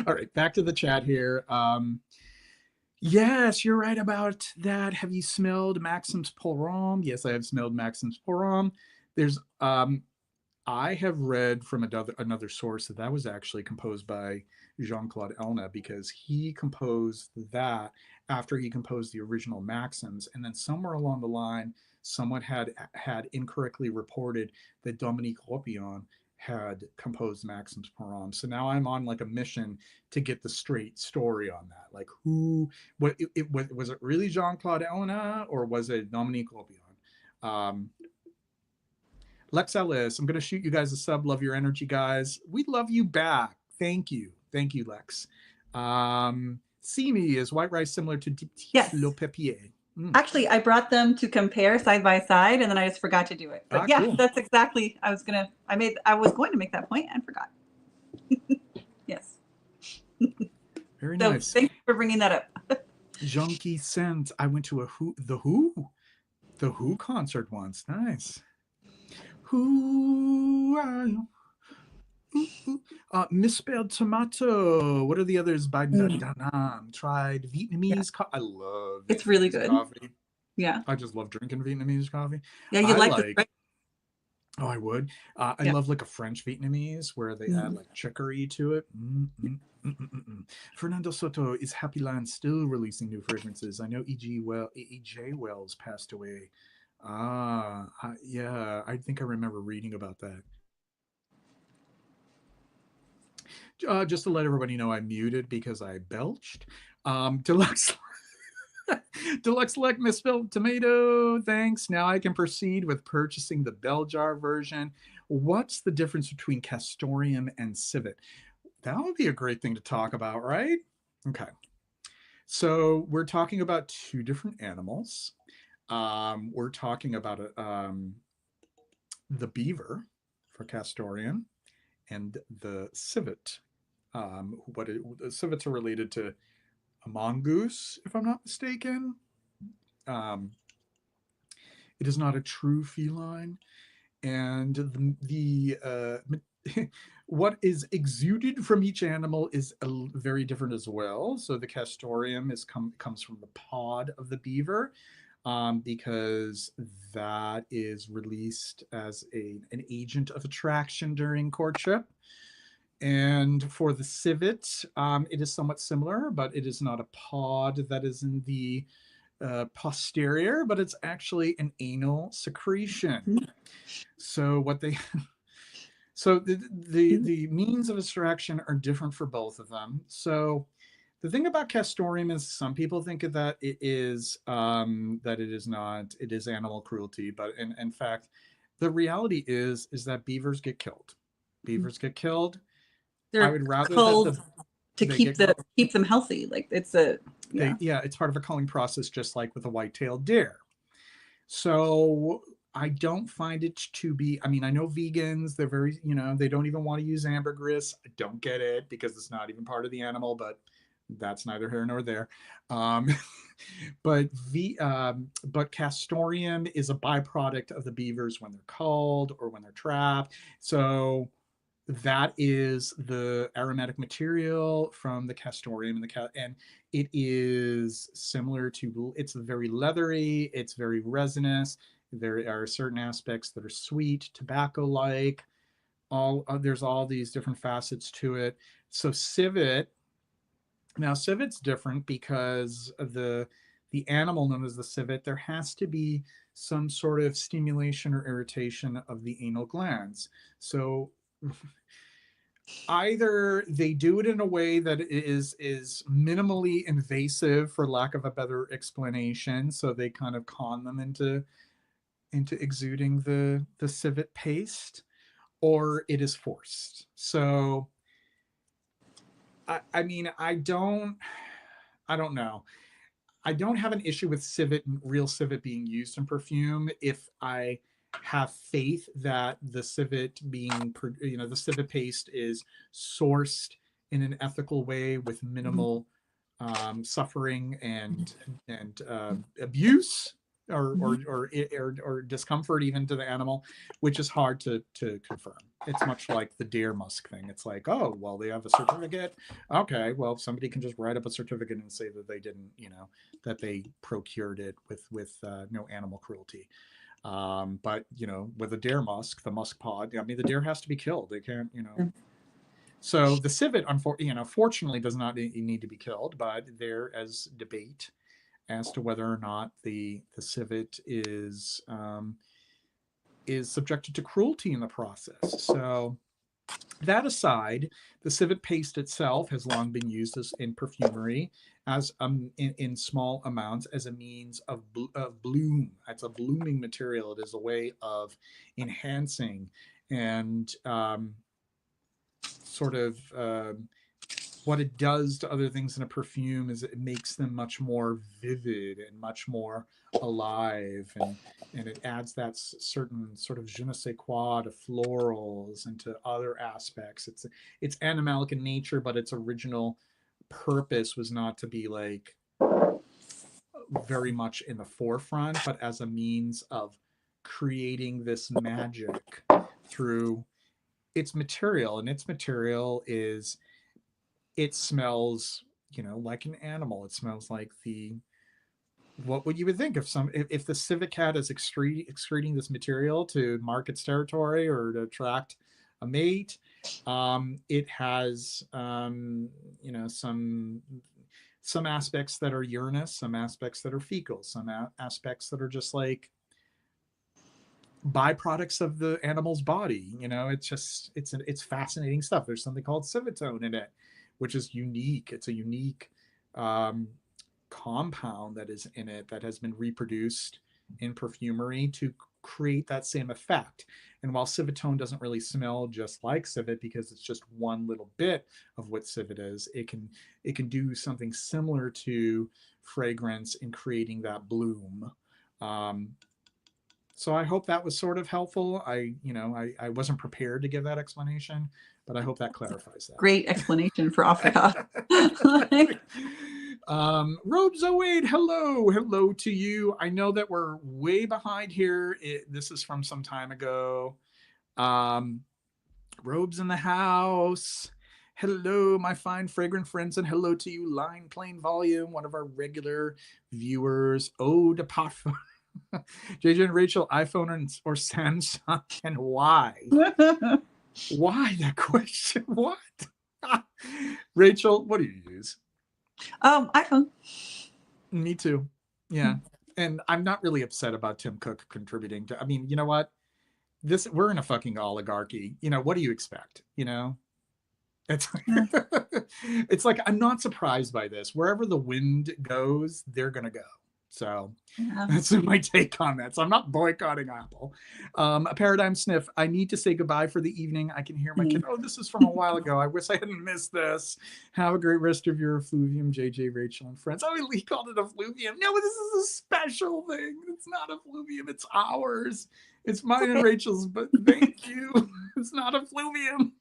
Speaker 1: All right, back to the chat here. Yes, you're right about that. Have you smelled Maxim's Porom? Yes, I have smelled Maxim's Porom. There's I have read from another source that was actually composed by Jean-Claude Elna, because he composed that after he composed the original Maxims, and then somewhere along the line, someone had incorrectly reported that Dominique Ropion had composed Maxims Porom. So now I'm on like a mission to get the straight story on that. Like was it really Jean-Claude Elna or was it Dominique Ropion? Lex Ellis, I'm going to shoot you guys a sub. Love your energy, guys. We love you back. Thank you. Thank you, Lex. See me, is white rice similar to
Speaker 2: Yes.
Speaker 1: le papier?
Speaker 2: Actually, I brought them to compare side by side, and then I just forgot to do it. But yeah,
Speaker 1: cool.
Speaker 2: that's exactly. I was going to make that point and forgot. Yes.
Speaker 1: Very
Speaker 2: So
Speaker 1: nice.
Speaker 2: thanks for bringing that up.
Speaker 1: Junkie scent. I went to the Who. The Who concert once. Nice. Who are you? Misspelled tomato. What are the others? By
Speaker 2: Mm,
Speaker 1: tried
Speaker 2: yeah,
Speaker 1: Vietnamese. I love
Speaker 2: it's really
Speaker 1: Vietnamese
Speaker 2: good.
Speaker 1: coffee.
Speaker 2: Yeah.
Speaker 1: I just love drinking Vietnamese coffee.
Speaker 2: Yeah, you
Speaker 1: I
Speaker 2: like this,
Speaker 1: like.
Speaker 2: right?
Speaker 1: Oh, I would. I
Speaker 2: Yeah.
Speaker 1: love like a French Vietnamese where they add
Speaker 2: Mm.
Speaker 1: like chicory to it. Fernando Soto, is Happy Land still releasing new fragrances? I know EJ Wells passed away. Yeah, I think I remember reading about that. Just to let everybody know, I muted because I belched. Deluxe Deluxe Select misspelled tomato. Thanks. Now I can proceed with purchasing the bell jar version. What's the difference between castoreum and civet? That would be a great thing to talk about, right? Okay. So we're talking about two different animals. We're talking about the beaver for castoreum and the civet. The civets are related to a mongoose, if I'm not mistaken. Um, it is not a true feline, and what is exuded from each animal is very different as well. So the castoreum comes from the pod of the beaver, because that is released as an agent of attraction during courtship. And for the civet, it is somewhat similar, but it is not a pod that is in the posterior, but it's actually an anal secretion.
Speaker 2: Mm.
Speaker 1: So what they so the means of extraction are different for both of them. So the thing about castoreum is some people think that it is not, it is animal cruelty, but in fact the reality is that beavers get killed. Beavers get killed. I
Speaker 2: They're
Speaker 1: would rather that
Speaker 2: culled to
Speaker 1: they get
Speaker 2: keep them healthy. Like it's a yeah.
Speaker 1: yeah, it's part of a culling process, just like with a white-tailed deer. So I don't find it to be, I mean, I know vegans, they're very, they don't even want to use ambergris. I don't get it because it's not even part of the animal, but that's neither here nor there. Um, but castoreum is a byproduct of the beavers when they're culled or when they're trapped. So that is the aromatic material from the castoreum and it is similar to, it's very leathery, it's very resinous. There are certain aspects that are sweet, tobacco like. There's all these different facets to it. So civet's different because of the animal known as the civet. There has to be some sort of stimulation or irritation of the anal glands. So either they do it in a way that is minimally invasive, for lack of a better explanation, so they kind of con them into exuding the civet paste, or it is forced. So I mean, I don't know. I don't have an issue with real civet being used in perfume if I have faith that the civet the civet paste is sourced in an ethical way with minimal suffering and abuse or discomfort even to the animal, which is hard to confirm. It's much like the deer musk thing. It's like, oh well, they have a certificate. Okay, well, somebody can just write up a certificate and say that they didn't, that they procured it with no animal cruelty. But with a deer musk, the musk pod, I mean, the deer has to be killed. They can't. So the civet, fortunately, does not need to be killed, but there is debate as to whether or not the civet is subjected to cruelty in the process. So that aside, the civet paste itself has long been used in perfumery as in small amounts as a means of bloom. It's a blooming material. It is a way of enhancing and sort of what it does to other things in a perfume is it makes them much more vivid and much more alive, and it adds that certain sort of je ne sais quoi to florals and to other aspects. It's animalic in nature, but its original purpose was not to be like very much in the forefront, but as a means of creating this magic through its material. And its material is, it smells, you know, like an animal. It smells like the, what would you would think if the civet cat is excreting this material to mark its territory or to attract a mate. It has you know, some aspects that are urinous, some aspects that are fecal, some aspects that are just like byproducts of the animal's body. You know, it's just it's fascinating stuff. There's something called civitone in it, which is unique. It's a unique compound that is in it that has been reproduced in perfumery to create that same effect. And while civitone doesn't really smell just like civet because it's just one little bit of what civet is, it can do something similar to fragrance in creating that bloom. So I hope that was sort of helpful. I wasn't prepared to give that explanation, but I hope that clarifies that.
Speaker 2: Great explanation for off the cuff.
Speaker 1: Robes08, hello to you. I know that we're way behind here. This is from some time ago. Robes in the house. Hello, my fine fragrant friends, and hello to you, Line Plain Volume, one of our regular viewers. Oh, de parfum. JJ and Rachel, iPhone or Samsung, and why? Why that question? What? Rachel, what do you use?
Speaker 2: iPhone.
Speaker 1: Me too. Yeah. And I'm not really upset about Tim Cook contributing to, I mean, you know what? We're in a fucking oligarchy. You know, what do you expect? You know? It's like, I'm not surprised by this. Wherever the wind goes, they're gonna go. So that's my take on that. So I'm not boycotting Apple. A paradigm sniff. I need to say goodbye for the evening. I can hear my kid. Oh, this is from a while ago. I wish I hadn't missed this. Have a great rest of your effluvium, JJ, Rachel, and friends. Oh, we called it effluvium. No, this is a special thing. It's not effluvium. It's ours. It's mine and Rachel's, but thank you. It's not effluvium.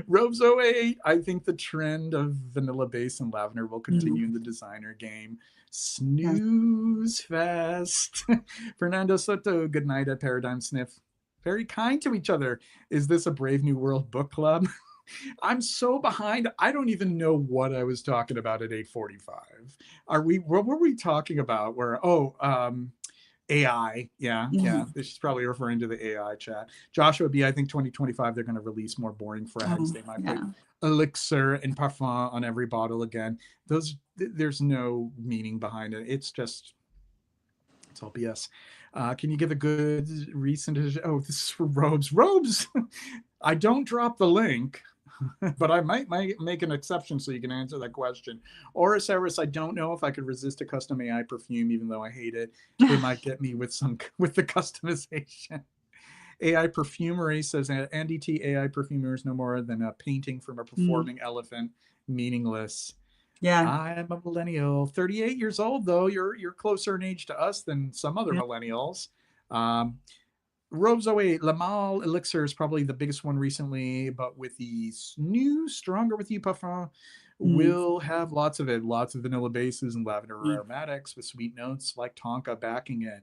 Speaker 1: Robes08. I think the trend of vanilla base and lavender will continue in the designer game. Snooze fest. Fernando Soto, good night at Paradigm Sniff. Very kind to each other. Is this a Brave New World book club? I'm so behind. I don't even know what I was talking about at 8:45. What were we talking about? AI. Yeah. She's probably referring to the AI chat. Joshua B, I think 2025 they're going to release more boring frags. They might put elixir and parfum on every bottle again. There's no meaning behind it. It's all BS. Can you give a good recent? Oh, this is for Robes. I don't drop the link, but I might make an exception so you can answer that question. Orosaurus, I don't know if I could resist a custom AI perfume, even though I hate it. They might get me with the customization. AI perfumery says Andy T. AI perfumer is no more than a painting from a performing elephant, meaningless.
Speaker 2: Yeah,
Speaker 1: I'm a millennial, 38 years old though. You're closer in age to us than some other millennials. Robes08, Lamal Elixir is probably the biggest one recently, but with the new Stronger With You parfum, will have lots of vanilla bases and lavender aromatics with sweet notes like tonka backing it.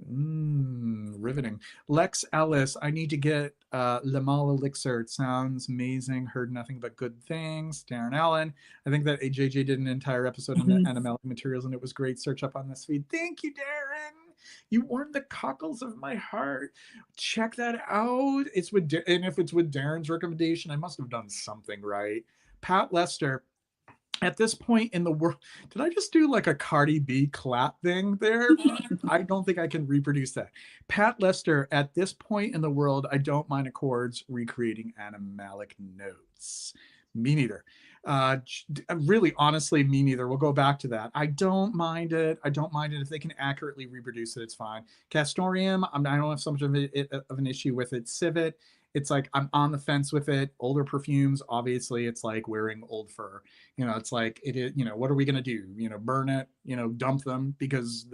Speaker 1: Riveting. Lex Ellis, I need to get Lamal Elixir. It sounds amazing. Heard nothing but good things. Darren Allen, I think that AJJ did an entire episode on the Animalic materials and it was great. Search up on this feed. Thank you, Darren. You warmed the cockles of my heart. Check that out. And if it's with Darren's recommendation, I must have done something right. Pat Lester, at this point in the world, did I just do like a Cardi B clap thing there? I don't think I can reproduce that. Pat Lester, at this point in the world, I don't mind Accords recreating Animalic notes. Me neither. Really, honestly, me neither. We'll go back to that. I don't mind it. If they can accurately reproduce it, it's fine. Castorium, I don't have so much of an issue with it. Civet, it's like I'm on the fence with it. Older perfumes, obviously, it's like wearing old fur. You know, it's like it is. You know, what are we gonna do? You know, burn it. You know, dump them because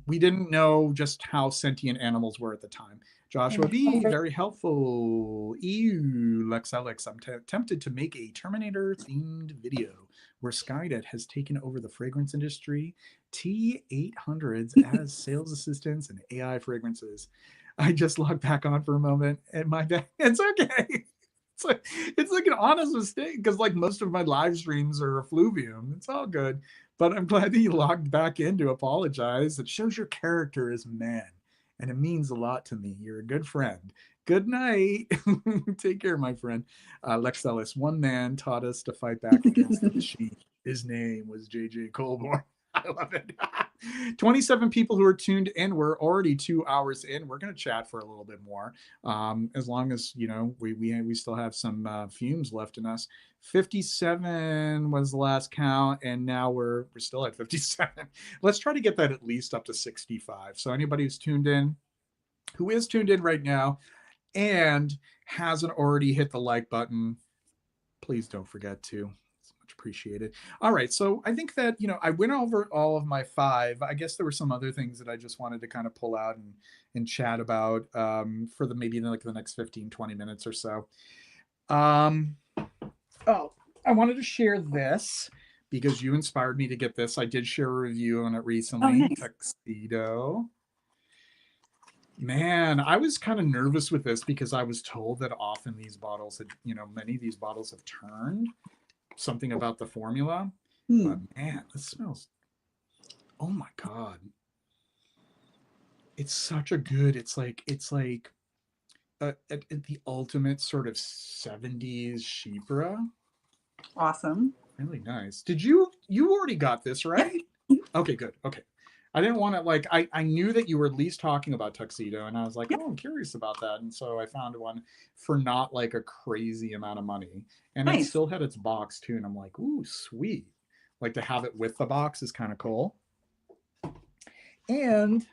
Speaker 1: we didn't know just how sentient animals were at the time. Joshua B, very helpful. Ew, Lex Alex, I'm tempted to make a Terminator themed video where Skynet has taken over the fragrance industry. T800s as sales assistants and AI fragrances. I just logged back on for a moment, and my bad. It's okay. It's like an honest mistake because like most of my live streams are effluvium. It's all good. But I'm glad that you logged back in to apologize. It shows your character as man, and it means a lot to me. You're a good friend. Good night. Take care, my friend. Lex Ellis, one man taught us to fight back against the machine. His name was JJ Colborn. I love it. 27 people who are tuned in. We're already 2 hours in. We're going to chat for a little bit more, as long as we still have some fumes left in us. 57 was the last count, and now we're still at 57. Let's try to get that at least up to 65. So anybody who's tuned in, who is tuned in right now, and hasn't already hit the like button, please don't forget to. Appreciated. All right, so I think that I went over all of my 5. I guess there were some other things that I just wanted to kind of pull out and chat about for maybe like the next 15-20 minutes or so. I wanted to share this because you inspired me to get this. I did share a review on it recently.
Speaker 2: Oh, nice.
Speaker 1: Tuxedo. Man, I was kind of nervous with this because I was told that often these bottles had, many of these bottles have turned something about the formula. But man, this smells, oh my god, it's such a good, it's like the ultimate sort of 70s chypre.
Speaker 2: Awesome.
Speaker 1: Really nice. Did you already got this, right?
Speaker 2: Yep.
Speaker 1: Okay, good. Okay, I didn't want to like, I knew that you were at least talking about Tuxedo, and I was like,
Speaker 2: yep.
Speaker 1: oh, I'm curious about that. And so I found one for not like a crazy amount of money. And
Speaker 2: Nice.
Speaker 1: It still had its box too. And I'm like, ooh, sweet. Like to have it with the box is kind of cool. And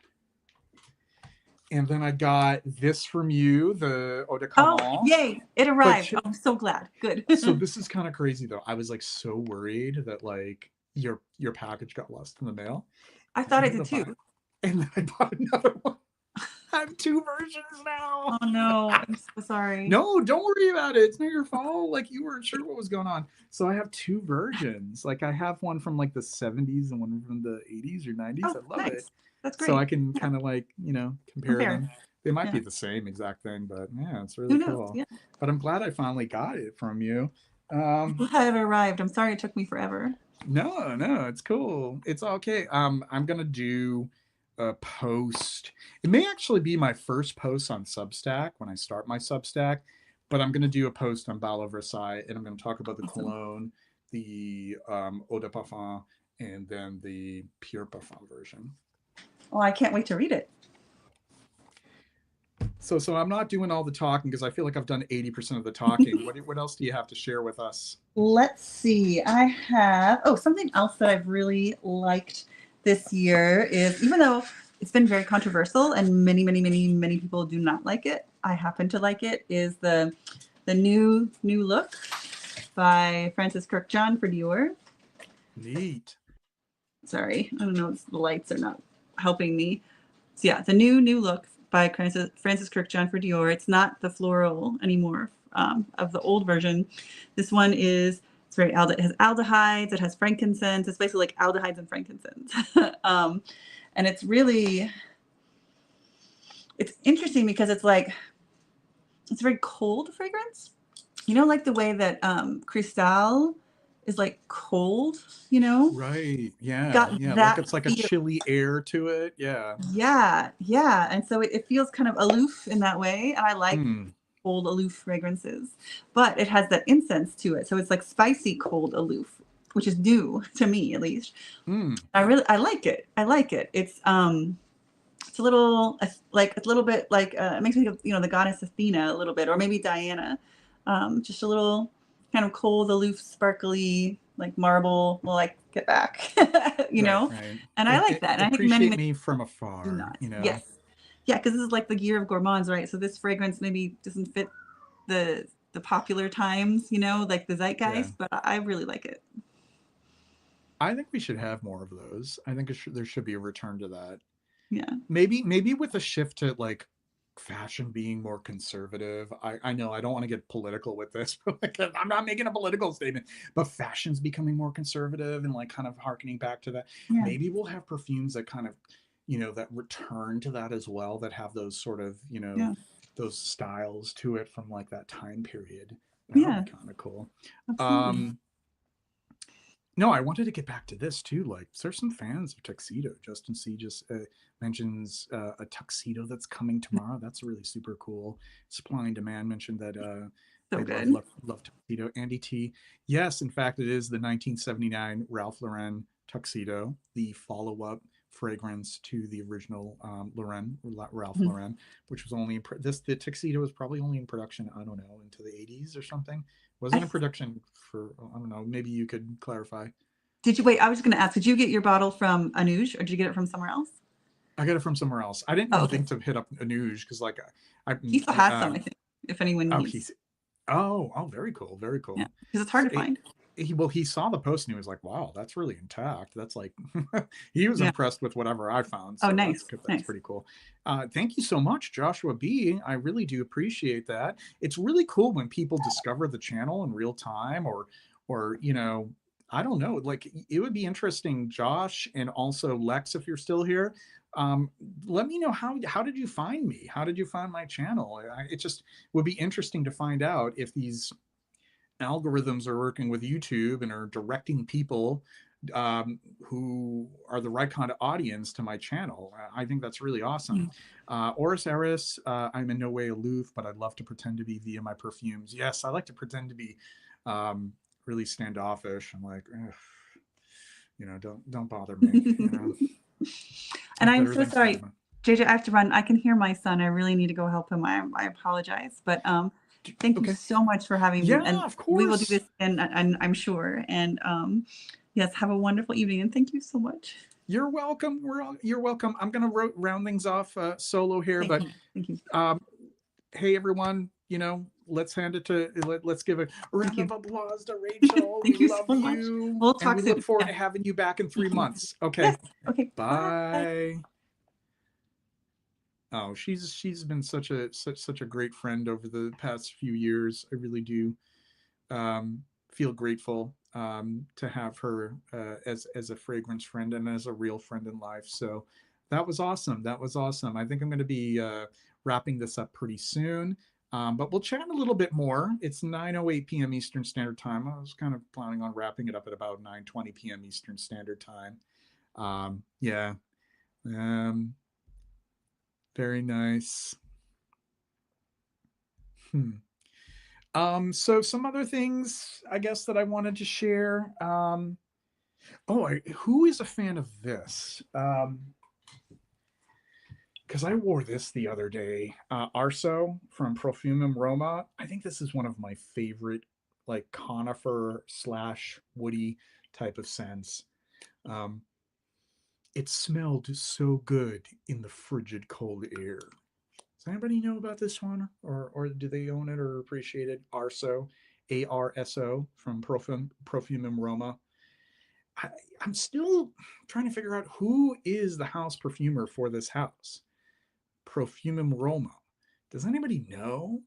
Speaker 1: then I got this from you, the Eau de Cologne.
Speaker 2: Oh, yay. It arrived. I'm so glad. Good.
Speaker 1: So this is kind of crazy though. I was like so worried that like your package got lost in the mail.
Speaker 2: I thought it did too.
Speaker 1: And then I bought another one. I have 2 versions now.
Speaker 2: Oh no, I'm so sorry.
Speaker 1: No, don't worry about it. It's not your fault. Like you weren't sure what was going on. So I have 2 versions. Like I have one from like the 70s and one from the 80s or 90s.
Speaker 2: Oh,
Speaker 1: I love it.
Speaker 2: That's great.
Speaker 1: So I can kind of like, compare them. They might be the same exact thing, but yeah, it's really cool. Yeah. But I'm glad I finally got it from you.
Speaker 2: I'm glad it arrived. I'm sorry it took me forever.
Speaker 1: No, it's cool. It's okay. I'm gonna do a post. It may actually be my first post on Substack when I start my Substack, but I'm gonna do a post on Bal Versailles, and I'm gonna talk about the cologne, the eau de parfum, and then the pure parfum version.
Speaker 2: Well, I can't wait to read it.
Speaker 1: So I'm not doing all the talking because I feel like I've done 80% of the talking. What else do you have to share with us?
Speaker 2: Let's see. I have, something else that I've really liked this year is, even though it's been very controversial and many people do not like it, I happen to like it, is the new look by Francis Kirkjohn for Dior.
Speaker 1: Neat.
Speaker 2: Sorry, I don't know, the lights are not helping me. So yeah, the new look by Francis Kirkjohn for Dior. It's not the floral anymore of the old version. This one is, it's very it has aldehydes, it has frankincense. It's basically like aldehydes and frankincense. And it's really, it's interesting because it's like, it's a very cold fragrance. Like the way that Cristal is like cold,
Speaker 1: Right. Yeah.
Speaker 2: Got
Speaker 1: yeah.
Speaker 2: that
Speaker 1: Like it's like a chilly air to it. Yeah.
Speaker 2: Yeah. And so it feels kind of aloof in that way. And I like cold, aloof fragrances, but it has that incense to it. So it's like spicy, cold, aloof, which is new to me, at least. I like it. It's a little bit like, it makes me think of, the goddess Athena a little bit, or maybe Diana. Just a little kind of cold, aloof, sparkly, like marble will like get back, know.
Speaker 1: Right.
Speaker 2: And I like that. And I think
Speaker 1: many me from afar,
Speaker 2: do not. Yes. Yeah, because this is like the year of gourmands, right? So this fragrance maybe doesn't fit the popular times, like the zeitgeist, but I really like it.
Speaker 1: I think we should have more of those. I think there should be a return to that.
Speaker 2: Yeah.
Speaker 1: Maybe with a shift to like fashion being more conservative. I know I don't want to get political with this, but like, I'm not making a political statement, but fashion's becoming more conservative and like kind of harkening back to that.
Speaker 2: Yeah.
Speaker 1: Maybe we'll have perfumes that kind of, you know, that return to that as well, that have those sort of, you know,
Speaker 2: Yeah.
Speaker 1: those styles to it from like that time period. That would
Speaker 2: Yeah.
Speaker 1: be kind of cool.
Speaker 2: Absolutely.
Speaker 1: No, I wanted to get back to this too. Like, there's some fans of tuxedo. Justin C just mentions a tuxedo that's coming tomorrow. That's really super cool. Supply and Demand mentioned that
Speaker 2: So
Speaker 1: they
Speaker 2: good.
Speaker 1: love tuxedo. Andy T, yes, in fact, it is the 1979 Ralph Lauren tuxedo, the follow-up fragrance to the original Ralph
Speaker 2: Mhm.
Speaker 1: Lauren, which was only the tuxedo was probably only in production, I don't know, into the 80s or something. Wasn't
Speaker 2: I
Speaker 1: in production for, I don't know, maybe you could clarify.
Speaker 2: Did you wait? I was just going to ask, did you get your bottle from Anuj or did you get it from somewhere else?
Speaker 1: I got it from somewhere else. I didn't
Speaker 2: Oh,
Speaker 1: even
Speaker 2: okay.
Speaker 1: think to hit up Anuj because, like,
Speaker 2: He still has some, I think, if anyone
Speaker 1: oh,
Speaker 2: needs.
Speaker 1: very cool, very cool.
Speaker 2: Yeah, because it's hard to find.
Speaker 1: He saw the post and he was like, "Wow, that's really intact." That's like, he was
Speaker 2: Yeah.
Speaker 1: impressed with whatever I found.
Speaker 2: Oh,
Speaker 1: So
Speaker 2: nice.
Speaker 1: that's
Speaker 2: Nice.
Speaker 1: pretty cool. Thank you so much, Joshua B. I really do appreciate that. It's really cool when people discover the channel in real time, or you know, I don't know, like it would be interesting, Josh, and also Lex, if you're still here. Let me know how did you find me? How did you find my channel? It just would be interesting to find out if these algorithms are working with YouTube and are directing people who are the right kind of audience to my channel. I think that's really awesome. Oris Eris, I'm in no way aloof, but I'd love to pretend to be via my perfumes. Yes, I like to pretend to be really standoffish. I'm like, you know, don't bother me. You know,
Speaker 2: And
Speaker 1: have
Speaker 2: I'm
Speaker 1: better
Speaker 2: so
Speaker 1: things to
Speaker 2: sorry,
Speaker 1: do.
Speaker 2: JJ. I have to run. I can hear my son. I really need to go help him. I apologize, but thank you
Speaker 1: Okay.
Speaker 2: so much for having me,
Speaker 1: Yeah,
Speaker 2: and
Speaker 1: of
Speaker 2: we will do
Speaker 1: course.
Speaker 2: this again. I'm sure. And yes, have a wonderful evening, and thank you so much.
Speaker 1: You're welcome. You're welcome. I'm gonna round things off solo here,
Speaker 2: Thank
Speaker 1: but
Speaker 2: you. Thank you.
Speaker 1: Hey everyone, you know, let's give a round
Speaker 2: you.
Speaker 1: of applause to Rachel.
Speaker 2: Thank
Speaker 1: We
Speaker 2: you
Speaker 1: love
Speaker 2: so much.
Speaker 1: you,
Speaker 2: We'll
Speaker 1: and
Speaker 2: talk
Speaker 1: we look
Speaker 2: soon.
Speaker 1: forward
Speaker 2: Yeah.
Speaker 1: to having you back in 3
Speaker 2: Thank you.
Speaker 1: months. Okay,
Speaker 2: Yes. Okay. Bye.
Speaker 1: bye. Oh, she's been such a great friend over the past few years. I really do feel grateful to have her as a fragrance friend and as a real friend in life. So that was awesome. That was awesome. I think I'm going to be wrapping this up pretty soon. But we'll chat a little bit more. It's 9:08 p.m. Eastern Standard Time. I was kind of planning on wrapping it up at about 9:20 p.m. Eastern Standard Time. Yeah. Um, very nice. So some other things I guess that I wanted to share. Who is a fan of this? Because I wore this the other day. Arso from Perfumum Roma. I think this is one of my favorite, like conifer slash woody type of scents. Um, it smelled so good in the frigid cold air. Does anybody know about this one, or do they own it or appreciate it? Arso, ARSO from Perfumum Roma. I, I'm still trying to figure out who is the house perfumer for this house. Perfumum Roma. Does anybody know?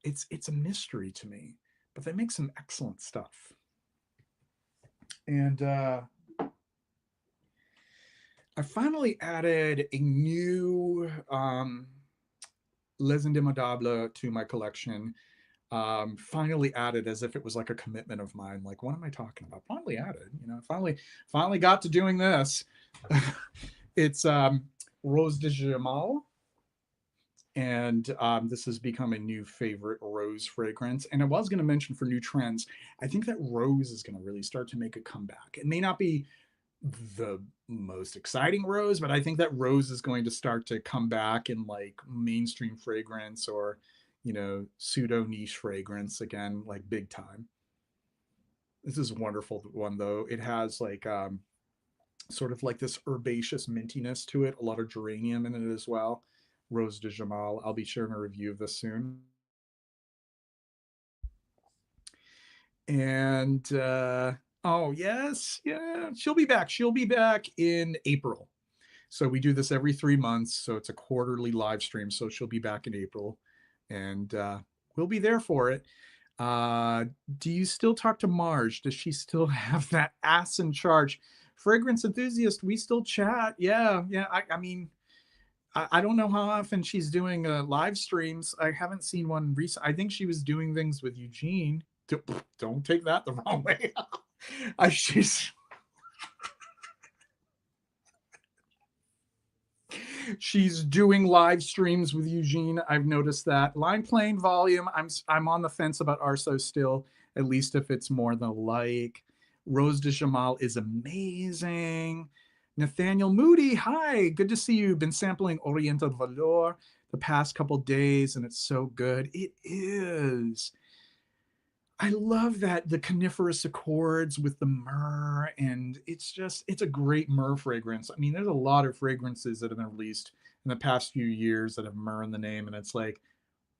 Speaker 1: It's a mystery to me, but they make some excellent stuff. And I finally added a new Les Indemodables to my collection. Finally added as if it was like a commitment of mine. Like, what am I talking about? Finally added, you know, finally got to doing this. It's Rose de Jamal. And this has become a new favorite rose fragrance. And I was going to mention for new trends, I think that rose is going to really start to make a comeback. It may not be the most exciting rose, but I think that rose is going to start to come back in like mainstream fragrance or, you know, pseudo niche fragrance again, like big time. This is a wonderful one though. It has like sort of like this herbaceous mintiness to it, a lot of geranium in it as well. Rose de Jamal. I'll be sharing a review of this soon. And oh yes, yeah, she'll be back. She'll be back in April. So we do this every 3 months. So it's a quarterly live stream. So she'll be back in April, and we'll be there for it. Do you still talk to Marge? Does she still have that ass in charge? Fragrance enthusiast, we still chat. Yeah, yeah. I mean, I don't know how often she's doing live streams. I haven't seen one recent. I think she was doing things with Eugene. Don't take that the wrong way. She's doing live streams with Eugene. I've noticed that. Line playing volume. I'm on the fence about Arso still, at least if it's more than like. Rose de Jamal is amazing. Nathaniel Moody, hi, good to see you. Been sampling Oriental Valor the past couple days, and it's so good. It is. I love that, the coniferous accords with the myrrh, and it's a great myrrh fragrance. I mean, there's a lot of fragrances that have been released in the past few years that have myrrh in the name, and it's like,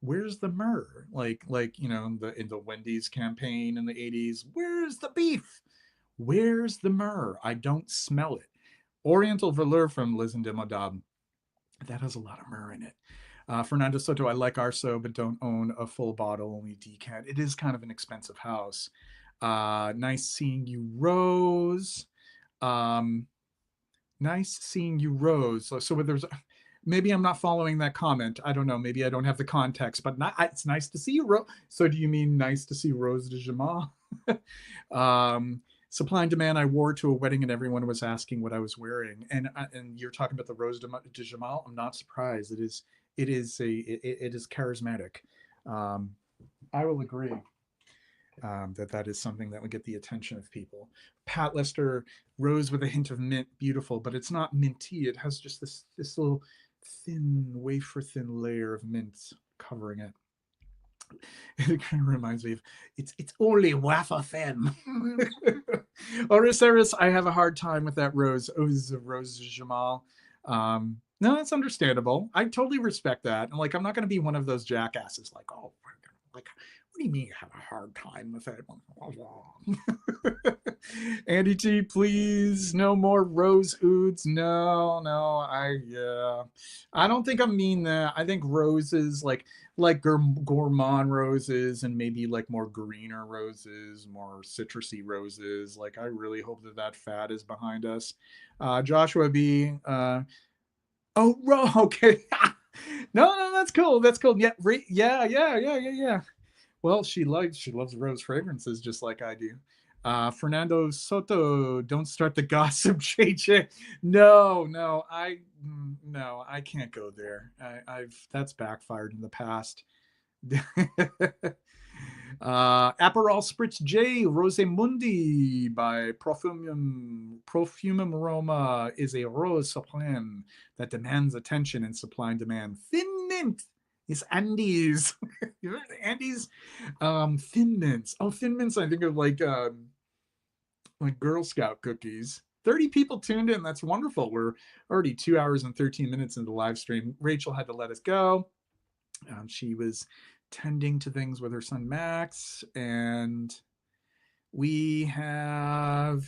Speaker 1: where's the myrrh? Like in the Wendy's campaign in the 80s, where's the beef? Where's the myrrh? I don't smell it. Oriental Velour from Les Indémodables, that has a lot of myrrh in it. Fernando Soto, I like Arso, but don't own a full bottle, only decant. It is kind of an expensive house. Nice seeing you, Rose. Nice seeing you, Rose. So there's, maybe I'm not following that comment. I don't know. Maybe I don't have the context, but it's nice to see you, Rose. So do you mean nice to see Rose de Jamal? Supply and demand. I wore to a wedding and everyone was asking what I was wearing. And you're talking about the Rose de Jamal. I'm not surprised. It is charismatic. I will agree that is something that would get the attention of people. Pat Lester, rose with a hint of mint, beautiful, but it's not minty. It has just this little thin, wafer thin layer of mint covering it. It kind of reminds me of it's only wafer thin. Oriceris, I have a hard time with that rose. Oh, this is a Rose Jamal. No, that's understandable. I totally respect that. And like, I'm not going to be one of those jackasses like, oh, like, what do you mean you have a hard time with it? Andy T, please, no more rose ouds. No, I don't think I mean that. I think roses like gourmand roses and maybe like more greener roses, more citrusy roses. Like I really hope that fad is behind us. Joshua B. Okay. No, that's cool. That's cool. Yeah. Well, she loves rose fragrances just like I do. Fernando Soto, don't start the gossip, JJ. No, I can't go there. That's backfired in the past. Aperol Spritz J Rose Mundi by Profumum Aroma is a rose supreme that demands attention and supply and demand. Thin mint is Andes. Andes thin mints. Oh, thin mints, I think of like Girl Scout cookies. 30 people tuned in. That's wonderful. We're already 2 hours and 13 minutes into the live stream. Rachel had to let us go. She was tending to things with her son Max, and we have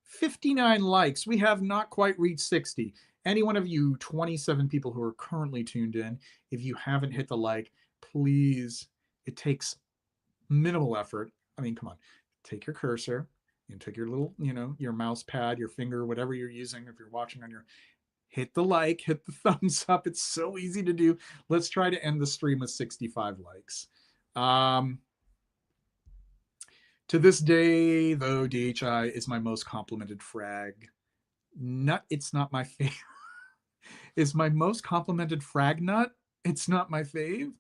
Speaker 1: 59 likes. We have not quite reached 60. Any one of you 27 people who are currently tuned in, if you haven't hit the like, please, it takes minimal effort. I mean, come on, take your cursor and take your little, your mouse pad, your finger, whatever you're using, if you're watching on your, hit the like, hit the thumbs up. It's so easy to do. Let's try to end the stream with 65 likes. To this day, though, DHI is my most complimented frag. It's not my fave. Is my most complimented frag nut? It's not my fave.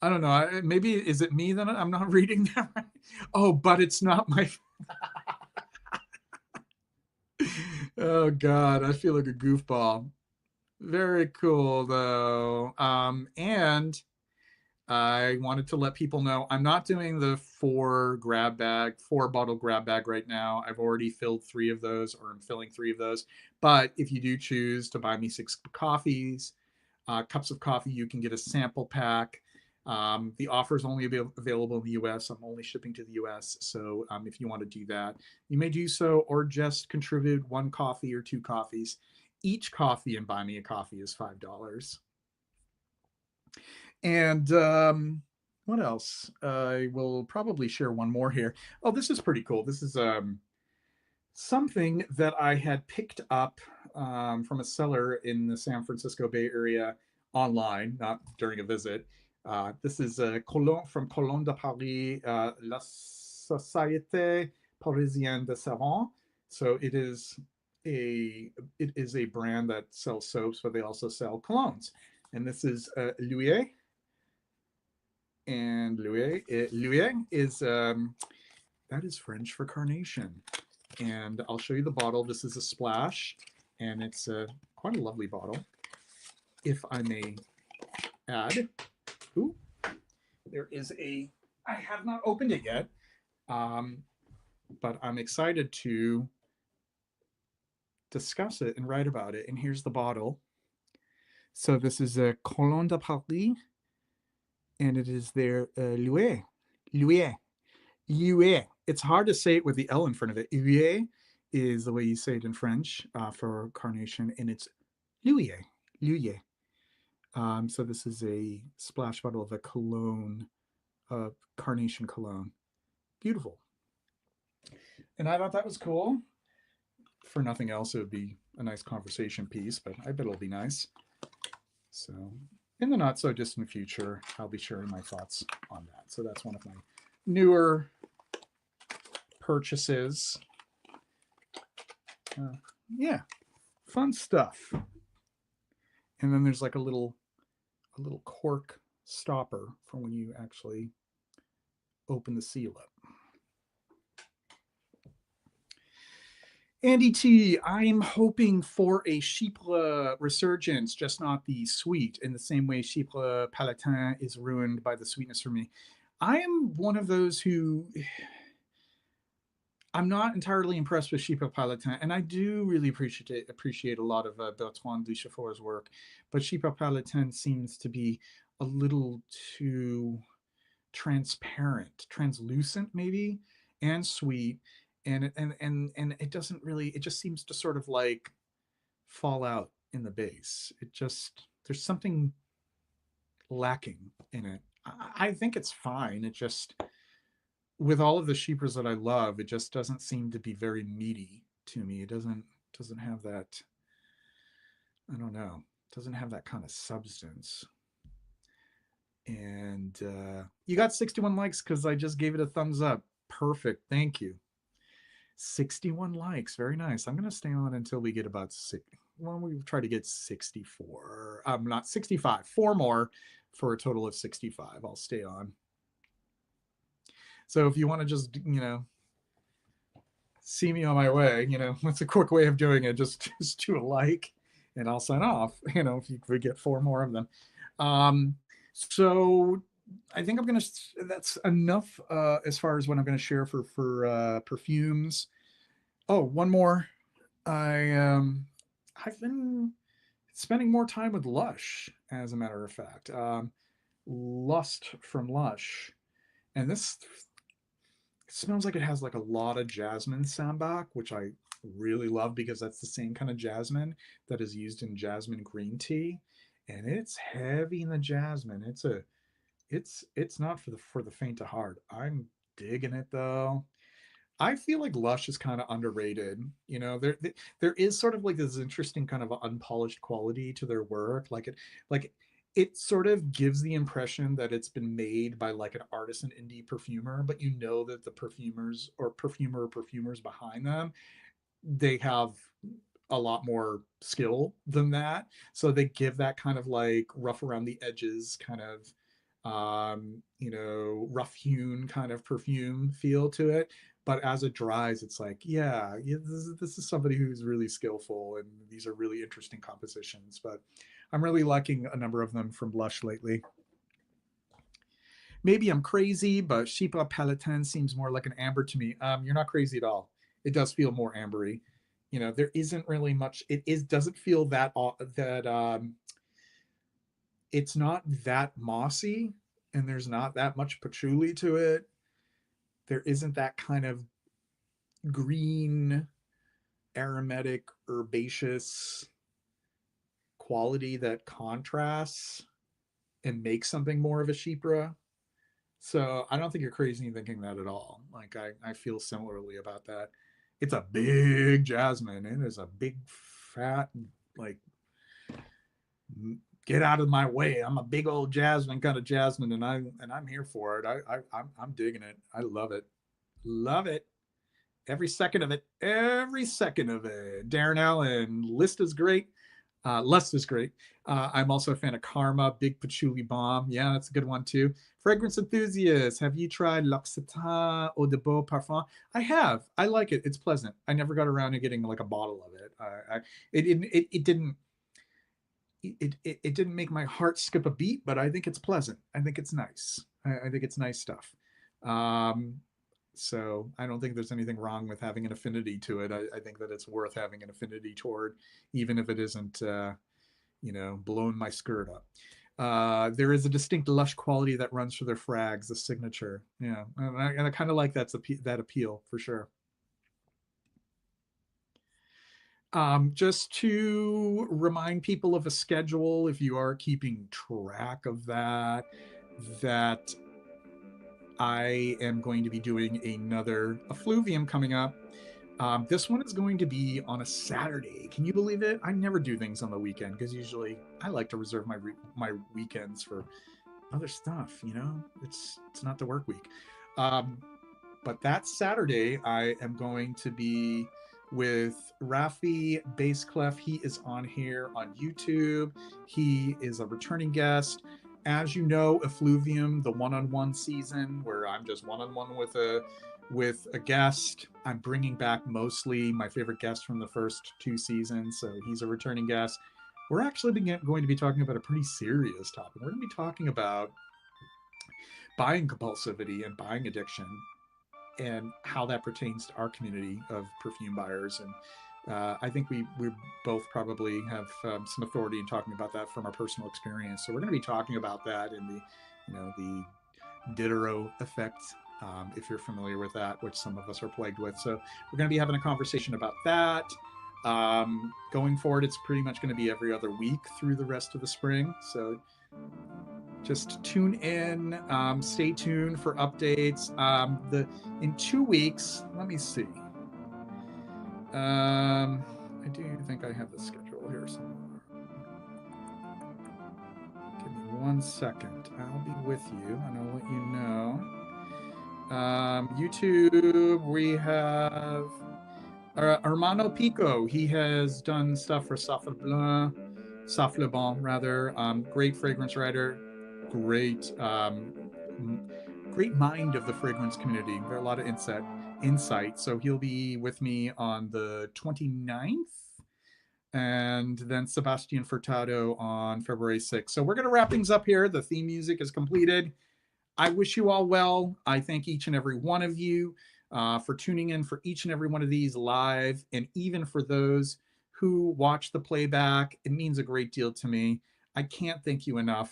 Speaker 1: I don't know. Maybe is it me that I'm not reading that right? Oh, but it's not my. Oh God, I feel like a goofball. Very cool though. And I wanted to let people know I'm not doing the 4-bottle grab bag right now. I've already filled 3 of those, or I'm filling 3 of those. But if you do choose to buy me 6 coffees, cups of coffee, you can get a sample pack. The offer is only available in the US. I'm only shipping to the US. So if you want to do that, you may do so, or just contribute 1 coffee or 2 coffees. each coffee in Buy Me a Coffee is $5. And what else? I will probably share one more here. Oh, this is pretty cool. This is something that I had picked up from a seller in the San Francisco Bay Area online, not during a visit. This is from Cologne de Paris, La Société Parisienne de Savon. So it is a brand that sells soaps, but they also sell colognes. And this is Louis. And Louis is that is French for carnation. And I'll show you the bottle. This is a splash, and it's quite a lovely bottle, if I may add. Ooh, there is I have not opened it yet, but I'm excited to discuss it and write about it. And here's the bottle. So this is a Cologne de Paris, and it is their Louis. It's hard to say it with the L in front of it. Louis is the way you say it in French for carnation, and it's Louis. So this is a splash bottle of a cologne, carnation cologne. Beautiful. And I thought that was cool. For nothing else, it would be a nice conversation piece, but I bet it'll be nice. So in the not so distant future, I'll be sharing my thoughts on that. So that's one of my newer purchases. Yeah, fun stuff. And then there's like a little cork stopper for when you actually open the seal up. Andy T, I'm hoping for a Chypre resurgence, just not the sweet, in the same way Chypre Palatin is ruined by the sweetness for me. I am one of those who, I'm not entirely impressed with Chypre Palatin, and I do really appreciate a lot of Bertrand Ducheffort's work, but Chypre Palatin seems to be a little too transparent, translucent maybe, and sweet. And it doesn't really, it just seems to sort of like fall out in the base. There's something lacking in it. I think it's fine. It just, with all of the Chypres that I love, it just doesn't seem to be very meaty to me. It doesn't have that, I don't know, doesn't have that kind of substance. And you got 61 likes because I just gave it a thumbs up. Perfect. Thank you. 61 likes. Very nice. I'm going to stay on until we get about we try to get 64. Not 65. 4 more for a total of 65. I'll stay on. So if you want to just, see me on my way, what's a quick way of doing it? Just do a like and I'll sign off, if we get 4 more of them. So I think that's enough as far as what I'm going to share for perfumes. Oh, one more. I've been spending more time with Lush, as a matter of fact. Lust from Lush. And this smells like it has like a lot of jasmine sambac, which I really love because that's the same kind of jasmine that is used in jasmine green tea. And it's heavy in the jasmine. It's not for the faint of heart. I'm digging it though. I feel like Lush is kind of underrated. There is sort of like this interesting kind of unpolished quality to their work. It sort of gives the impression that it's been made by like an artisan indie perfumer, but that the perfumers or perfumers behind them, they have a lot more skill than that. So they give that kind of like rough around the edges kind of rough hewn kind of perfume feel to it. But as it dries, it's like, this is somebody who's really skillful, and these are really interesting compositions. But I'm really liking a number of them from Lush lately. Maybe I'm crazy, but Chypre Palatin seems more like an amber to me. You're not crazy at all. It does feel more ambery. There isn't really much. Doesn't feel that it's not that mossy, and there's not that much patchouli to it. There isn't that kind of green, aromatic, herbaceous quality that contrasts and makes something more of a chypre. So I don't think you're crazy in thinking that at all. Like I feel similarly about that. It's a big jasmine. It is a big fat, like, get out of my way. I'm a big old jasmine kind of jasmine, and I'm here for it. I'm digging it. I love it. Love it. Every second of it. Every second of it. Darren Allen, list is great. Lust is great. I'm also a fan of Karma, Big Patchouli Bomb. Yeah, that's a good one too. Fragrance enthusiasts, have you tried L'Occitane Eau de Beau Parfum? I have. I like it. It's pleasant. I never got around to getting like a bottle of it. It didn't. It didn't make my heart skip a beat, but I think it's pleasant. I think it's nice. I think it's nice stuff. So I don't think there's anything wrong with having an affinity to it. I think that it's worth having an affinity toward, even if it isn't, blowing my skirt up. There is a distinct lush quality that runs through their frags, the signature. Yeah, and I kind of like that appeal for sure. Just to remind people of a schedule, if you are keeping track of that I am going to be doing another effluvium coming up. This one is going to be on a Saturday. Can you believe it? I never do things on the weekend because usually I like to reserve my weekends for other stuff. It's not the work week. But that Saturday, I am going to be with Rafi Bassclef. He is on here on YouTube. He is a returning guest. As you know, Effluvium, the one-on-one season where I'm just one-on-one with a guest. I'm bringing back mostly my favorite guests from the first 2 seasons, so he's a returning guest. We're actually going to be talking about a pretty serious topic. We're going to be talking about buying compulsivity and buying addiction and how that pertains to our community of perfume buyers. And I think we both probably have some authority in talking about that from our personal experience. So we're going to be talking about that in the Diderot effect, if you're familiar with that, which some of us are plagued with. So we're going to be having a conversation about that. Going forward, it's pretty much going to be every other week through the rest of the spring. So just tune in, stay tuned for updates. In 2 weeks, let me see. I do think I have the schedule here somewhere. Give me 1 second. I'll be with you and I'll let you know. YouTube, we have Hermano Pico. He has done stuff for Safle Blanc, rather. Great fragrance writer. Great mind of the fragrance community. There are a lot of insight. So he'll be with me on the 29th, and then Sebastian Furtado on February 6th. So we're going to wrap things up here. The theme music is completed. I wish you all well. I thank each and every one of you for tuning in for each and every one of these live, and even for those who watch the playback. It means a great deal to me. I can't thank you enough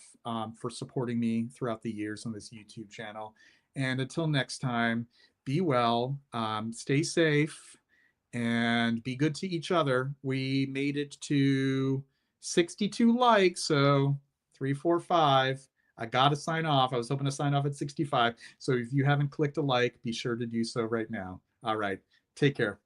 Speaker 1: for supporting me throughout the years on this YouTube channel. And until next time, be well, stay safe, and be good to each other. We made it to 62 likes, so 3, 4, 5. I got to sign off. I was hoping to sign off at 65. So if you haven't clicked a like, be sure to do so right now. All right, take care.